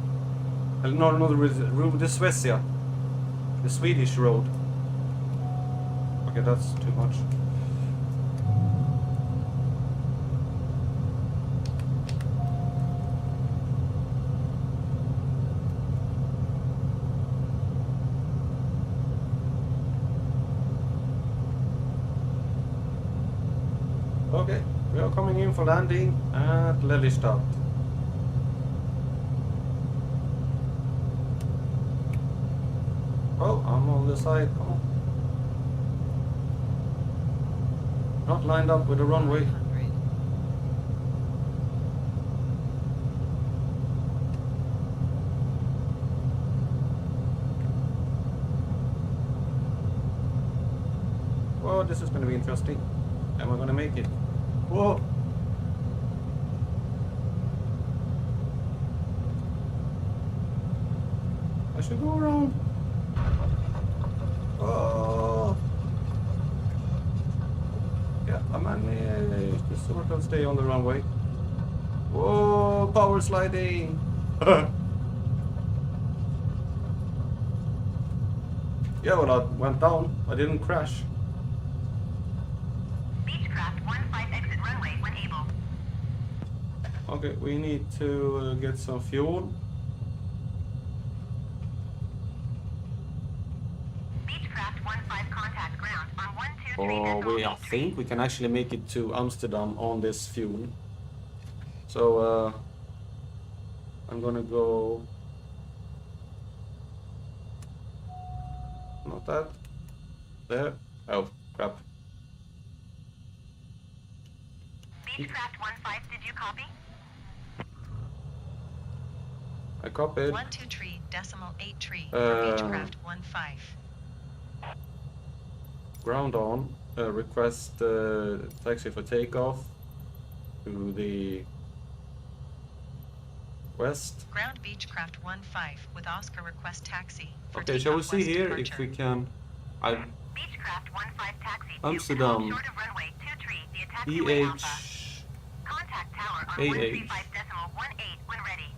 No, not Rue de Suecia. The Swedish road. Okay, that's too much. Okay, we are coming in for landing at Lelystad. Oh, I'm on the side. Come on. Not lined up with the runway. 100. Whoa, this is going to be interesting. Am I going to make it? Whoa! I should go around. Oh! Yeah, I managed to sort of stay on the runway. Whoa! Power sliding! Yeah, well, I went down. I didn't crash. Beechcraft 15 exit runway when able. Okay, we need to get some fuel. Beechcraft 15 contact ground on 123 Oh, I think we can actually make it to Amsterdam on this fuel. So, I'm gonna go... Not that. There. Oh, crap. Beechcraft 15, did you copy? I copied. 123.83 for Uh, Beechcraft 15. Ground on. Request taxi for takeoff to the west. Ground Beechcraft 15 with Oscar request taxi for Okay, shall we takeoff see west here departure. if we can... Beechcraft 15 taxi to Amsterdam. and hold short of runway 23 via taxiway EH... Alpha. Contact tower on AH. 135.18 when ready.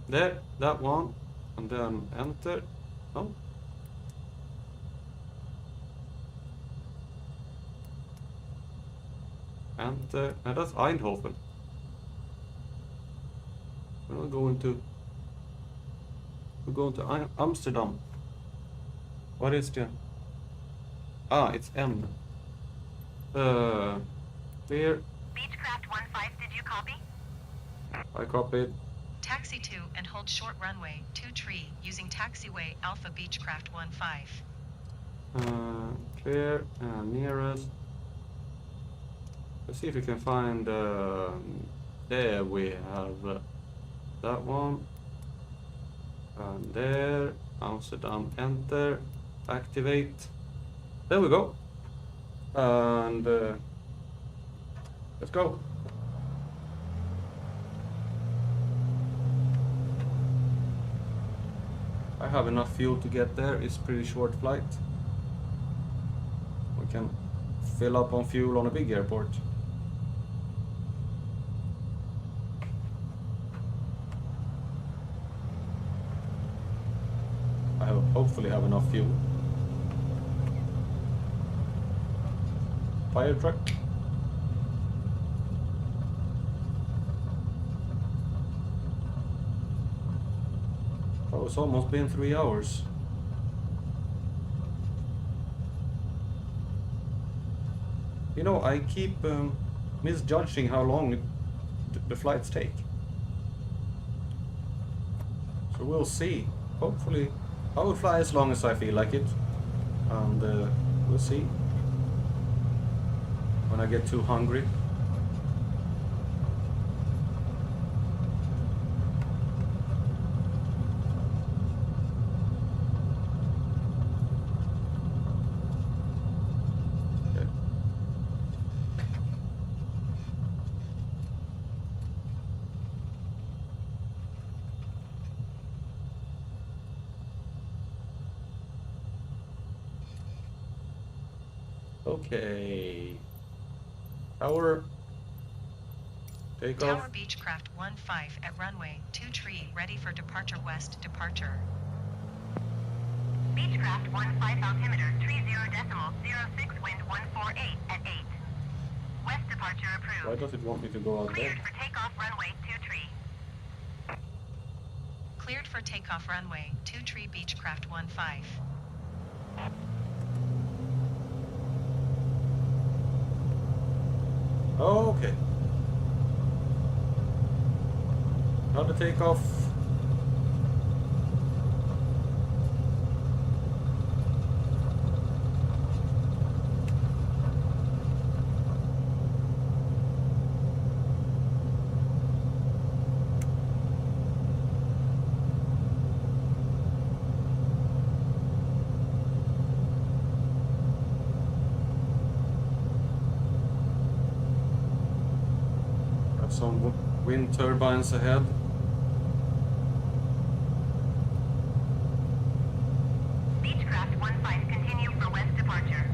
There, that one. And then enter. No. Enter. And that's Eindhoven. We're not going to... We're going to Amsterdam. What is the... Ah, it's M. Clear. Beechcraft 15, did you copy? I copied. Taxi to and hold short runway 23 using taxiway Alpha Beechcraft 15. Clear. Nearest. Let's see if we can find... there we have that one. And there. Amsterdam, enter. Activate. There we go. And let's go. I have enough fuel to get there. It's pretty short flight. We can fill up on fuel on a big airport. I hopefully have enough fuel. Fire truck. Oh, it's almost been 3 hours. You know, I keep misjudging how long the flights take. So we'll see. Hopefully, I will fly as long as I feel like it. And we'll see. When I get too hungry. Okay. Tower. Take Tower off. Beechcraft 15 at runway 23, ready for departure west departure. Beechcraft 15 altimeter 30.06 wind 148 at 8. West departure approved. Why does it want me to go out Cleared there? for takeoff runway 23. Cleared for takeoff runway 23 Beechcraft 15. Okay. Now to take off. Got some wind turbines ahead. Beechcraft 15 continue for west departure.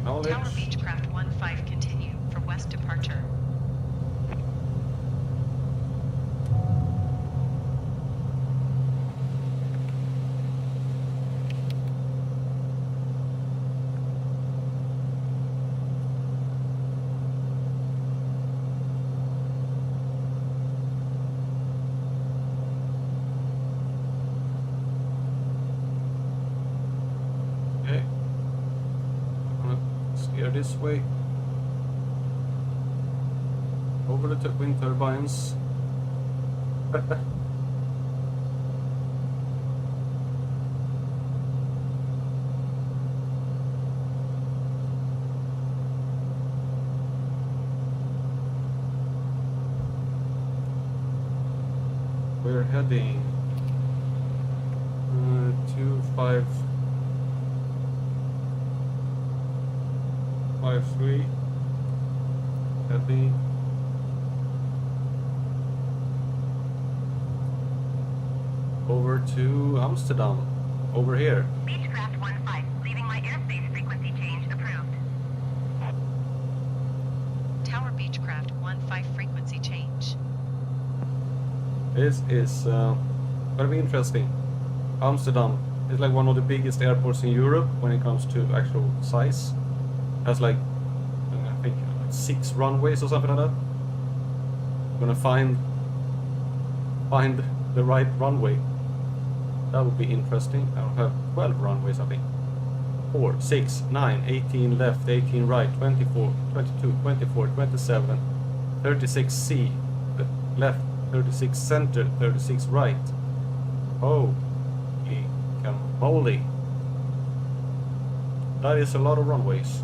Tower Knowledge. Beechcraft 15 continue for west departure. Okay. I'm gonna steer this way. Over the wind turbines. We're heading 2553. Heading. Over to Amsterdam. Over here. Beechcraft 15 leaving my airspace frequency change approved. Tower Beechcraft 15 frequency change. This is gonna be interesting. Amsterdam is like one of the biggest airports in Europe when it comes to actual size. Has like I think 6 runways or something like that. Gonna find the right runway. That would be interesting. I'll have 12 runways, I think. 4, 6, 9, 18 left, 18 right, 24, 22, 24, 27, 36C left, 36 center, 36 right. Holy moly. That is a lot of runways.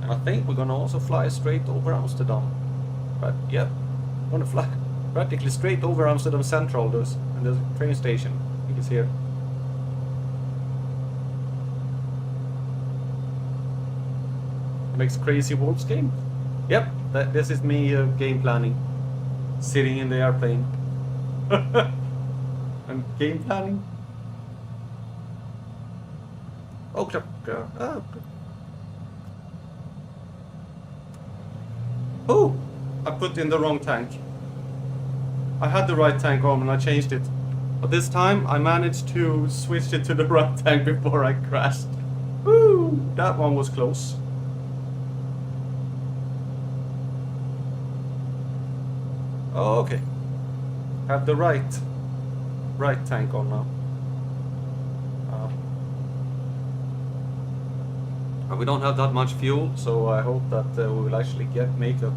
And I think we're gonna also fly straight over Amsterdam. But yeah, we're gonna fly practically straight over Amsterdam Central, and there's a train station. I think it's here. Makes Crazy Wolves game. Yep, this is me game planning. Sitting in the airplane. And game planning. Oh, crap. Oh, I put in the wrong tank. I had the right tank on and I changed it. But this time I managed to switch it to the right tank before I crashed. Woo! That one was close. Oh, okay. Have the right tank on now. We don't have that much fuel, so I hope that we will actually make it.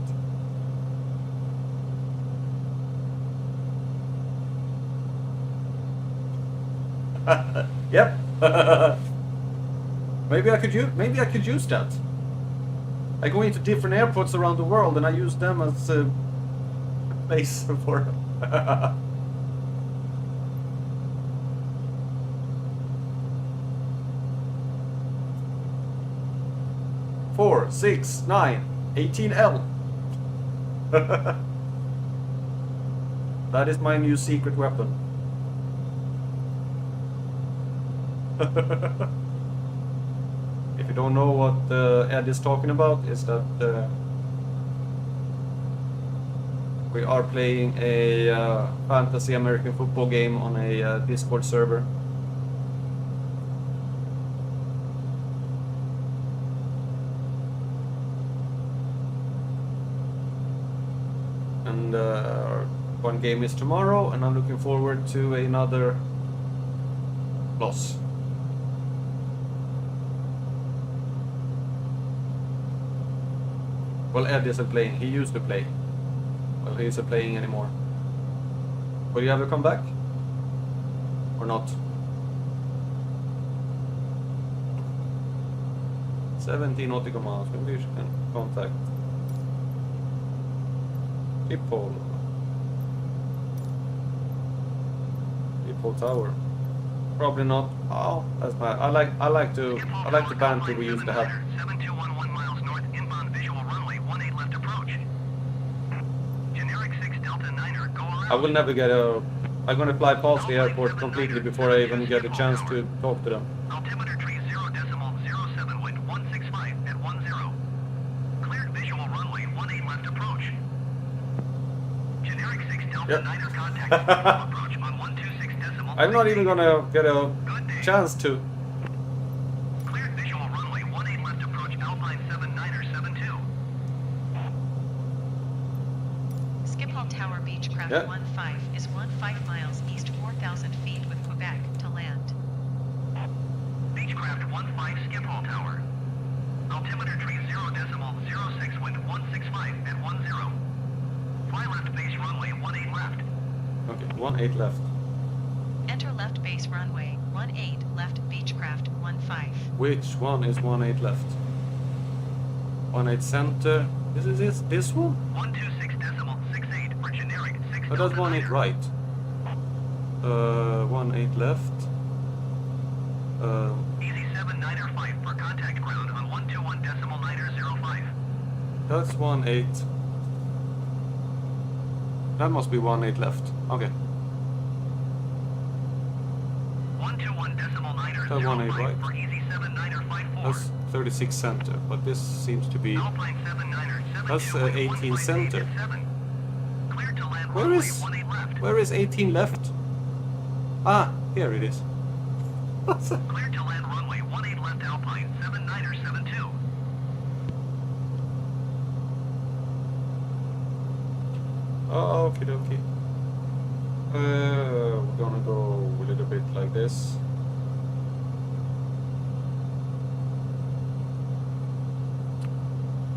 Yep. Maybe I could use that. I go into different airports around the world and I use them as a place for. 4, 6, 9, 18L. That is my new secret weapon. If you don't know what Ed is talking about, is that we are playing a fantasy American football game on a Discord server. And one game is tomorrow, and I'm looking forward to another loss. Well, Ed isn't playing. He used to play. Well, he isn't playing anymore. Will you ever come back? Or not? 17 nautical miles. Maybe you should contact People Tower. Probably not. Oh, that's bad. I like the banter we used to have. 7211 miles north, inbound visual runway 18 left approach. Generic 6 Delta 9er, go around. I will never get a. I'm gonna fly past the airport completely before I even get a chance to talk to them. Altimeter tree 0.07 wind 165 at 10. Cleared visual runway 18 left approach. Generic 6 Delta Yep. 9er contact approach on 126 decimal. I'm not even gonna get a chance to. Cleared visual runway 18 left approach Alpine 79er 72. Schiphol Tower Beechcraft Yeah. 15 is 15 miles east 4,000 feet with Quebec to land. Beechcraft 15 Schiphol Tower. Altimeter tree 0.06 wind 165 at 10. Fly left base runway 18 left. Okay, 18 left. Enter left base runway 18 left Beechcraft 15. Which one is 18 left? 18 center. This one? 126 decimal 68 for generic 6 Oh, that's Delta 18 9er. right. 18 left. Easy 7 9er 5 for contact ground on 121 decimal 9er 05. That's 18. That must be 18 left. Okay. 121 decimal 9er That 18 05 right. for easy 7 9er 54. That's 36 center, but this seems to be. Alpine 7 9er 72 That's, wind 18 158 center. at 7. Cleared to land Where runway is 18 left. where is 18 left? Ah, here it is. Cleared to land runway 18 left Alpine 7 9er 72. Oh, okie dokie. We're gonna go a little bit like this.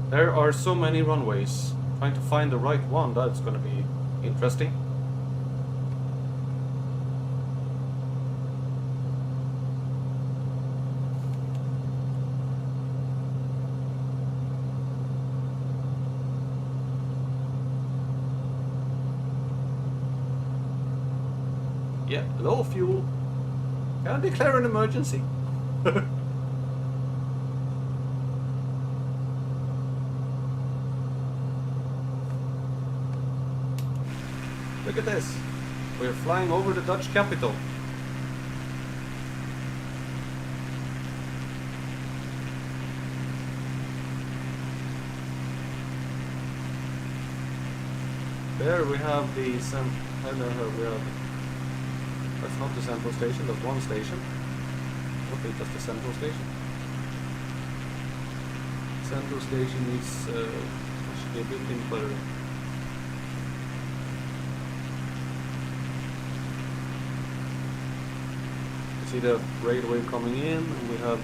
There are so many runways. Trying to find the right one, that's gonna be interesting. Yeah, low fuel. Can I declare an emergency? Look at this. We're flying over the Dutch capital. There we have the that's not the central station, that's one station. Okay, that's the central station. Central station is actually a building for see the radar wave coming in, and we have.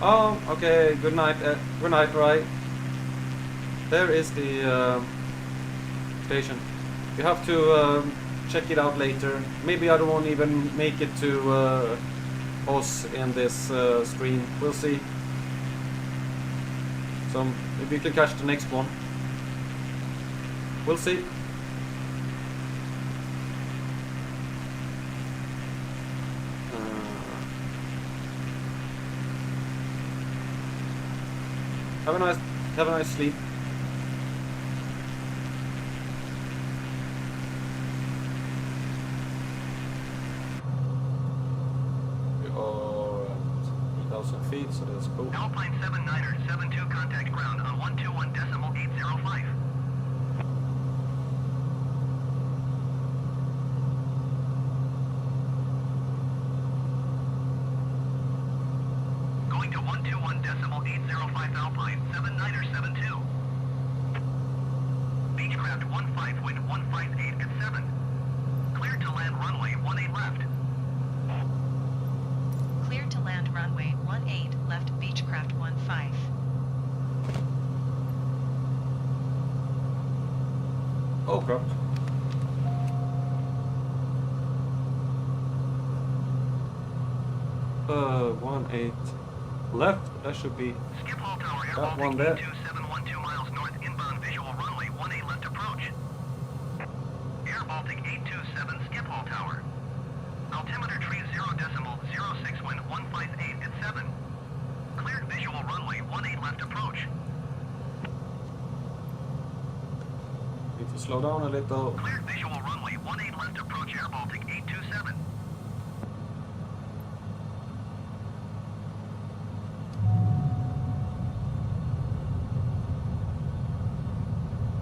Oh, okay. Good night. Good night, right? There is the station. You have to check it out later. Maybe I won't even make it to us in this stream. We'll see. So maybe you can catch the next one. We'll see. Have a nice sleep. We are at 3,000 feet, so that's cool. Alpine 79er, 72 contact ground on 121.805. Going to 121.805 Alpine, 79er, 72. Beechcraft 15.158 at 7. Cleared to land runway 18 left. Cleared to land runway 18 left Beechcraft 15. Oh crap. 18 left. That should be Schiphol Tower, Air that one Baltic there. 2712 miles north, inbound visual runway 18 left approach. Air Baltic 827 Schiphol Tower. Altimeter tree 0.06 wind 158 at 7. Cleared visual runway 18 left approach. Need to slow down a little. Cleared visual runway 18 left approach Air Baltic 827.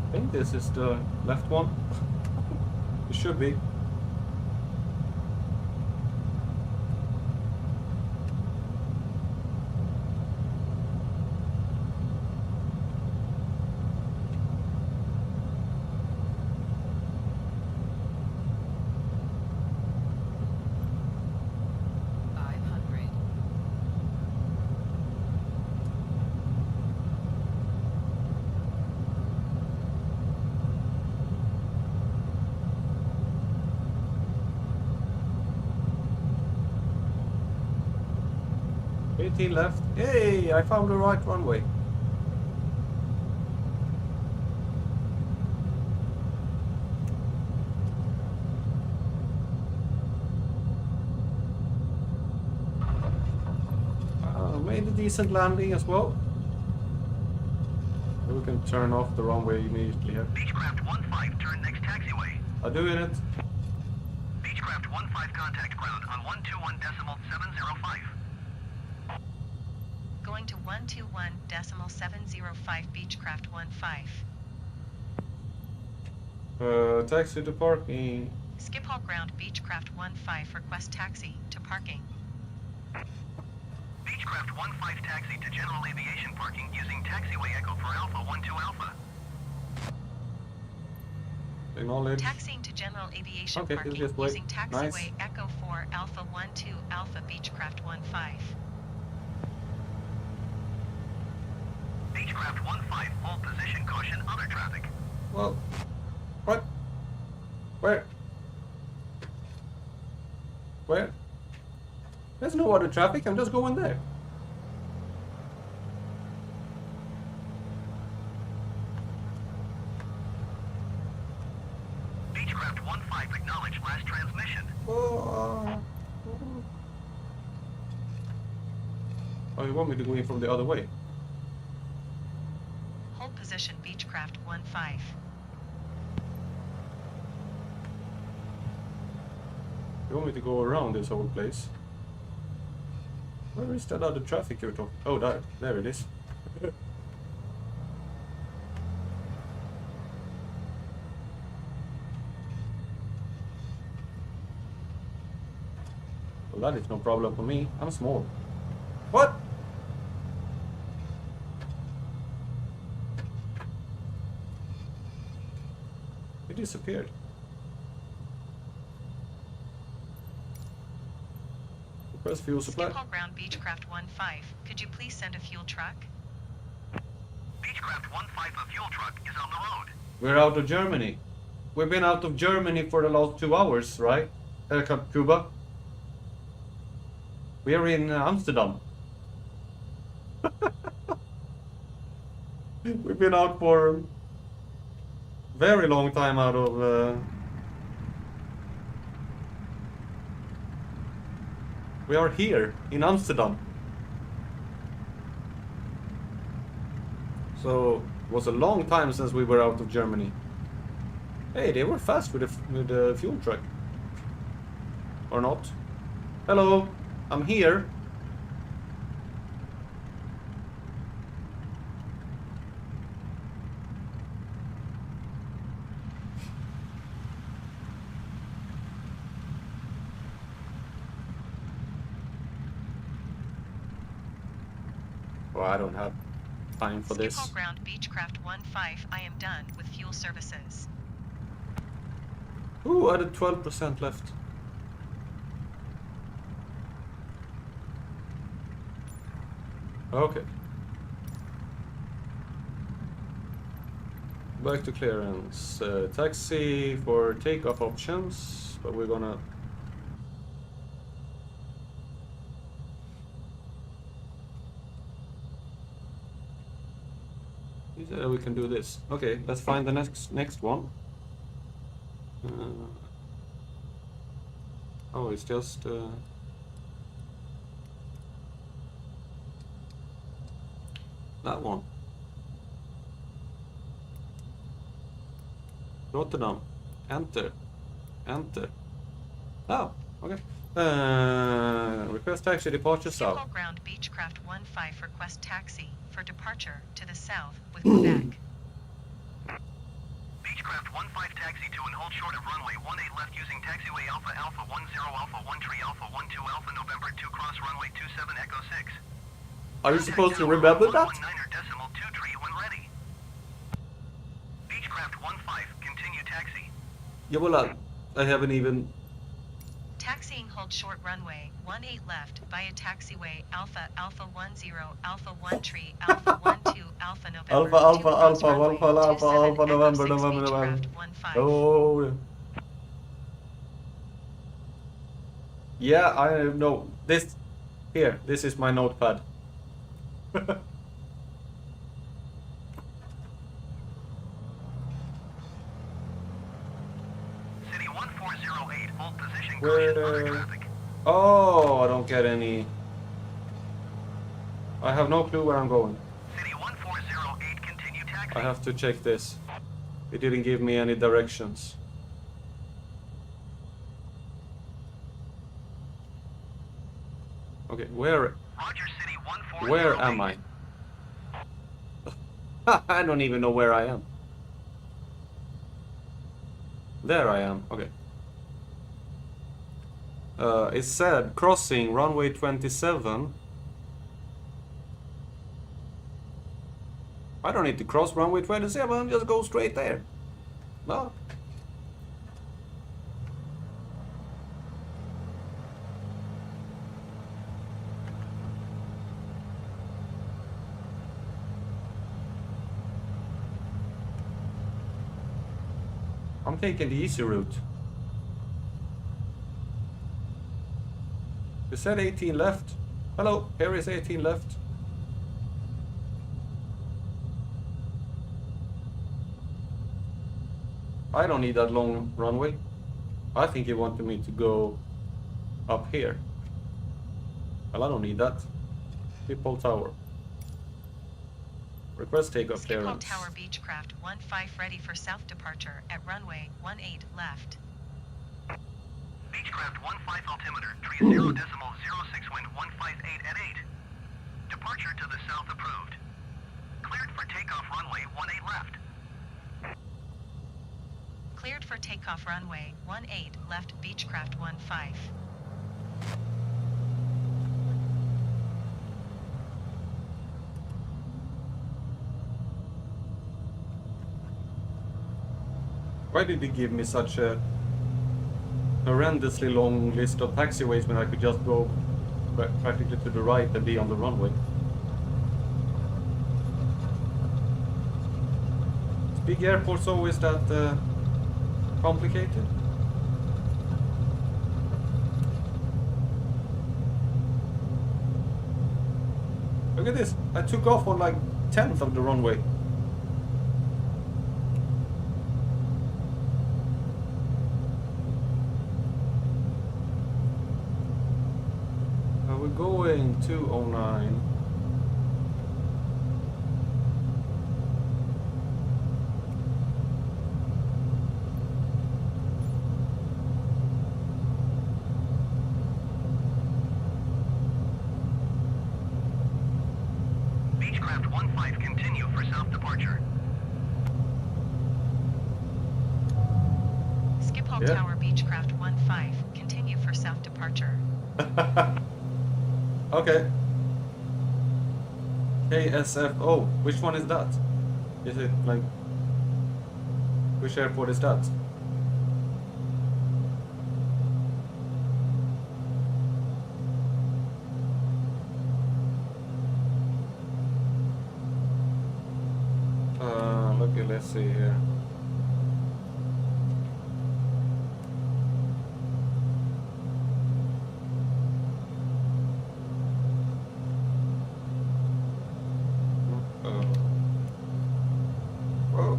I think this is the left one. It should be. Left. Hey, I found the right runway. Made a decent landing as well. We can turn off the runway immediately here. Beechcraft 15, turn next taxiway. I'm doing it. Beechcraft 15 contact ground on 121.705. Going to 121.705 Beechcraft 15. Taxi to parking. Schiphol ground Beechcraft 15 request taxi to parking. Beechcraft 15 taxi to general aviation parking using taxiway Echo for Alpha 12 Alpha. Acknowledge. Taxiing to general aviation Okay, parking just wait. using taxiway Nice. Echo 4 Alpha 12 Alpha Beechcraft 15. Beechcraft 15, hold position, caution, other traffic. Well, what? Where? Where? There's no other traffic. I'm just going there. Beechcraft 15, acknowledge last transmission. Oh, you want me to go in from the other way? Hold position Beechcraft 15. You want me to go around this whole place? Where is that other traffic you're talking? Oh, there it is. Well, that is no problem for me. I'm small. What? It disappeared. Request fuel supply. Skiphole ground Beechcraft 1-5. Could you please send a fuel truck? Beechcraft 1-5, a fuel truck, is on the road. We're out of Germany. We've been out of Germany for the last 2 hours, right? Cuba. We are in Amsterdam. We've been out for very long time out of... We are here in Amsterdam. So it was a long time since we were out of Germany. Hey, they were fast with the fuel truck. Or not. Hello, I'm here. Well, I don't have time for this. Skiphole ground Beechcraft 1-5. I am done with fuel services. Ooh, I had 12% left. Okay. Back to clearance. Taxi for takeoff options, but we're gonna... He said we can do this. Okay, let's find the next one. Oh, it's just... that one. Rotterdam. Enter. Enter. Oh, okay. Request taxi departure south. Skiphole ground Beechcraft 1-5. Request taxi for departure to the south with Quebec. Beechcraft 1-5 taxi to and hold short of runway 18 left using taxiway Alpha Alpha 10 Alpha 1 Tree Alpha 12 Alpha November 2 cross runway 27 Echo 6. Are you supposed to remember that? 119 decimal 2 tree when ready. Beechcraft 1-5, continue taxi. Yeah, well, I haven't even... Taxiing hold short runway 18 left via taxiway Alpha Alpha 10 Alpha 1 Tree Alpha 12 Alpha November Alpha, 2 Alpha, cross Alpha, runway Alpha, Alpha, 27 Alpha, Echo November, 6 November, November. Beechcraft 1-5. Oh, yeah, I know. This... Here, this is my notepad. City 1408, hold position, Where- caution other traffic. Oh, I don't get any... I have no clue where I'm going. City 1408, continue taxi. I have to check this. It didn't give me any directions. Okay, where Roger, City 1408. where am I? I don't even know where I am. There I am. Okay. It said crossing runway 27. I don't need to cross runway 27, just go straight there. No. I'm taking the easy route. You said 18 left. Hello, here is 18 left. I don't need that long runway. I think you wanted me to go up here. Well, I don't need that. Skiphole Tower. Request takeoff Skiphole clearance. Tower Beechcraft 1-5 ready for south departure at runway 18 left. Beechcraft 1-5 altimeter, tree 0 decimal 06 wind 158 at 8. Departure to the south approved. Cleared for takeoff runway 18 left. Cleared for takeoff runway 18 left Beechcraft 1-5. Why did he give me such a horrendously long list of taxiways when I could just go practically to the right and be on the runway? Is big airports always that complicated? Look at this, I took off on like 10th of the runway. We're going 209. Beechcraft 15, continue for south departure. Schiphol Yeah. Tower Beechcraft 15, continue for south departure. Okay. KSFO. Which one is that? Is it like... Which airport is that? Okay, let's see here. Whoa.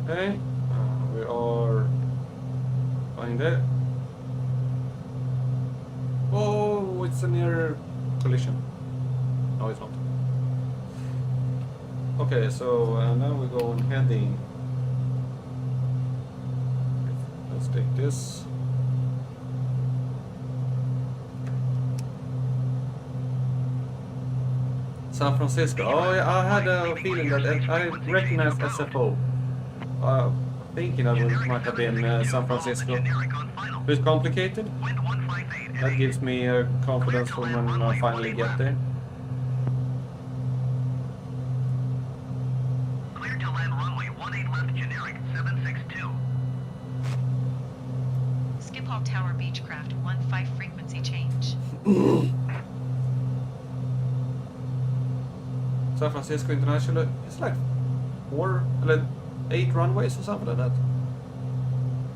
Okay, we are fine there. Oh, it's a near collision. No, it's not. Okay, so now we're going heading. Let's take this. San Francisco. Oh, yeah, I had a feeling that I recognized SFO. Thinking that it might have been San Francisco. Generic on final. It's complicated. Wind 158. That gives me confidence for when I finally get there. Clear to land runway 18 left generic 762. Schiphol Tower Beechcraft 15 frequency change. San Francisco International. It's like 8 runways or something like that.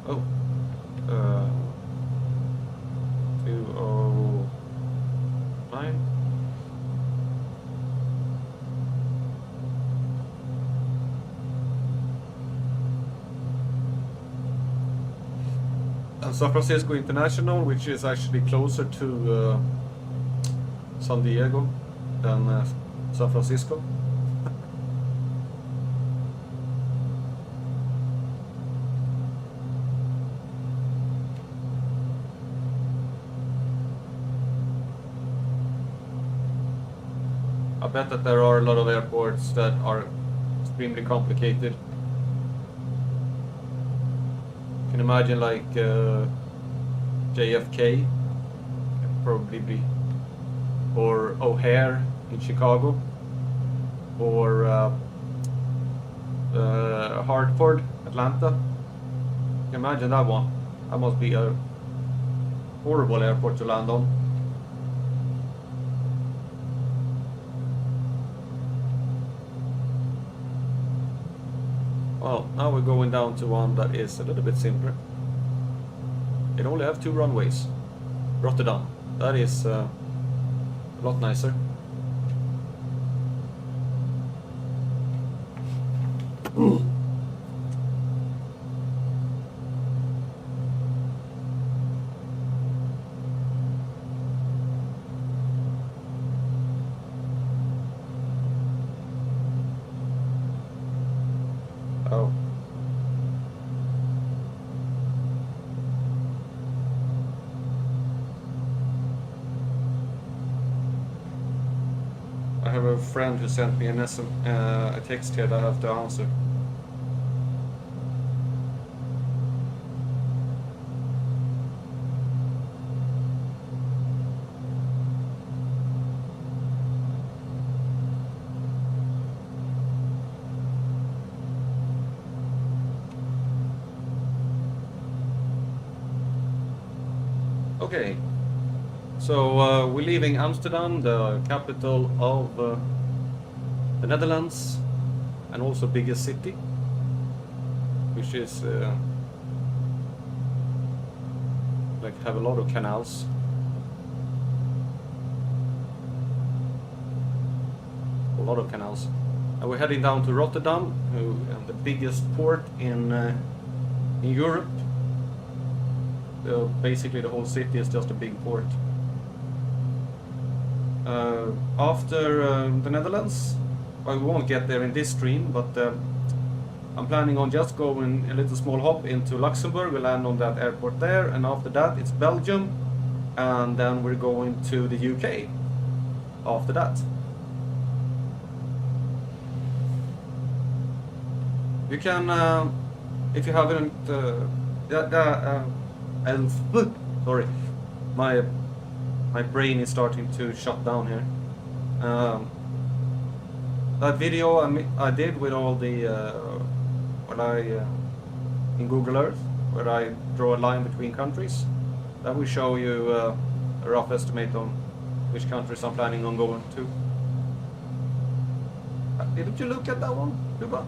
Oh. 209. And San Francisco International, which is actually closer to San Diego than San Francisco. I bet that there are a lot of airports that are extremely complicated. You can imagine like JFK, probably be, or O'Hare in Chicago, or Hartford, Atlanta. You can imagine that one. That must be a horrible airport to land on. Well, now we're going down to one that is a little bit simpler. It only have 2 runways. Rotterdam. That is a lot nicer. Oh. I have a friend who sent me a text here that I have to answer. Okay, so we're leaving Amsterdam, the capital of the Netherlands, and also biggest city, which is like have a lot of canals. A lot of canals. And we're heading down to Rotterdam, the biggest port in Europe. Basically, the whole city is just a big port. After the Netherlands, well, we won't get there in this stream, but I'm planning on just going a little small hop into Luxembourg. We'll land on that airport there, and after that it's Belgium, and then we're going to the UK after that. You can, if you haven't, sorry, my brain is starting to shut down here. That video I did with all the, in Google Earth, where I draw a line between countries, that will show you a rough estimate on which countries I'm planning on going to. Didn't you look at that one, Luba?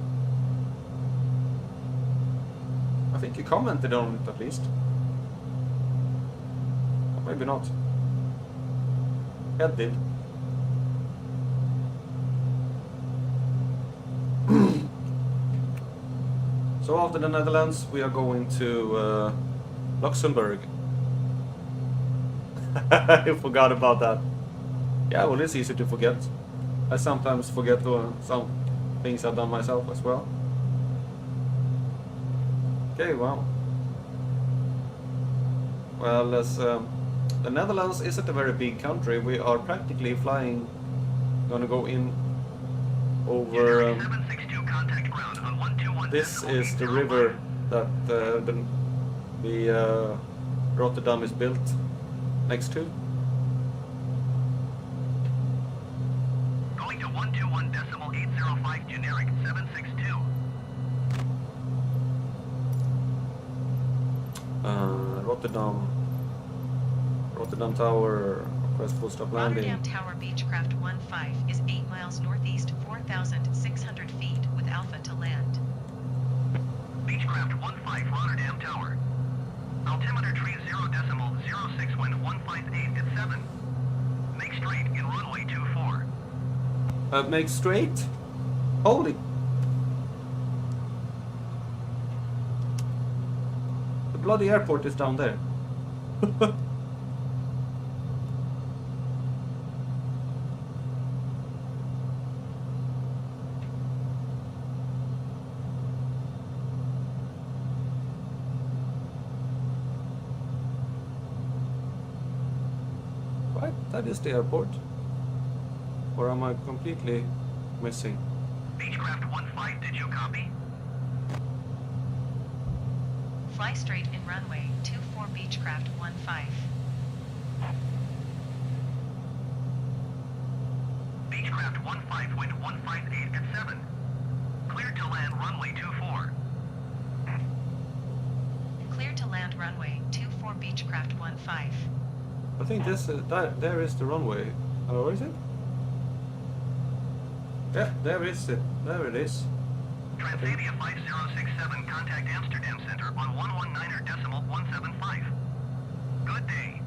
I think you commented on it at least. Or maybe not. Ed did. So after the Netherlands, we are going to Luxembourg. I forgot about that. Yeah, well, it's easy to forget. I sometimes forget some things I've done myself as well. Okay, wow. Well, as the Netherlands isn't a very big country, we are practically flying, gonna go in over. This is the river that the Rotterdam is built next to. Going to 121.805 generic 762. Rotterdam Tower, request full stop landing. Rotterdam Tower Beechcraft 15 is 8 miles northeast, 4,600 feet, with Alpha to land. Beechcraft 15 Rotterdam Tower. Altimeter tree 0.06 wind 158 at 7. Make straight in runway 24. Make straight? Holy! The bloody airport is down there. Right, that is the airport. Or am I completely missing? Beechcraft 15, did you copy? Fly straight in runway 24 Beechcraft 15. Beechcraft 15 wind 158 at 7. Cleared to land runway 24. Clear to land runway 24 Beechcraft 15. I think this there is the runway. Oh, where is it? Yeah, there is it. There it is. Transavia 5067, contact Amsterdam Center on 119.175. Good day.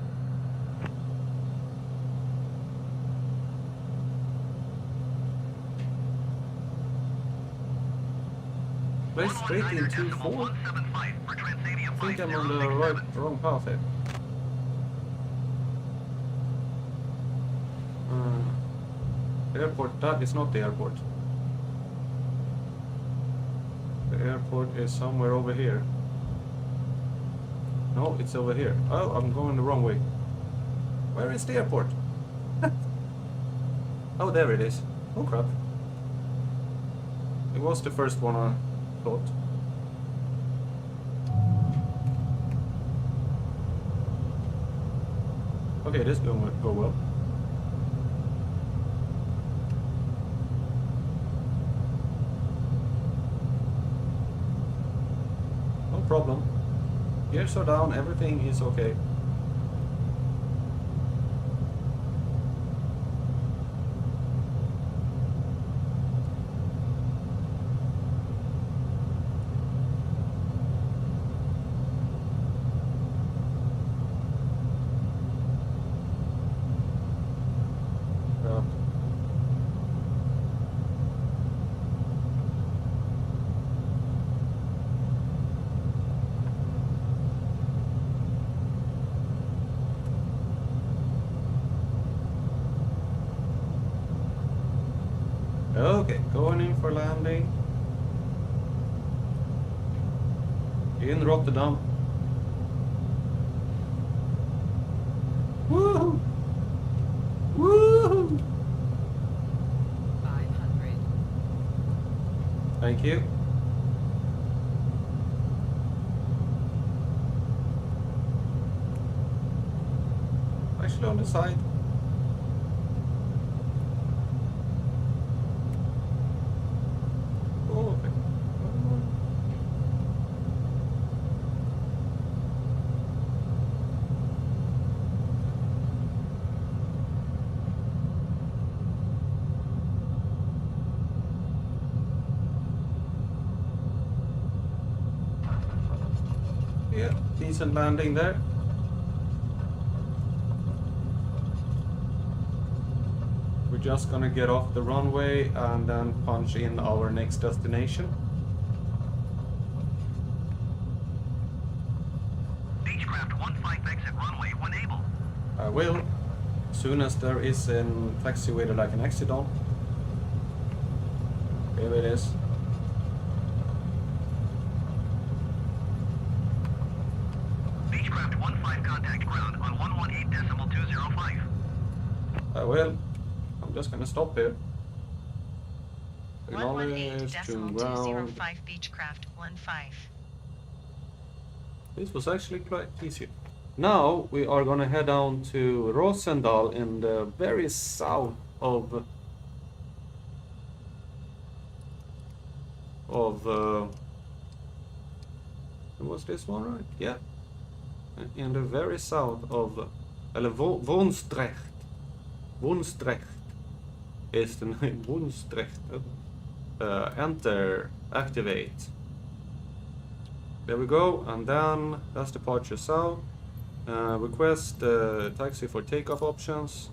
Play straight into 4. 119.175 for Transavia I think I'm on the 5067. wrong path here. The airport, that is not the airport. The airport is somewhere over here. No, it's over here. Oh, I'm going the wrong way. Where is the airport? Oh, there it is. Oh crap. It was the first one I thought. Okay, this is going to go well. No problem. Gears are down, everything is okay. Okay, going in for landing. In Rotterdam. Woohoo! Woohoo! 500. Thank you. Actually on the side. Oh, okay. Yeah, decent landing there. We're just gonna get off the runway and then punch in our next destination. Beechcraft 15 exit runway when able. I will, as soon as there is a taxiway that I can exit on. Here it is. Beechcraft 15 contact ground on 118.205. I will. I'm just gonna stop here. 118 Acknowledge to decimal ground. 205 Beechcraft 15. This was actually quite easy. Now we are gonna head down to Roosendal in the very south of was this one right? Yeah. In the very south of Woensdrecht. Woensdrecht is the name. Woensdrecht. Enter, activate. There we go, and then that's departure south. Request taxi for takeoff options.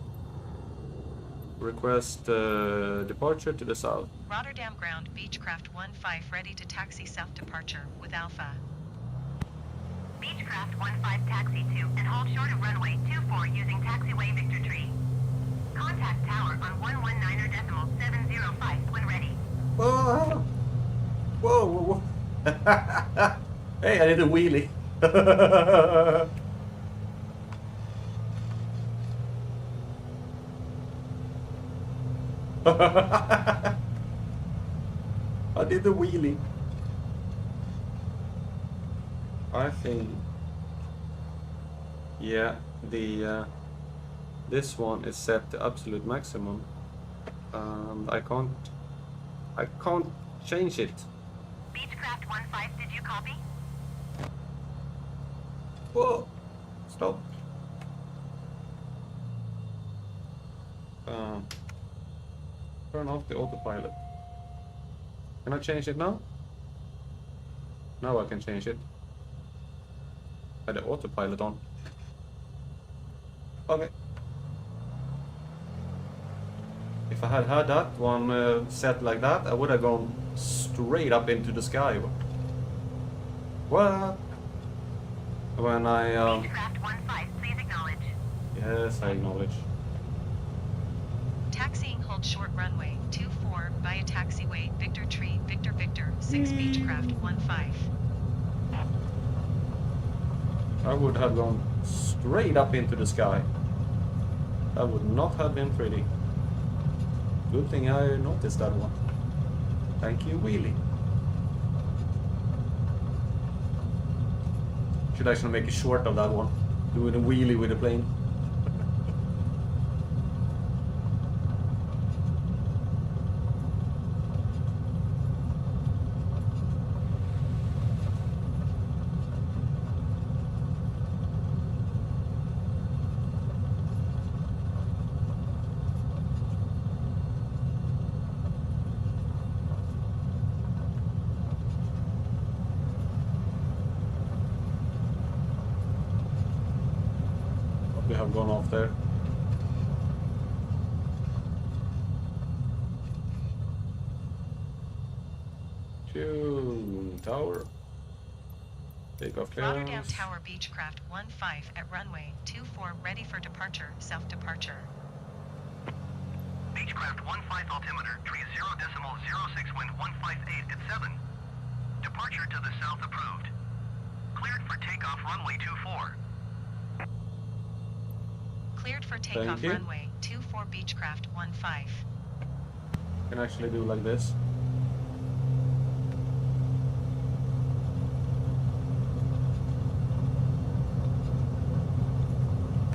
Request departure to the south. Rotterdam ground Beechcraft 15 ready to taxi south departure with Alpha. Beechcraft 15 taxi to and hold short of runway 24 using taxiway Victor Tree. Contact tower on 119.705 when ready. Whoa! Whoa! Whoa! Whoa. Hey, I did a wheelie. I did the wheelie. I think, yeah, the this one is set to absolute maximum, and I can't change it. Beechcraft 15, did you copy? Whoa! Stop. Turn off the autopilot. Can I change it now? Now I can change it. Had the autopilot on. Okay. If I had had that one set like that, I would have gone straight up into the sky. What? When I Beechcraft 15, please acknowledge. yes, I acknowledge. Taxiing hold short runway 24 via taxiway Victor Tree Victor Victor 6 Beechcraft 15. I would have gone straight up into the sky. That would not have been pretty. Good thing I noticed that one. Thank you, wheelie. Should actually make a short of that one. Doing a wheelie with a plane. We have gone off there. Tune tower. Take off Rotterdam clearance. Tower Beechcraft 15 at runway 24 ready for departure, self departure. Beechcraft Beechcraft 15 altimeter, tree 0.06 wind 158 at 7. Departure to the south approved. Cleared for takeoff runway 24. Cleared for takeoff you. runway 24 Beechcraft 15. Can actually do like this.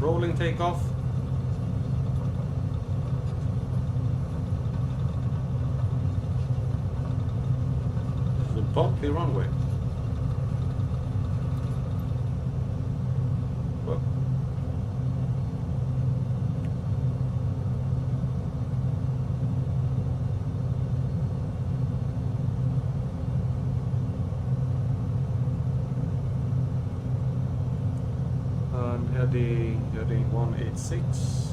Rolling takeoff. This is a bumpy runway. Whoop. And heading 186.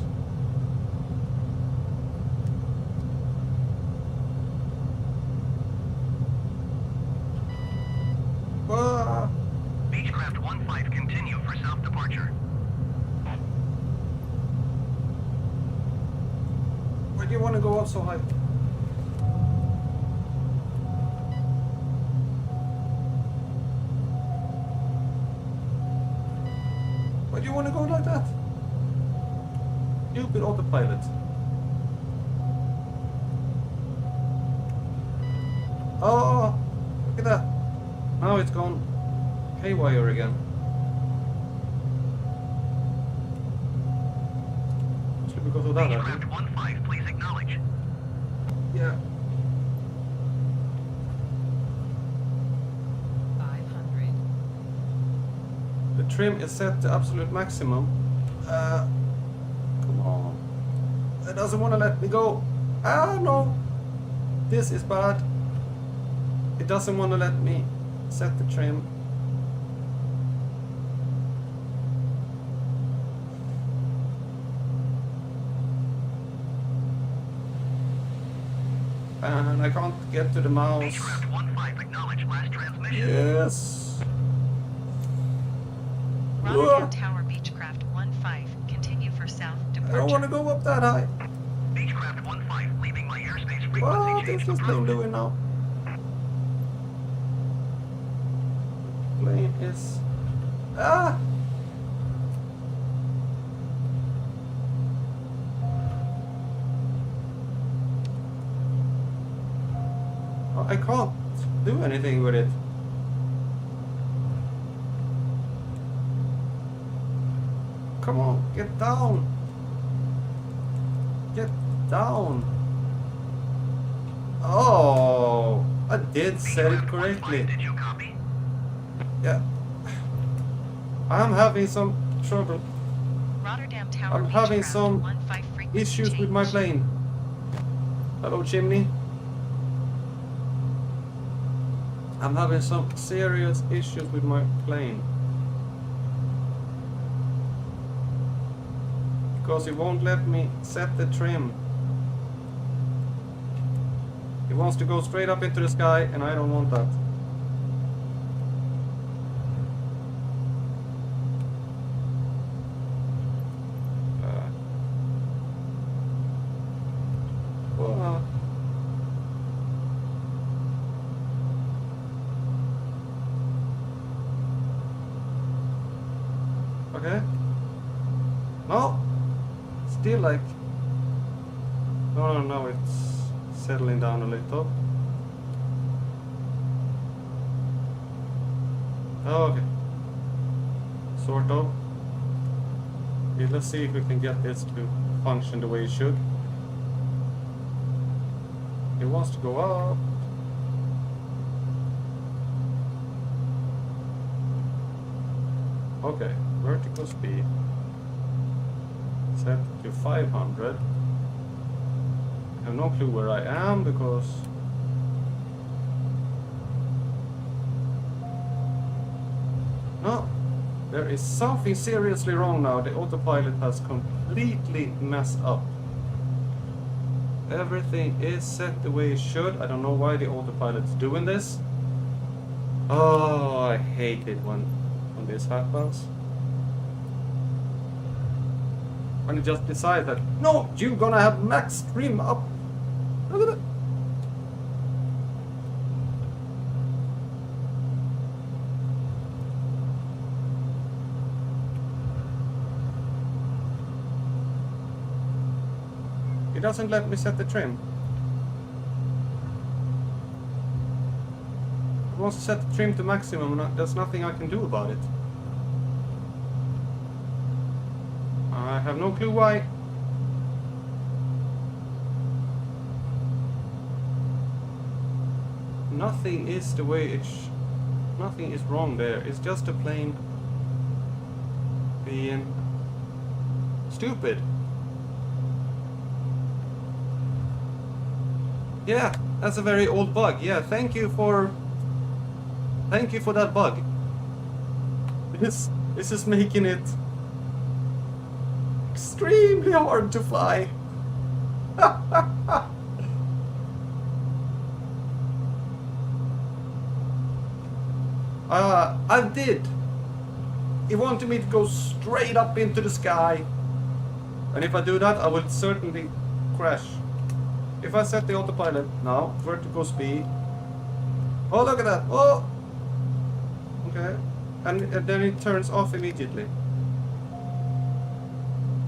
Ah! Beechcraft 15 continue for south departure. Why do you want to go up so high? Why do you want to go like that? Stupid autopilot. Oh, look at that. Now it's gone haywire again. Actually, because of that, I think. Beechcraft 15, please acknowledge. Yeah. 500. The trim is set to absolute maximum. Come on. It doesn't want to let me go. Ah, no. This is bad. It doesn't want to let me set the trim. And I can't get to the mouse. Beechcraft 15, acknowledge last transmission. Yes. Rotterdam Tower Beechcraft 15. Continue for south I don't want to departure. go up that high. Beechcraft 15, leaving my airspace frequency What is change this plane approved. doing now? Plane is... Ah! Oh, I can't do anything with it. Come on, get down. Get down. Oh, I did set it Beechcraft 15, correctly. did you copy? Yeah. I'm having some trouble. Rotterdam Tower I'm having Beechcraft some 15 frequency issues with my change. plane. Hello, chimney. I'm having some serious issues with my plane. Because it won't let me set the trim. It wants to go straight up into the sky, and I don't want that. Well, okay. No. Still like. No, it's settling down a little. Okay. Sort of. Okay, let's see if we can get this to function the way it should. It wants to go up. Okay, vertical speed set to 500. I have no clue where I am because no, there is something seriously wrong now. The autopilot has completely messed up. Everything is set the way it should. I don't know why the autopilot's doing this. Oh, I hate it when this happens. When it just decides that, no, you're gonna have max trim up. Look at it. It doesn't let me set the trim. It wants to set the trim to maximum, and there's nothing I can do about it. I have no clue why. Nothing is the way it's... Nothing is wrong there. It's just a plane being stupid. Yeah, that's a very old bug. Yeah, thank you for that bug. This is making it extremely hard to fly. I did. It wanted me to go straight up into the sky. And if I do that, I will certainly crash. If I set the autopilot now, vertical speed. Oh, look at that. Oh! Okay. And then it turns off immediately.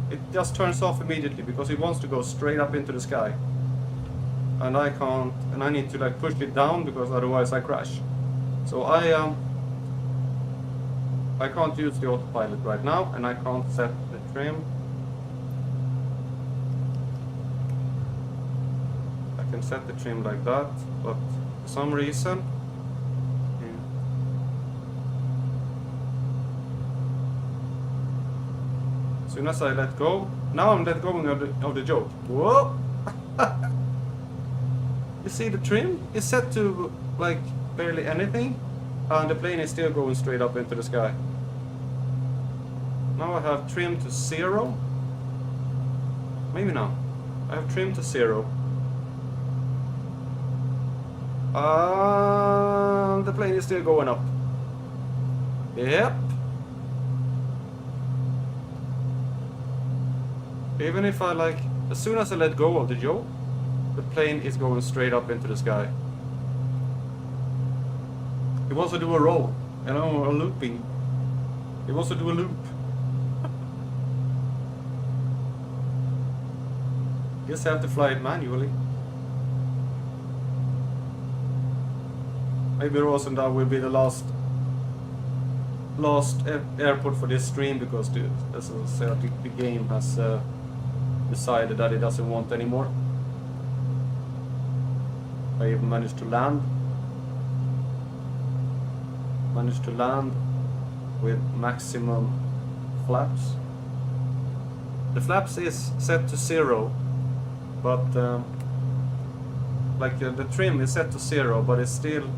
It just turns off immediately because it wants to go straight up into the sky. And I can't, and I need to like push it down because otherwise I crash. So I can't use the autopilot right now, and I can't set the trim. I can set the trim like that, but for some reason, as soon as I let go, now I'm let go of the joke. Whoa! You see the trim is set to like barely anything, and the plane is still going straight up into the sky. Now I have trim to 0. Maybe now. I have trim to 0. The plane is still going up. Yep. Even if I like, as soon as I let go of the yoke, the plane is going straight up into the sky. It wants to do a roll, you know, a looping. It wants to do a loop. Guess I have to fly it manually. Maybe Roosendal will be the last airport for this stream because as I said, the game has decided that it doesn't want anymore. I even managed to land. With maximum flaps. The flaps is set to 0, but the trim is set to 0, but it still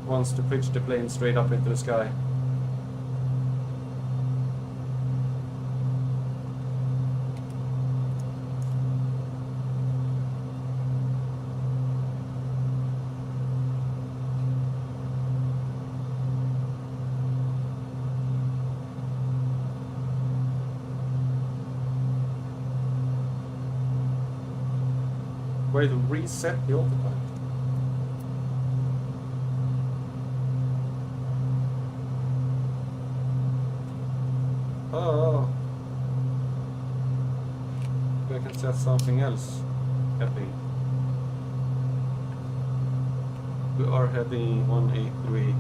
wants to pitch the plane straight up into the sky. Way to reset the autopilot. Oh, I can set something else. Heading. We are heading 183.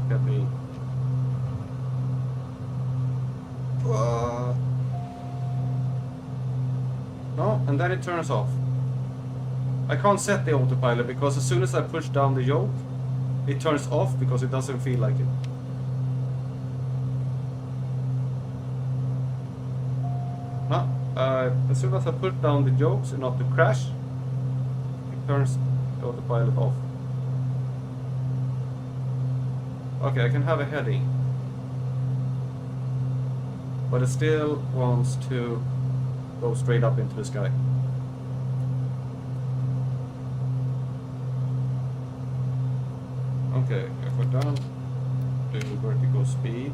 Heading. No, and then it turns off. I can't set the autopilot because as soon as I push down the yoke, it turns off because it doesn't feel like it. No, as soon as I put down the yokes and not to crash, it turns the autopilot off. Okay, I can have a heading, but it still wants to go straight up into the sky. Okay, if we're down to vertical speed,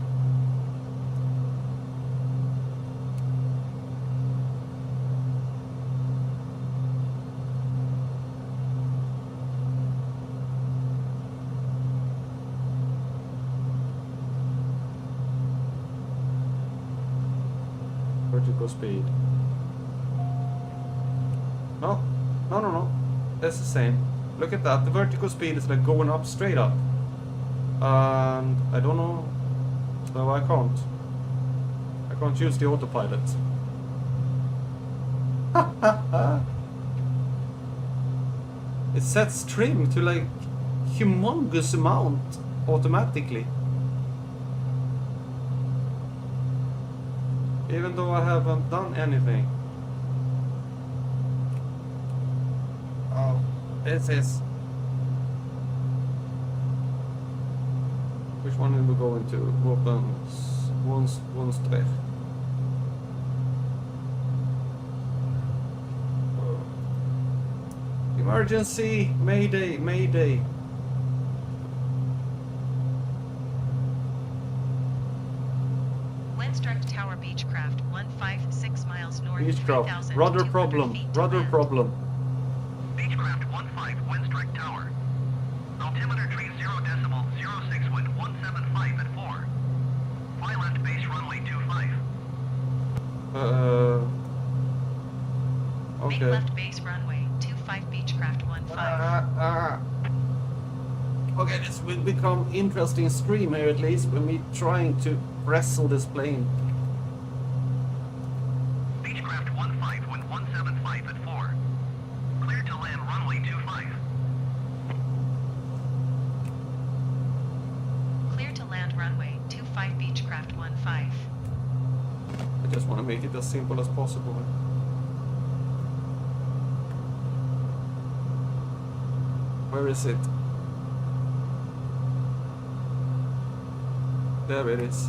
Vertical speed. No, no, no, no. That's the same. Look at that. The vertical speed is like going up, straight up. And I don't know. No, I can't. I can't use the autopilot. It sets trim to like humongous amount automatically. Even though I haven't done anything. Oh, this is... Which one are we going to? Open one stretch. Emergency! Mayday! Mayday! Wind struck Tower Beechcraft 156 miles north. Beechcraft. 3,200 Rudder problem. feet to Rudder land. problem. Beechcraft 15, Windstrike Tower. Altimeter tree 0 decimal 06 wind 175 at 4. Fly left base runway 25. Make Okay. left base runway 25 Beechcraft 15. Okay, this will become interesting stream here at least when we trying to wrestle this plane. Beechcraft 15, wind 175 at 4. Clear to land runway 25. Clear to land runway 25 Beechcraft 15. I just want to make it as simple as possible. Where is it? There it is.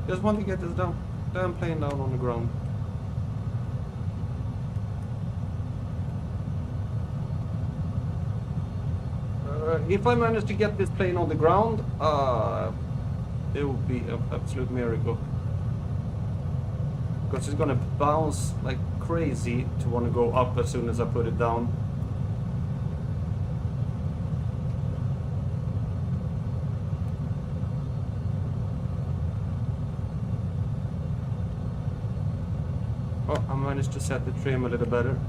Just want to get this damn plane down on the ground. If I manage to get this plane on the ground, it will be an absolute miracle. Because it's gonna bounce like crazy to want to go up as soon as I put it down. Oh, I managed to set the trim a little better.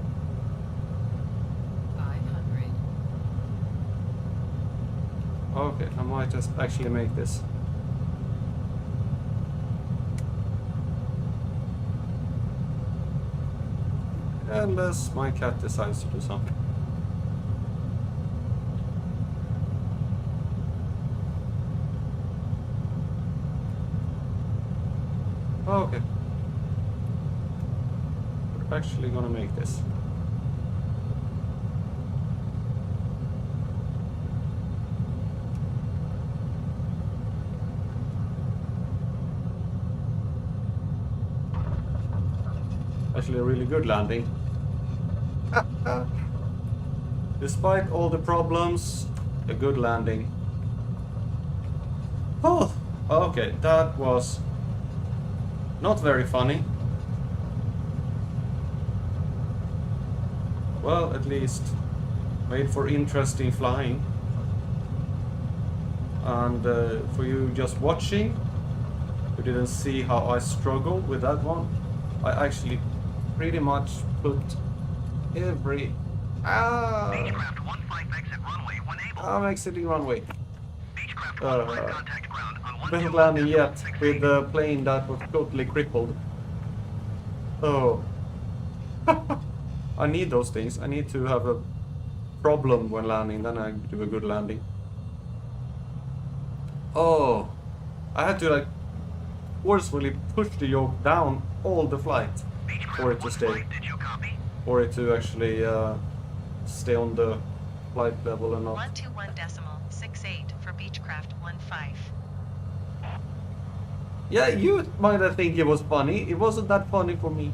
500. Okay, I might just actually make this. Unless my cat decides to do something. Okay. We're actually gonna make this. Actually a really good landing. Despite all the problems, a good landing. Oh, okay, that was not very funny. Well, at least made for interesting flying. And for you just watching, who didn't see how I struggled with that one, I actually pretty much put every... Beechcraft 15 exit runway when able. I'm exiting runway. Beechcraft 15 contact ground on Best 12 landing yet decimal with 68. the plane that was totally crippled. Oh. I need those things. I need to have a problem when landing, then I do a good landing. Oh. I had to like forcefully push the yoke down all the flight for it to stay. Beechcraft 15, did you copy? For it to actually stay on the flight level and not. 121 decimal 68 for Beechcraft 15. Yeah, you might have think it was funny. It wasn't that funny for me.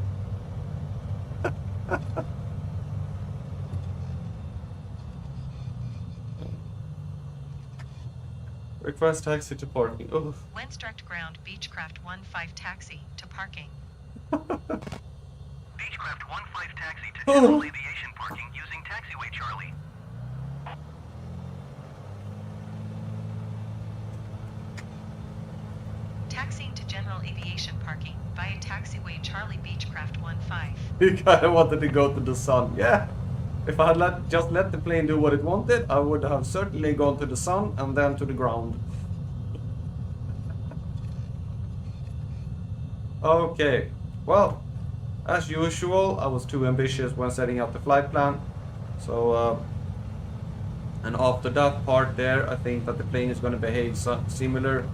Request taxi to parking. Oh. Wenstruct ground Beechcraft 15 taxi to parking. Beechcraft 15 taxi to general aviation parking using taxiway Charlie. Taxiing to general aviation parking via taxiway Charlie Beechcraft 15. He kind of wanted to go to the sun. Yeah. If I had just let the plane do what it wanted, I would have certainly gone to the sun and then to the ground. Okay. Well, as usual, I was too ambitious when setting up the flight plan. So, and after that part there, I think that the plane is going to behave similar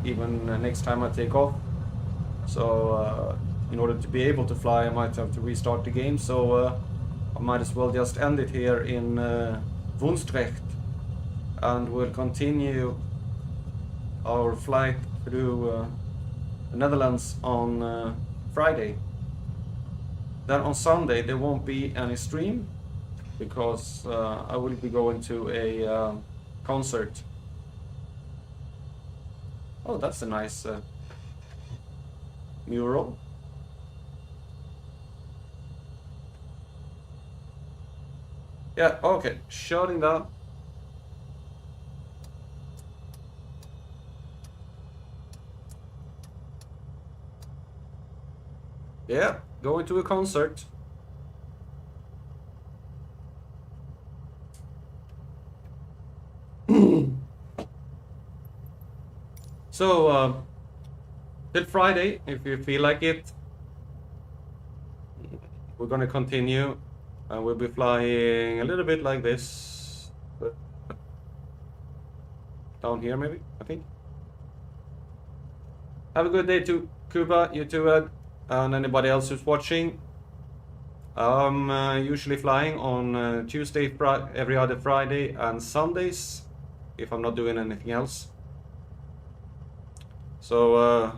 even next time I take off. So, in order to be able to fly, I might have to restart the game. So, I might as well just end it here in Woensdrecht, and we'll continue our flight through the Netherlands on Friday. Then on Sunday there won't be any stream because I will be going to a concert. Oh, that's a nice mural. Yeah, okay, shutting down. Yeah, going to a concert. So, till Friday, if you feel like it, we're gonna continue. And we'll be flying a little bit like this. Down here, maybe, I think. Have a good day to Cuba, you too, Ed, and anybody else who's watching. I'm usually flying on Tuesday, every other Friday, and Sundays, if I'm not doing anything else. So,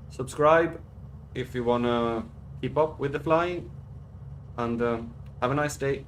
subscribe if you want to keep up with the flying. And have a nice day.